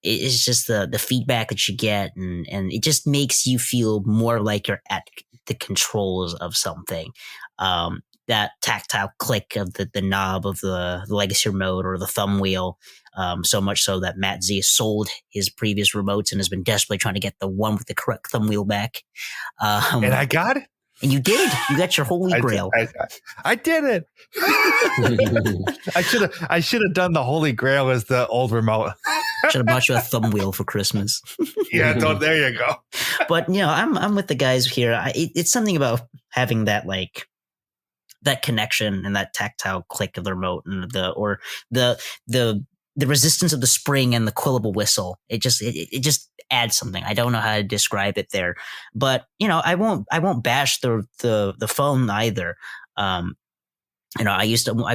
It's just the feedback that you get, and it just makes you feel more like you're at the controls of something. That tactile click of the knob of the legacy remote or the thumb wheel, so much so that Matt Z sold his previous remotes and has been desperately trying to get the one with the correct thumb wheel back. And I got it. And you did. You got your holy grail. I did it. I should have done the holy grail as the old remote. Should have bought you a thumb wheel for Christmas. Yeah, there you go. But I'm with the guys here. It's something about having that that connection and that tactile click of the remote and the resistance of the spring and the quillable whistle. It just adds something. I don't know how to describe it there, but I won't bash the phone either. I've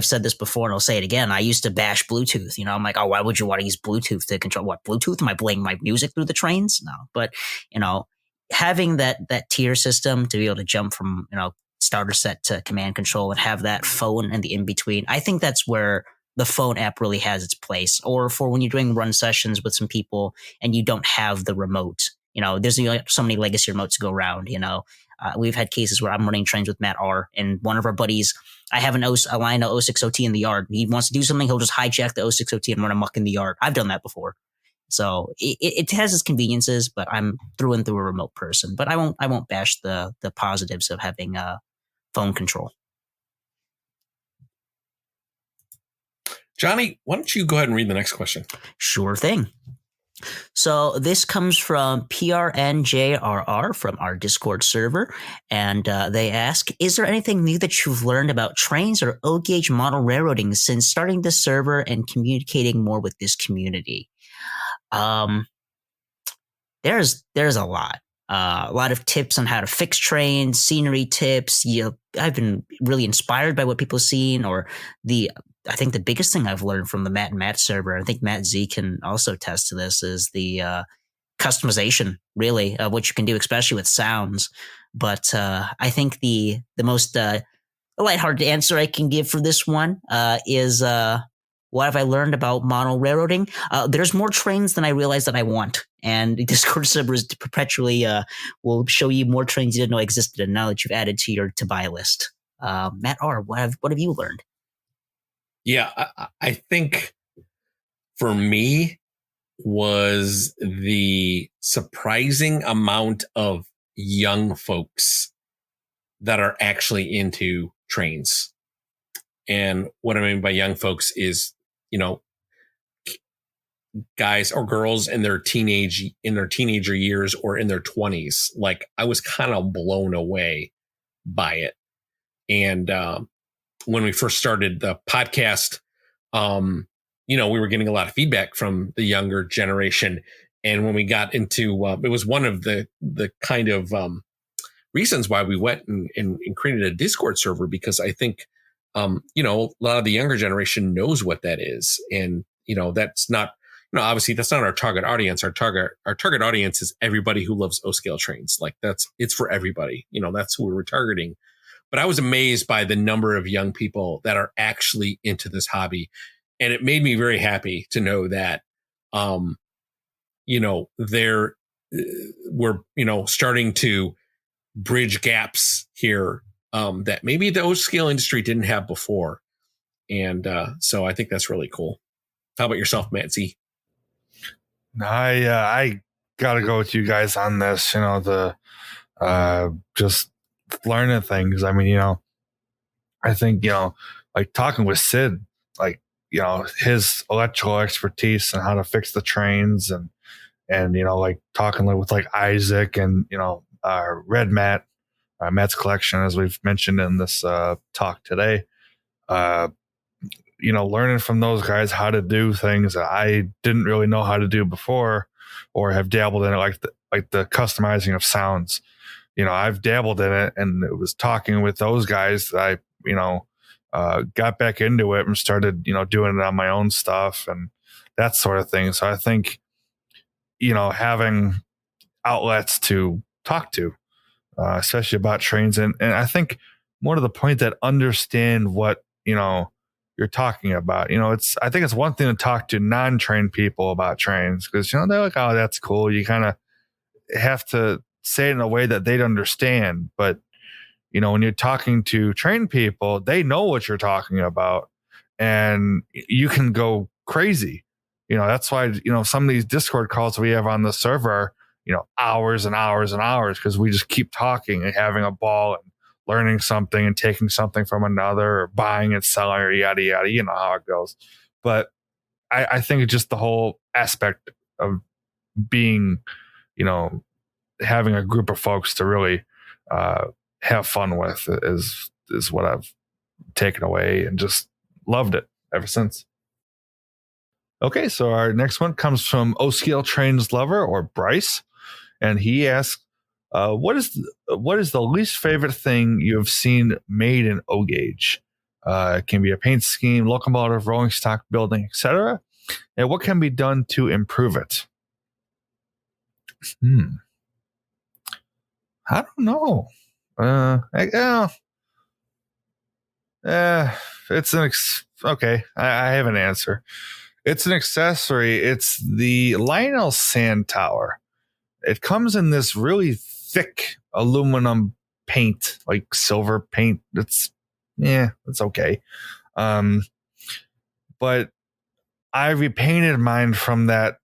said this before and I'll say it again. I used to bash Bluetooth. I'm like, oh, why would you want to use Bluetooth to control what? Bluetooth? Am I playing my music through the trains? No, but having that tier system to be able to jump from starter set to command control and have that phone and the in between, I think that's where the phone app really has its place. Or for when you're doing run sessions with some people and you don't have the remote, there's so many legacy remotes to go around. We've had cases where I'm running trains with Matt R, and one of our buddies, I have a line of 06OT in the yard. He wants to do something, he'll just hijack the 06OT and run amok in the yard. I've done that before. So it has its conveniences, but I'm through and through a remote person. But I won't bash the positives of having phone control. Johnny, why don't you go ahead and read the next question? Sure thing. So this comes from PRNJRR from our Discord server, and they ask, is there anything new that you've learned about Trainz or O-gauge model railroading since starting this server and communicating more with this community? There's a lot. A lot of tips on how to fix trains, scenery tips. I've been really inspired by what people have seen, or I think the biggest thing I've learned from the Matt and Matt server, I think Matt Z can also attest to this, is the customization, really, of what you can do, especially with sounds. But I think the most lighthearted answer I can give for this one is what have I learned about model railroading? There's more trains than I realized that I want. And the Discord server is perpetually will show you more trains you didn't know existed, and now that you've added to your to-buy list. Matt R., what have you learned? Yeah, I think for me was the surprising amount of young folks that are actually into trains. And what I mean by young folks is, guys or girls in their teenager years or in their 20s. Like, I was kind of blown away by it. And when we first started the podcast, we were getting a lot of feedback from the younger generation. And when we got into it was one of the kind of reasons why we went and created a Discord server, because I think a lot of the younger generation knows what that is. And that's not, obviously that's not our target audience. Our target audience is everybody who loves O-scale trains. Like, it's for everybody. That's who we're targeting. But I was amazed by the number of young people that are actually into this hobby. And it made me very happy to know that, we're starting to bridge gaps here that maybe the O-scale industry didn't have before. And so I think that's really cool. How about yourself, Matt Z? I got to go with you guys on this, just learning things. I mean, I think, like talking with Sid, like, his electrical expertise and how to fix the trains and like talking with like ISAC and, Red Matt, Matt's collection, as we've mentioned in this talk today, learning from those guys how to do things that I didn't really know how to do before or have dabbled in it, like the customizing of sounds. I've dabbled in it, and it was talking with those guys that I, got back into it and started, doing it on my own stuff and that sort of thing. So I think, having outlets to talk to, especially about trains. And I think more to the point that understand what, you're talking about. I think it's one thing to talk to non-trained people about trains because, they're like, oh, that's cool. You kind of have to say it in a way that they'd understand. But, when you're talking to trained people, they know what you're talking about and you can go crazy. That's why, some of these Discord calls we have on the server, hours and hours and hours because we just keep talking and having a ball and learning something and taking something from another or buying and selling or yada, yada, you know how it goes. But I think it's just the whole aspect of being, having a group of folks to really have fun with is what I've taken away and just loved it ever since. Okay, so our next one comes from O-Scale Trains Lover or Bryce, and he asks, what is the least favorite thing you have seen made in O-Gauge? It can be a paint scheme, locomotive, rolling stock, building, etc. And what can be done to improve it? I don't know. It's okay. I have an answer. It's an accessory. It's the Lionel Sand Tower. It comes in this really thick aluminum paint, like silver paint. It's okay. But I repainted mine from that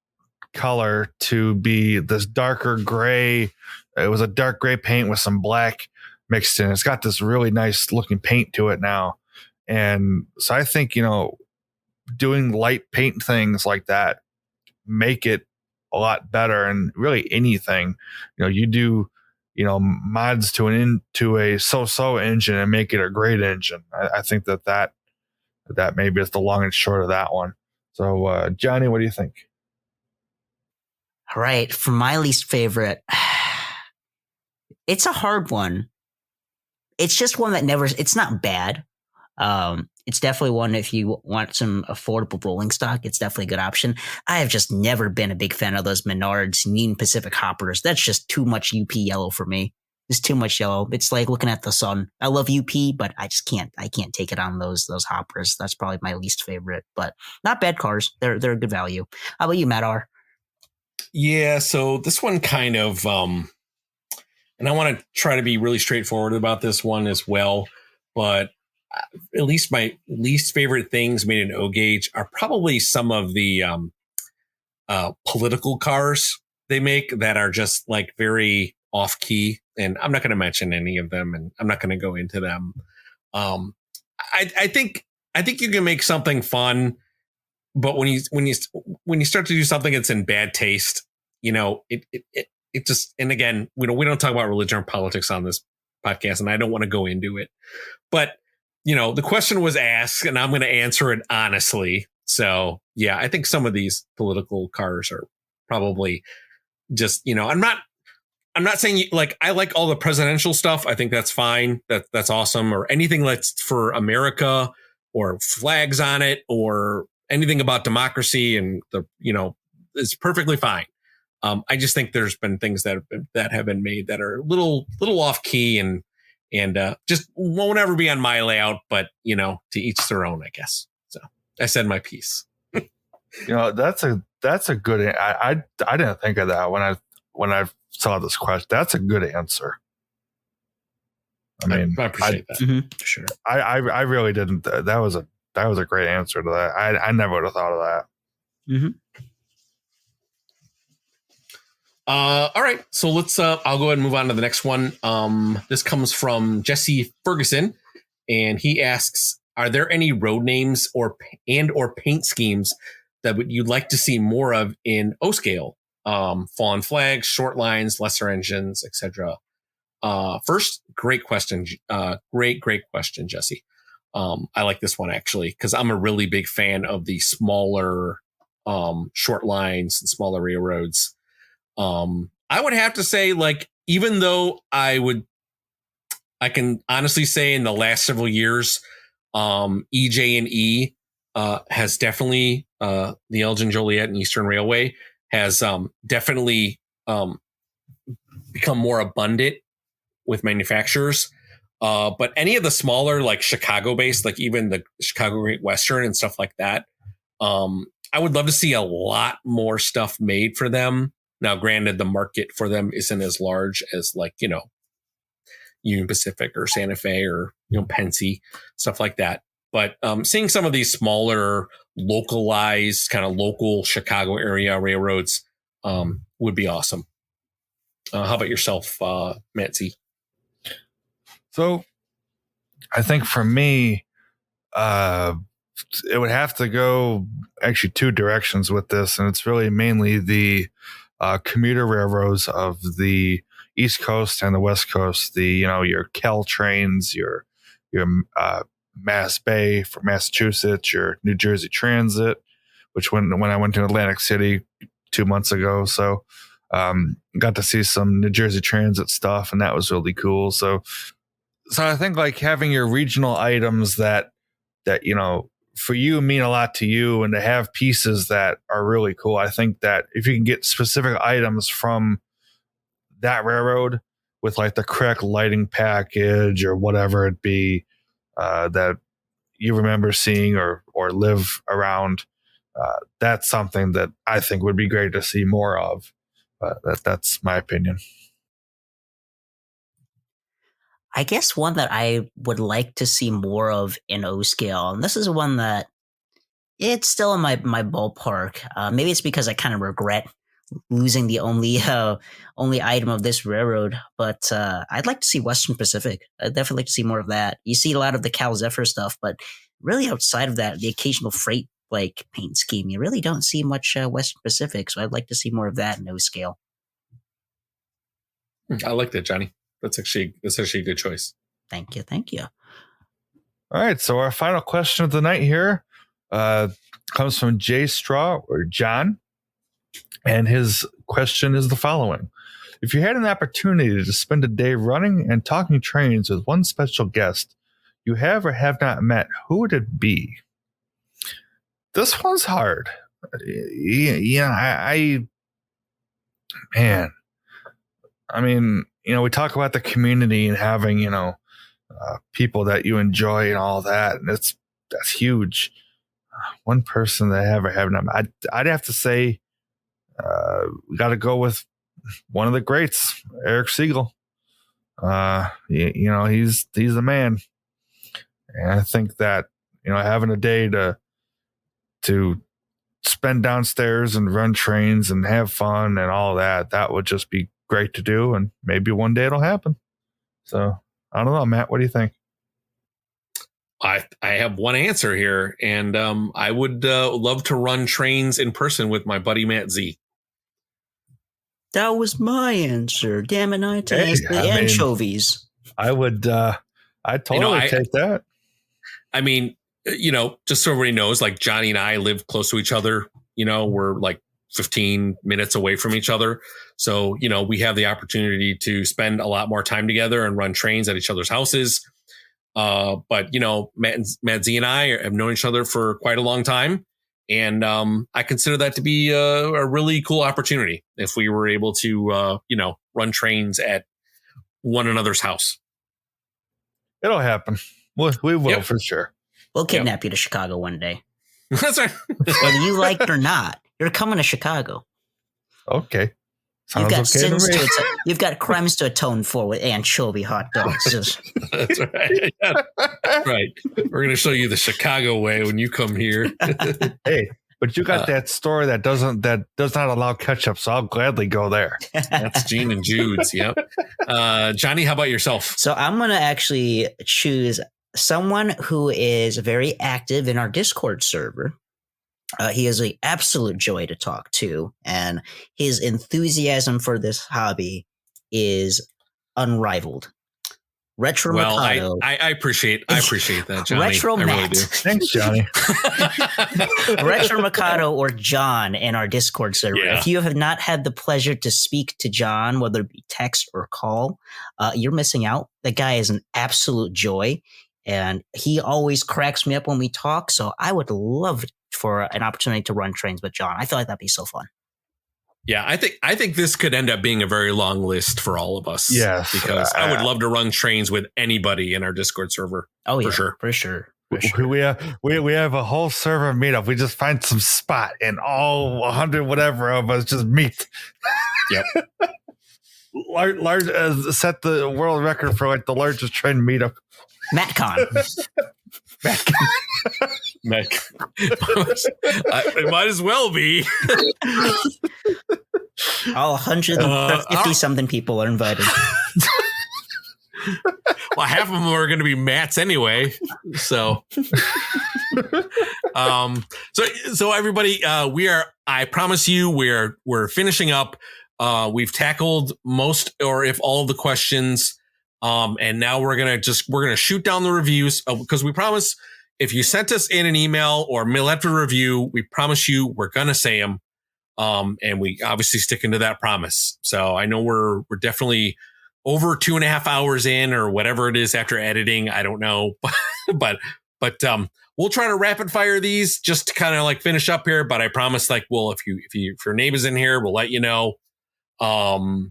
color to be this darker gray. It was a dark gray paint with some black mixed in. It's got this really nice looking paint to it now. And so I think, doing light paint things like that make it a lot better. And really anything, you do, mods to a so-so engine and make it a great engine. I think that maybe is the long and short of that one. So, Johnny, what do you think? All right. For my least favorite, it's a hard one. It's just one that it's not bad. It's definitely one if you want some affordable rolling stock, it's definitely a good option. I have just never been a big fan of those Menards Union Pacific hoppers. That's just too much UP yellow for me. It's too much yellow. It's like looking at the sun. I love UP, but I just can't take it on those hoppers. That's probably my least favorite, but not bad cars. They're a good value. How about you, Matt R? Yeah, so this one kind of, and I want to try to be really straightforward about this one as well, but at least my least favorite things made in O-Gauge are probably some of the political cars they make that are just like very off key. And I'm not going to mention any of them and I'm not going to go into them. I think you can make something fun, but when you start to do something that's in bad taste, it just, and again, we don't talk about religion or politics on this podcast and I don't want to go into it, but the question was asked and I'm going to answer it honestly. So yeah, I think some of these political cars are probably just, I'm not saying like, I like all the presidential stuff. I think that's fine. That's awesome. Or anything that's for America or flags on it or anything about democracy and it's perfectly fine. I just think there's been things that have been made that are little off key and just won't ever be on my layout, but to each their own, I guess. So I said my piece. That's a good. I didn't think of that when I saw this question. That's a good answer. I mean, I appreciate that. Mm-hmm, sure. I really didn't. That was a great answer to that. I never would have thought of that. Mm-hmm. All right, so let's. I'll go ahead and move on to the next one. This comes from Jesse Ferguson, and he asks: are there any road names or paint schemes that you'd like to see more of in O-Scale? Fallen flags, short lines, lesser engines, etc. First, great question. Great question, Jesse. I like this one actually because I'm a really big fan of the smaller short lines and smaller railroads. I would have to say, like, even though I can honestly say in the last several years, EJ&E has definitely, the Elgin Joliet and Eastern Railway has definitely become more abundant with manufacturers. But any of the smaller, like Chicago based, like even the Chicago Great Western and stuff like that, I would love to see a lot more stuff made for them. Now, granted, the market for them isn't as large as like, Union Pacific or Santa Fe or, Pennsy, stuff like that. But seeing some of these smaller, localized, kind of local Chicago area railroads would be awesome. How about yourself, Matt Z? So I think for me, it would have to go actually two directions with this. And it's really mainly the commuter railroads of the East Coast and the West Coast, your Caltrains, your Mass Bay for Massachusetts, your New Jersey Transit, which when I went to Atlantic City 2 months ago. So got to see some New Jersey Transit stuff, and that was really cool. So I think like having your regional items that for you mean a lot to you, and to have pieces that are really cool. I think that if you can get specific items from that railroad with like the correct lighting package or whatever it be that you remember seeing or live around, that's something that I think would be great to see more of. That's my opinion. I guess one that I would like to see more of in O scale, and this is one that it's still in my ballpark. Maybe it's because I kind of regret losing the only item of this railroad, but I'd like to see Western Pacific. I'd definitely like to see more of that. You see a lot of the Cal Zephyr stuff, but really outside of that, the occasional freight like paint scheme, you really don't see much Western Pacific. So I'd like to see more of that in O scale. I like that, Johnny. That's actually a good choice. Thank you. All right, so our final question of the night here comes from Jay Straw or John, and his question is the following: if you had an opportunity to spend a day running and talking trains with one special guest you have or have not met, who would it be? This one's hard. I mean, we talk about the community and having, people that you enjoy and all that. And that's huge. One person that I have or have not, I'd have to say, we got to go with one of the greats, Eric Siegel. He's the man. And I think that, having a day to spend downstairs and run trains and have fun and all that would just be great to do, and maybe one day it'll happen. So I don't know, Matt, what do you think? I have one answer here, and I would love to run trains in person with my buddy Matt Z. That was my answer. Damn it, I taste the anchovies. I would I'd totally take that. I mean, just so everybody knows, like Johnny and I live close to each other. We're like 15 minutes away from each other. So, we have the opportunity to spend a lot more time together and run trains at each other's houses. But, Matt Z and I have known each other for quite a long time. And I consider that to be a really cool opportunity if we were able to, run trains at one another's house. It'll happen. We will, for sure. We'll kidnap you to Chicago one day. That's right. Whether you like it or not, you're coming to Chicago. Okay. You've got sins you've got crimes to atone for with anchovy hot dogs. That's right. Yeah. That's right. We're going to show you the Chicago way when you come here. Hey, but you got that store that does not allow ketchup, so I'll gladly go there. That's Gene and Jude's. Yep. Johnny, how about yourself? So I'm going to actually choose someone who is very active in our Discord server. He is an absolute joy to talk to, and his enthusiasm for this hobby is unrivaled. Retro Mikado. I appreciate that, Johnny. Retro I Matt. really do. Thanks, Johnny. Retro Mikado or John in our Discord server. Yeah. If you have not had the pleasure to speak to John, whether it be text or call, you're missing out. The guy is an absolute joy, and he always cracks me up when we talk. So I would love for an opportunity to run trains with John. I feel like that'd be so fun. Yeah, I think this could end up being a very long list for all of us. Yes, because I would love to run Trainz with anybody in our Discord server. Oh yeah, for sure. We have a whole server meetup. We just find some spot and all 100 whatever of us just meet. Yep. Large set the world record for like the largest trend meetup. MattCon. It might as well be. All 150 something people are invited. Well, half of them are going to be Matt's anyway. So, so everybody, I promise you, we're finishing up. We've tackled most, or if all of the questions. And now we're going to shoot down the reviews because we promise if you sent us in an email or mail after review, we promise you we're going to say them. And we obviously sticking to that promise. So I know we're definitely over 2.5 hours in or whatever it is after editing. I don't know, but we'll try to rapid fire these just to kind of like finish up here. But I promise, like, well, if your name is in here, we'll let you know. I'll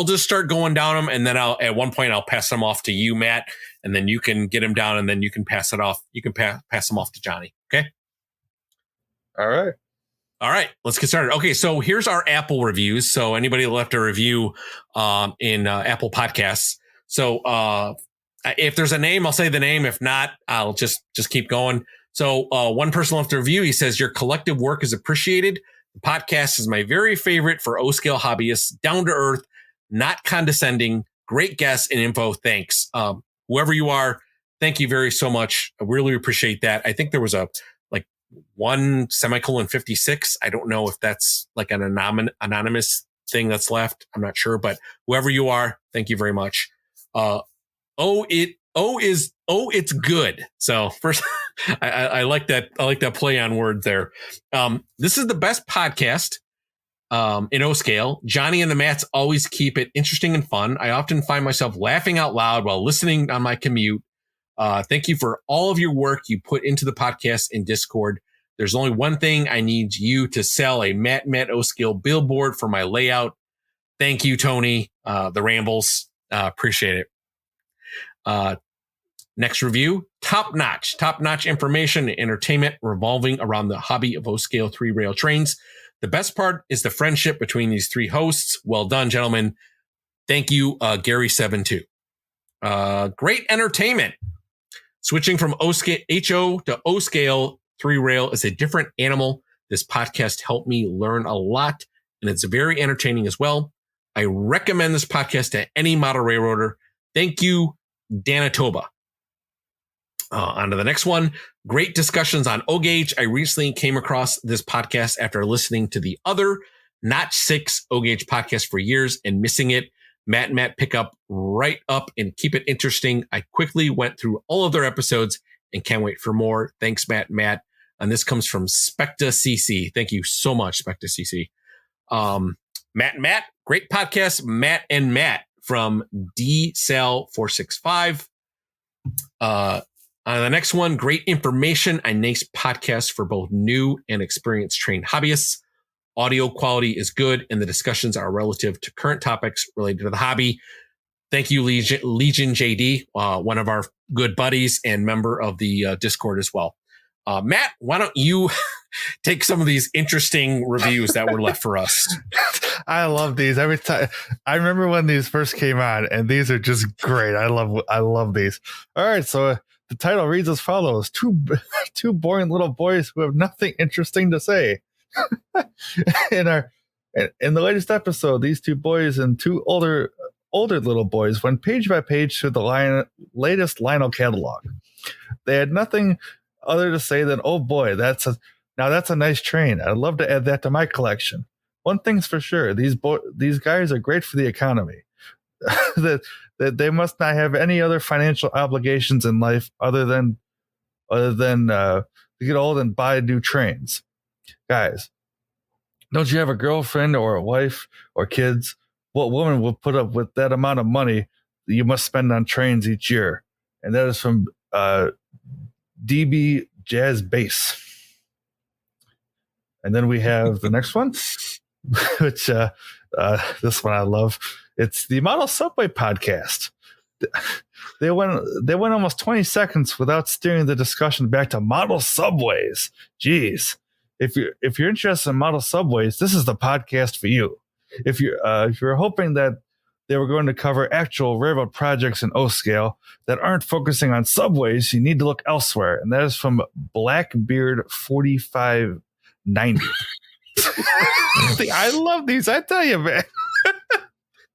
just start going down them, and then at one point I'll pass them off to you, Matt, and then you can get them down, and then you can pass it off. You can pass them off to Johnny. Okay. All right. Let's get started. Okay. So here's our Apple reviews. So anybody left a review, in Apple Podcasts. So, if there's a name, I'll say the name. If not, I'll just keep going. So, one person left a review. He says, your collective work is appreciated. The podcast is my very favorite for O-scale hobbyists, down to earth, not condescending, great guests and info. Thanks. Whoever you are, thank you very so much. I really appreciate that. I think there was a 1:56. I don't know if that's like an anonymous thing that's left. I'm not sure, but whoever you are, thank you very much. It's good. So first, I like that. I like that play on word there. This is the best podcast in O-scale. Johnny and the Matts always keep it interesting and fun. I often find myself laughing out loud while listening on my commute. Thank you for all of your work you put into the podcast in Discord. There's only one thing I need you to sell: a Matt O-scale billboard for my layout. Thank you, Tony. The Rambles. Appreciate it. Next review, top notch information and entertainment revolving around the hobby of O-scale 3-rail trains. The best part is the friendship between these three hosts. Well done, gentlemen. Thank you, Gary72. Great entertainment. Switching from HO to O-scale 3-rail is a different animal. This podcast helped me learn a lot, and it's very entertaining as well. I recommend this podcast to any model railroader. Thank you, Danitoba. On to the next one. Great discussions on O-gauge. I recently came across this podcast after listening to the other Notch 6 O-gauge podcast for years and missing it. Matt, pick up right up and keep it interesting. I quickly went through all of their episodes and can't wait for more. Thanks, Matt. And this comes from Specta CC. Thank you so much, Specta CC. Matt, great podcast. Matt and Matt from DSal465. On the next one, great information and nice podcast for both new and experienced train hobbyists. Audio quality is good, and the discussions are relative to current topics related to the hobby. Thank you, Legion JD, one of our good buddies and member of the Discord as well. Matt, why don't you take some of these interesting reviews that were left for us? I love these every time. I remember when these first came on, and these are just great. I love these. All right, so the title reads as follows: two boring little boys who have nothing interesting to say. In the latest episode, these two boys and two older little boys went page by page through the latest Lionel catalog. They had nothing other to say than, "Oh boy, that's a nice train. I'd love to add that to my collection." One thing's for sure: these guys are great for the economy. that they must not have any other financial obligations in life other than to get old and buy new trains. Guys, don't you have a girlfriend or a wife or kids? What woman will put up with that amount of money that you must spend on trains each year? And that is from DB Jazz Bass. And then we have the next one, which this one I love. It's the Model Subway podcast. They went almost 20 seconds without steering the discussion back to model subways. Jeez. If you're interested in model subways, this is the podcast for you. If you're hoping that they were going to cover actual railroad projects in O-scale that aren't focusing on subways, you need to look elsewhere. And that is from Blackbeard 4590. I love these. I tell you, man.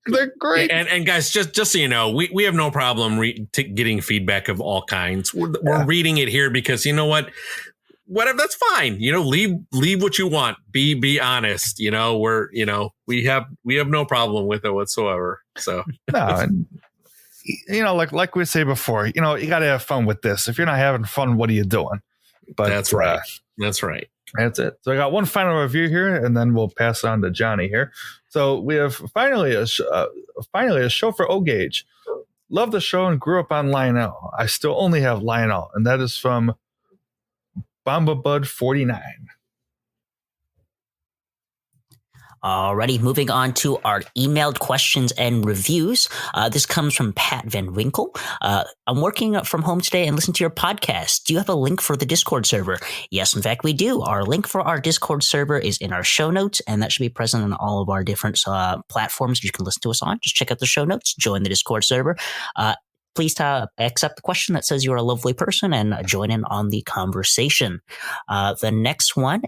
They're great. And guys, just so you know, we have no problem getting feedback of all kinds. We're reading it here because you know what? Whatever, that's fine. Leave what you want. Be honest. We have no problem with it whatsoever. So no, like we say before, you got to have fun with this. If you're not having fun, what are you doing? But that's right. That's right. That's it. So I got one final review here, and then we'll pass on to Johnny here. So we have finally a show for O-Gauge. Love the show and grew up on Lionel. I still only have Lionel, and that is from Bomba Bud 49. Alrighty, moving on to our emailed questions and reviews. This comes from Pat Van Winkle. I'm working from home today and listening to your podcast. Do you have a link for the Discord server? Yes, in fact, we do. Our link for our Discord server is in our show notes, and that should be present on all of our different platforms you can listen to us on. Just check out the show notes, join the Discord server. Please accept the question that says you're a lovely person and join in on the conversation. The next one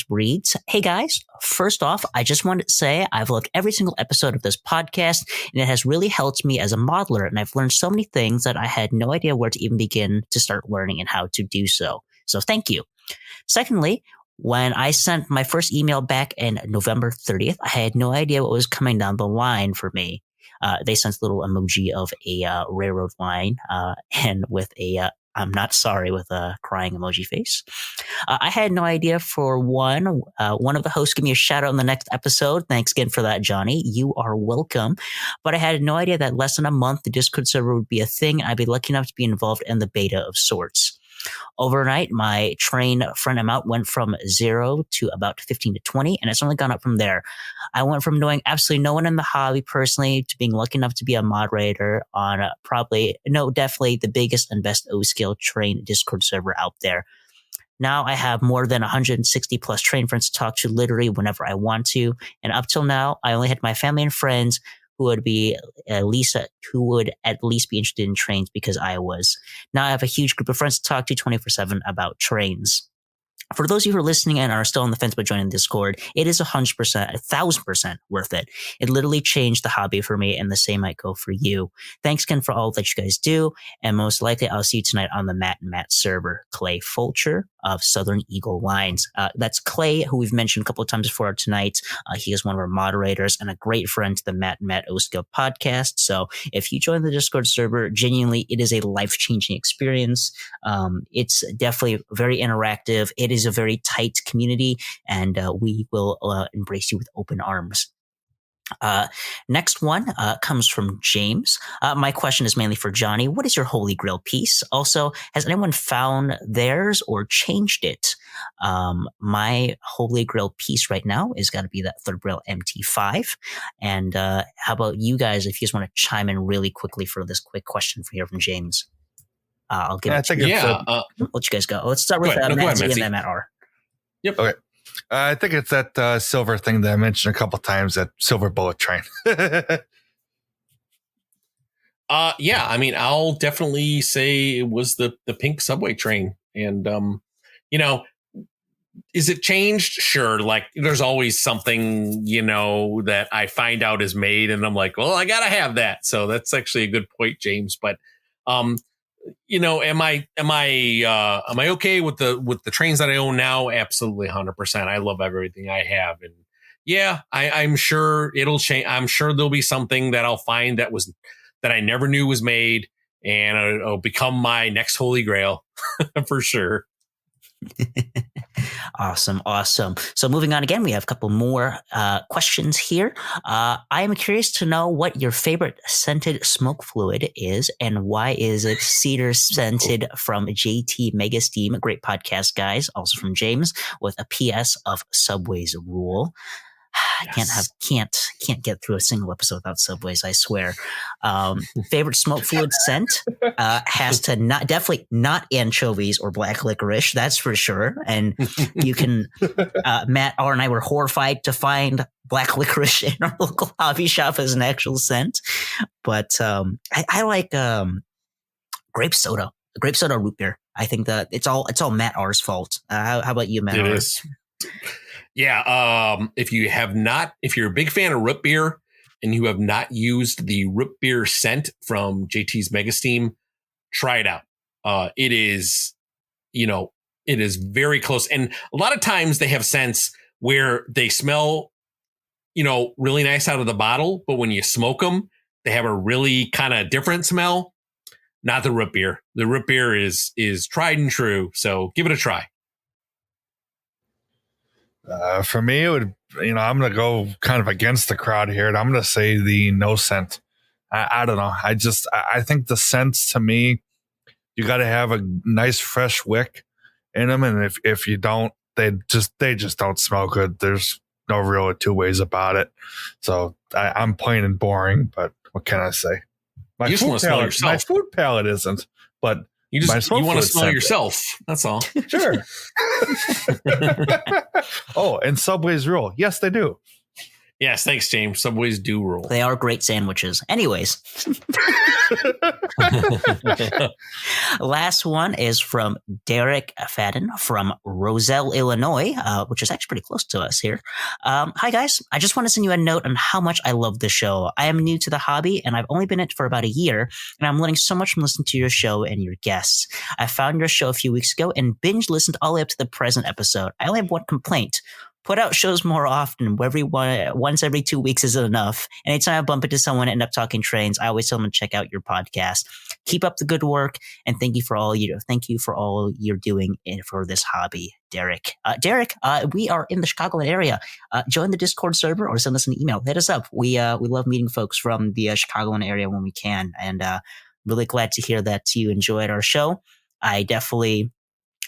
reads, hey guys, first off, I just wanted to say I've loved every single episode of this podcast and it has really helped me as a modeler. And I've learned so many things that I had no idea where to even begin to start learning and how to do so. So thank you. Secondly, when I sent my first email back in November 30th, I had no idea what was coming down the line for me. They sent a little emoji of a railroad line and with a I'm not sorry with a crying emoji face. I had no idea for one of the hosts gave me a shout out in the next episode. Thanks again for that, Johnny. You are welcome. But I had no idea that less than a month the Discord server would be a thing. I'd be lucky enough to be involved in the beta of sorts. Overnight, my train friend amount went from 0 to about 15 to 20, and it's only gone up from there. I went from knowing absolutely no one in the hobby personally to being lucky enough to be a moderator on definitely the biggest and best O-scale train Discord server out there. Now I have more than 160 plus train friends to talk to literally whenever I want to, and up till now, I only had my family and friends who would at least be interested in trains because I was. Now I have a huge group of friends to talk to 24/7 about trains. For those of you who are listening and are still on the fence by joining Discord, it is 100%, 1,000% worth it. It literally changed the hobby for me, and the same might go for you. Thanks again for all that you guys do, and most likely I'll see you tonight on the Matt and Matt server. Clay Fulcher of Southern Eagle Lines. That's Clay, who we've mentioned a couple of times before tonight. He is one of our moderators and a great friend to the Matt and Matt O-Scale podcast. So if you join the Discord server, genuinely, it is a life-changing experience. It's definitely very interactive. It is a very tight community, and we will embrace you with open arms. Next one comes from James. My question is mainly for Johnny. What is your Holy Grail piece? Also, has anyone found theirs or changed it? My Holy Grail piece right now is got to be that Third Rail MT5. And how about you guys, if you just want to chime in really quickly for this quick question from James? I'll give it to you. Let you guys go. Let's start with Matt Z and then Matt R. Yep. Okay. I think it's that silver thing that I mentioned a couple times, that silver bullet train. Yeah, I mean, I'll definitely say it was the pink subway train. And, is it changed? Sure. Like there's always something, that I find out is made and I'm like, well, I got to have that. So that's actually a good point, James. But, am I okay with the trains that I own now? Absolutely 100%. I love everything I have. And yeah, I'm sure it'll change. I'm sure there'll be something that I'll find that I never knew was made, and it'll become my next Holy Grail for sure. Awesome. So moving on again, we have a couple more questions here. I am curious to know what your favorite scented smoke fluid is and why is it cedar scented from JT Mega Steam. Great podcast, guys. Also from James with a PS of Subway's Rule. Yes. Can't get through a single episode without Subways, I swear. Favorite smoke fluid scent has to definitely not anchovies or black licorice, that's for sure. And you can Matt R and I were horrified to find black licorice in our local hobby shop as an actual scent. But I like grape soda root beer. I think that it's all Matt R's fault. How about you, Matt? It is. Yeah. If you're a big fan of root beer and you have not used the root beer scent from JT's Mega Steam, try it out. It is very close. And a lot of times they have scents where they smell, really nice out of the bottle, but when you smoke them, they have a really kind of different smell. Not the root beer. The root beer is tried and true. So give it a try. For me, it would, I'm going to go kind of against the crowd here, and I'm going to say the no scent. I don't know. I think the scents, to me, you got to have a nice fresh wick in them. And if you don't, they just don't smell good. There's no real two ways about it. So I'm plain and boring, but what can I say? You just want to smell yourself. My food palate isn't, but you want to smell yourself. That's all. Sure. Oh, and Subway's rule. Yes, they do. Yes, thanks, James. Subways do rule. They are great sandwiches. Anyways. Last one is from Derek Fadden from Roselle, Illinois, which is actually pretty close to us here. Hi, guys. I just want to send you a note on how much I love the show. I am new to the hobby, and I've only been in it for about a year, and I'm learning so much from listening to your show and your guests. I found your show a few weeks ago and binge listened all the way up to the present episode. I only have one complaint. Put out shows more often. Once every 2 weeks isn't enough. Anytime I bump into someone and end up talking Trainz, I always tell them to check out your podcast. Keep up the good work, and thank you for all you're doing for this hobby, Derek. Derek, we are in the Chicagoland area. Join the Discord server or send us an email. Hit us up. We love meeting folks from the Chicagoland area when we can, and really glad to hear that you enjoyed our show. I definitely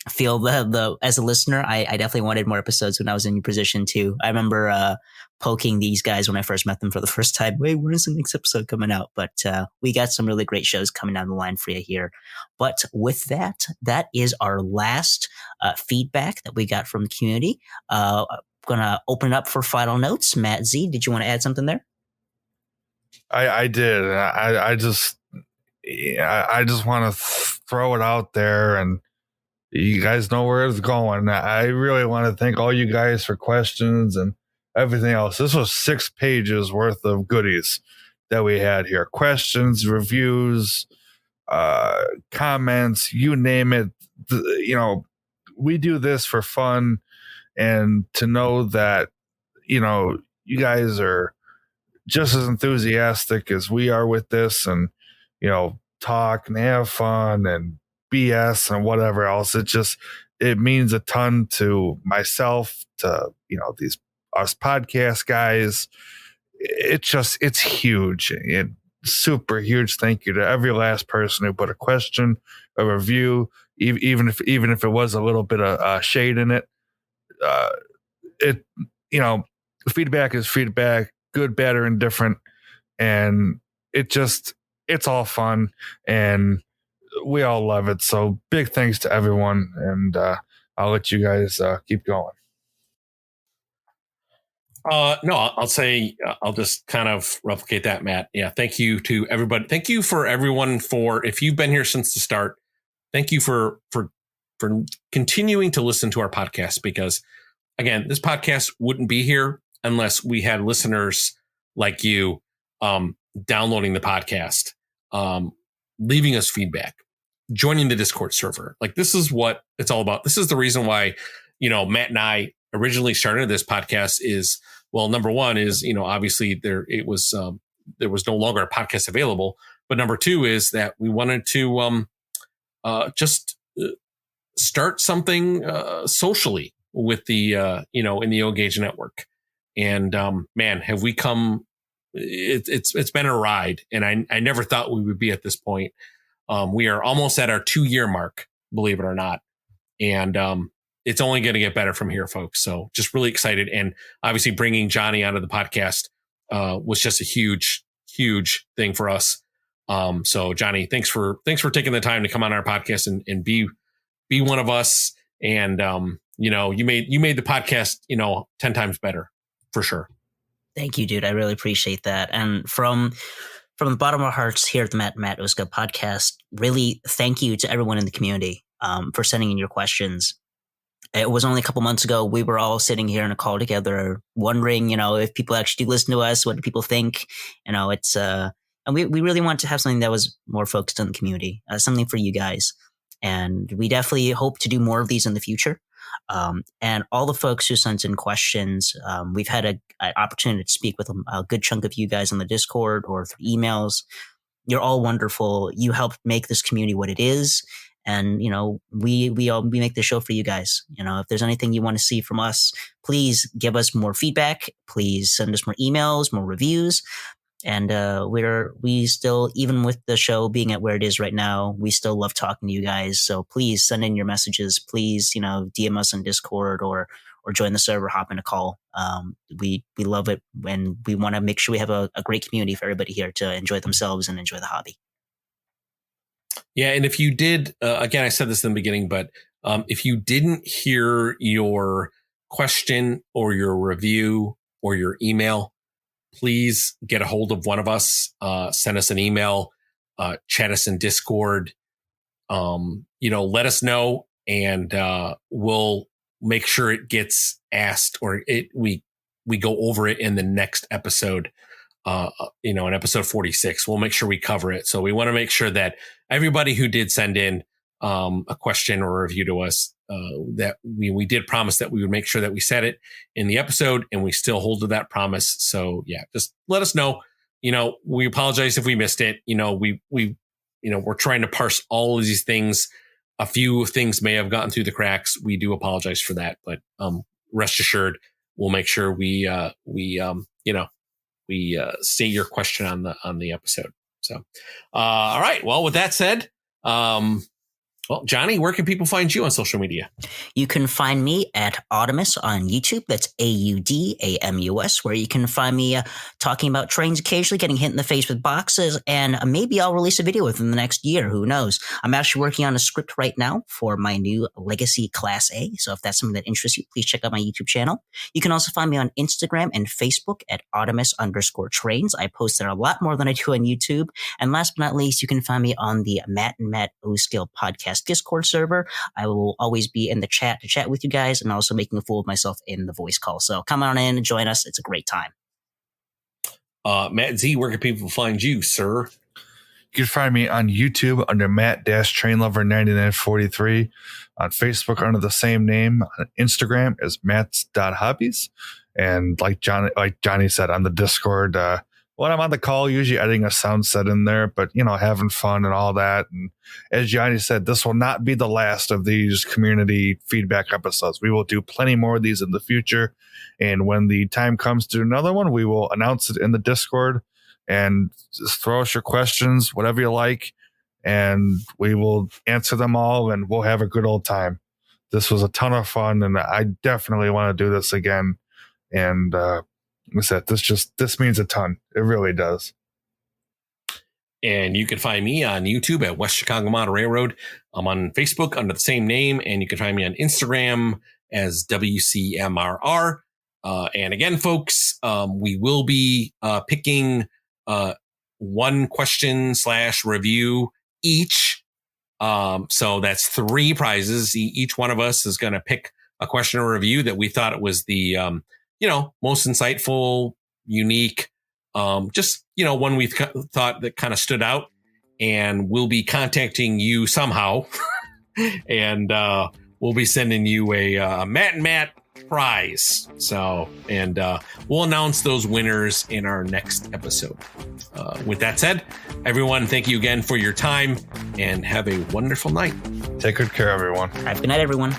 feel the as a listener, I definitely wanted more episodes when I was in your position too. I remember poking these guys when I first met them for the first time. Wait, where's the next episode coming out? But we got some really great shows coming down the line for you here. But with that is our last feedback that we got from the community. I'm gonna open it up for final notes. Matt Z, did you want to add something there? I did. I just want to throw it out there, and you guys know where it's going. I really want to thank all you guys for questions and everything else. This was 6 pages worth of goodies that we had here. Questions, reviews, comments, you name it. We do this for fun, and to know that, you guys are just as enthusiastic as we are with this, and, talk and have fun and BS and whatever else. It means a ton to myself, to us podcast guys. It's huge. Super huge thank you to every last person who put a question, a review, even if it was a little bit of shade in it. Feedback is feedback, good, bad, or indifferent, and it's all fun, and we all love it. So big thanks to everyone, and I'll let you guys keep going. No, I'll say I'll just kind of replicate that, Matt. Yeah, thank you to everybody. Thank you for everyone if you've been here since the start. Thank you for continuing to listen to our podcast, because again, this podcast wouldn't be here unless we had listeners like you downloading the podcast, leaving us feedback, joining the Discord server. Like, this is what it's all about. This is the reason why, Matt and I originally started this podcast is, well, number one is, obviously there was no longer a podcast available. But number two is that we wanted to just start something socially with the, in the O-Gauge network. And man, have we come, it's been a ride, and I never thought we would be at this point. We are almost at our 2-year mark, believe it or not. And it's only going to get better from here, folks. So just really excited. And obviously bringing Johnny onto the podcast was just a huge, huge thing for us. So Johnny, thanks for taking the time to come on our podcast and be one of us. And, you made the podcast, 10 times better for sure. Thank you, dude. I really appreciate that. And from the bottom of our hearts here at the Matt Uska podcast, really thank you to everyone in the community for sending in your questions. It was only a couple months ago, we were all sitting here in a call together wondering, if people actually do listen to us, what do people think? It's and we really want to have something that was more focused on the community, something for you guys. And we definitely hope to do more of these in the future. And all the folks who sent in questions, we've had an opportunity to speak with a good chunk of you guys on the Discord or through emails. You're all wonderful. You helped make this community what it is. And, we make the show for you guys. If there's anything you want to see from us, please give us more feedback. Please send us more emails, more reviews. And we still, even with the show being at where it is right now, we still love talking to you guys. So please send in your messages. Please, DM us on Discord or join the server, hop in a call. We love it, and we want to make sure we have a great community for everybody here to enjoy themselves and enjoy the hobby. Yeah, and if you did, again, I said this in the beginning, but if you didn't hear your question or your review or your email, please get a hold of one of us, send us an email, chat us in Discord, let us know, and we'll make sure it gets asked, or we go over it in the next episode. In episode 46, we'll make sure we cover it. So we want to make sure that everybody who did send in a question or a review to us, that we did promise that we would make sure that we said it in the episode, and we still hold to that promise. So yeah, just let us know. We apologize if we missed it. We're trying to parse all of these things. A few things may have gotten through the cracks. We do apologize for that, but rest assured, we'll make sure we state your question on the episode. So, all right. Well, with that said, Johnny, where can people find you on social media? You can find me at Audamus on YouTube. That's AUDAMUS, where you can find me talking about trains occasionally, getting hit in the face with boxes, and maybe I'll release a video within the next year. Who knows? I'm actually working on a script right now for my new Legacy Class A. So if that's something that interests you, please check out my YouTube channel. You can also find me on Instagram and Facebook at Audamus_Trainz. I post there a lot more than I do on YouTube. And last but not least, you can find me on the Matt and Matt O-Skill podcast Discord server. I will always be in the chat to chat with you guys, and also making a fool of myself in the voice call. So come on in and join us. It's a great time. Matt Z, where can people find you, sir? You can find me on YouTube under Matt-Trainlover9943, on Facebook under the same name, on Instagram as Matts.hobbies, and like Johnny said, on the Discord. When I'm on the call, usually editing a sound set in there, but having fun and all that. And as Johnny said, this will not be the last of these community feedback episodes. We will do plenty more of these in the future. And when the time comes to another one, we will announce it in the Discord, and just throw us your questions, whatever you like, and we will answer them all, and we'll have a good old time. This was a ton of fun, and I definitely want to do this again. And, like I said, this means a ton. It really does. And you can find me on YouTube at West Chicago Model Railroad. I'm on Facebook under the same name, and you can find me on Instagram as WCMRR. And again, folks, we will be picking one question / review each. So that's 3 prizes. Each one of us is going to pick a question or review that we thought it was the most insightful, unique, one we thought that kind of stood out, and we'll be contacting you somehow, and we'll be sending you a Matt and Matt prize. So, and we'll announce those winners in our next episode. With that said, everyone, thank you again for your time, and have a wonderful night. Take good care, everyone. Have a good night, everyone.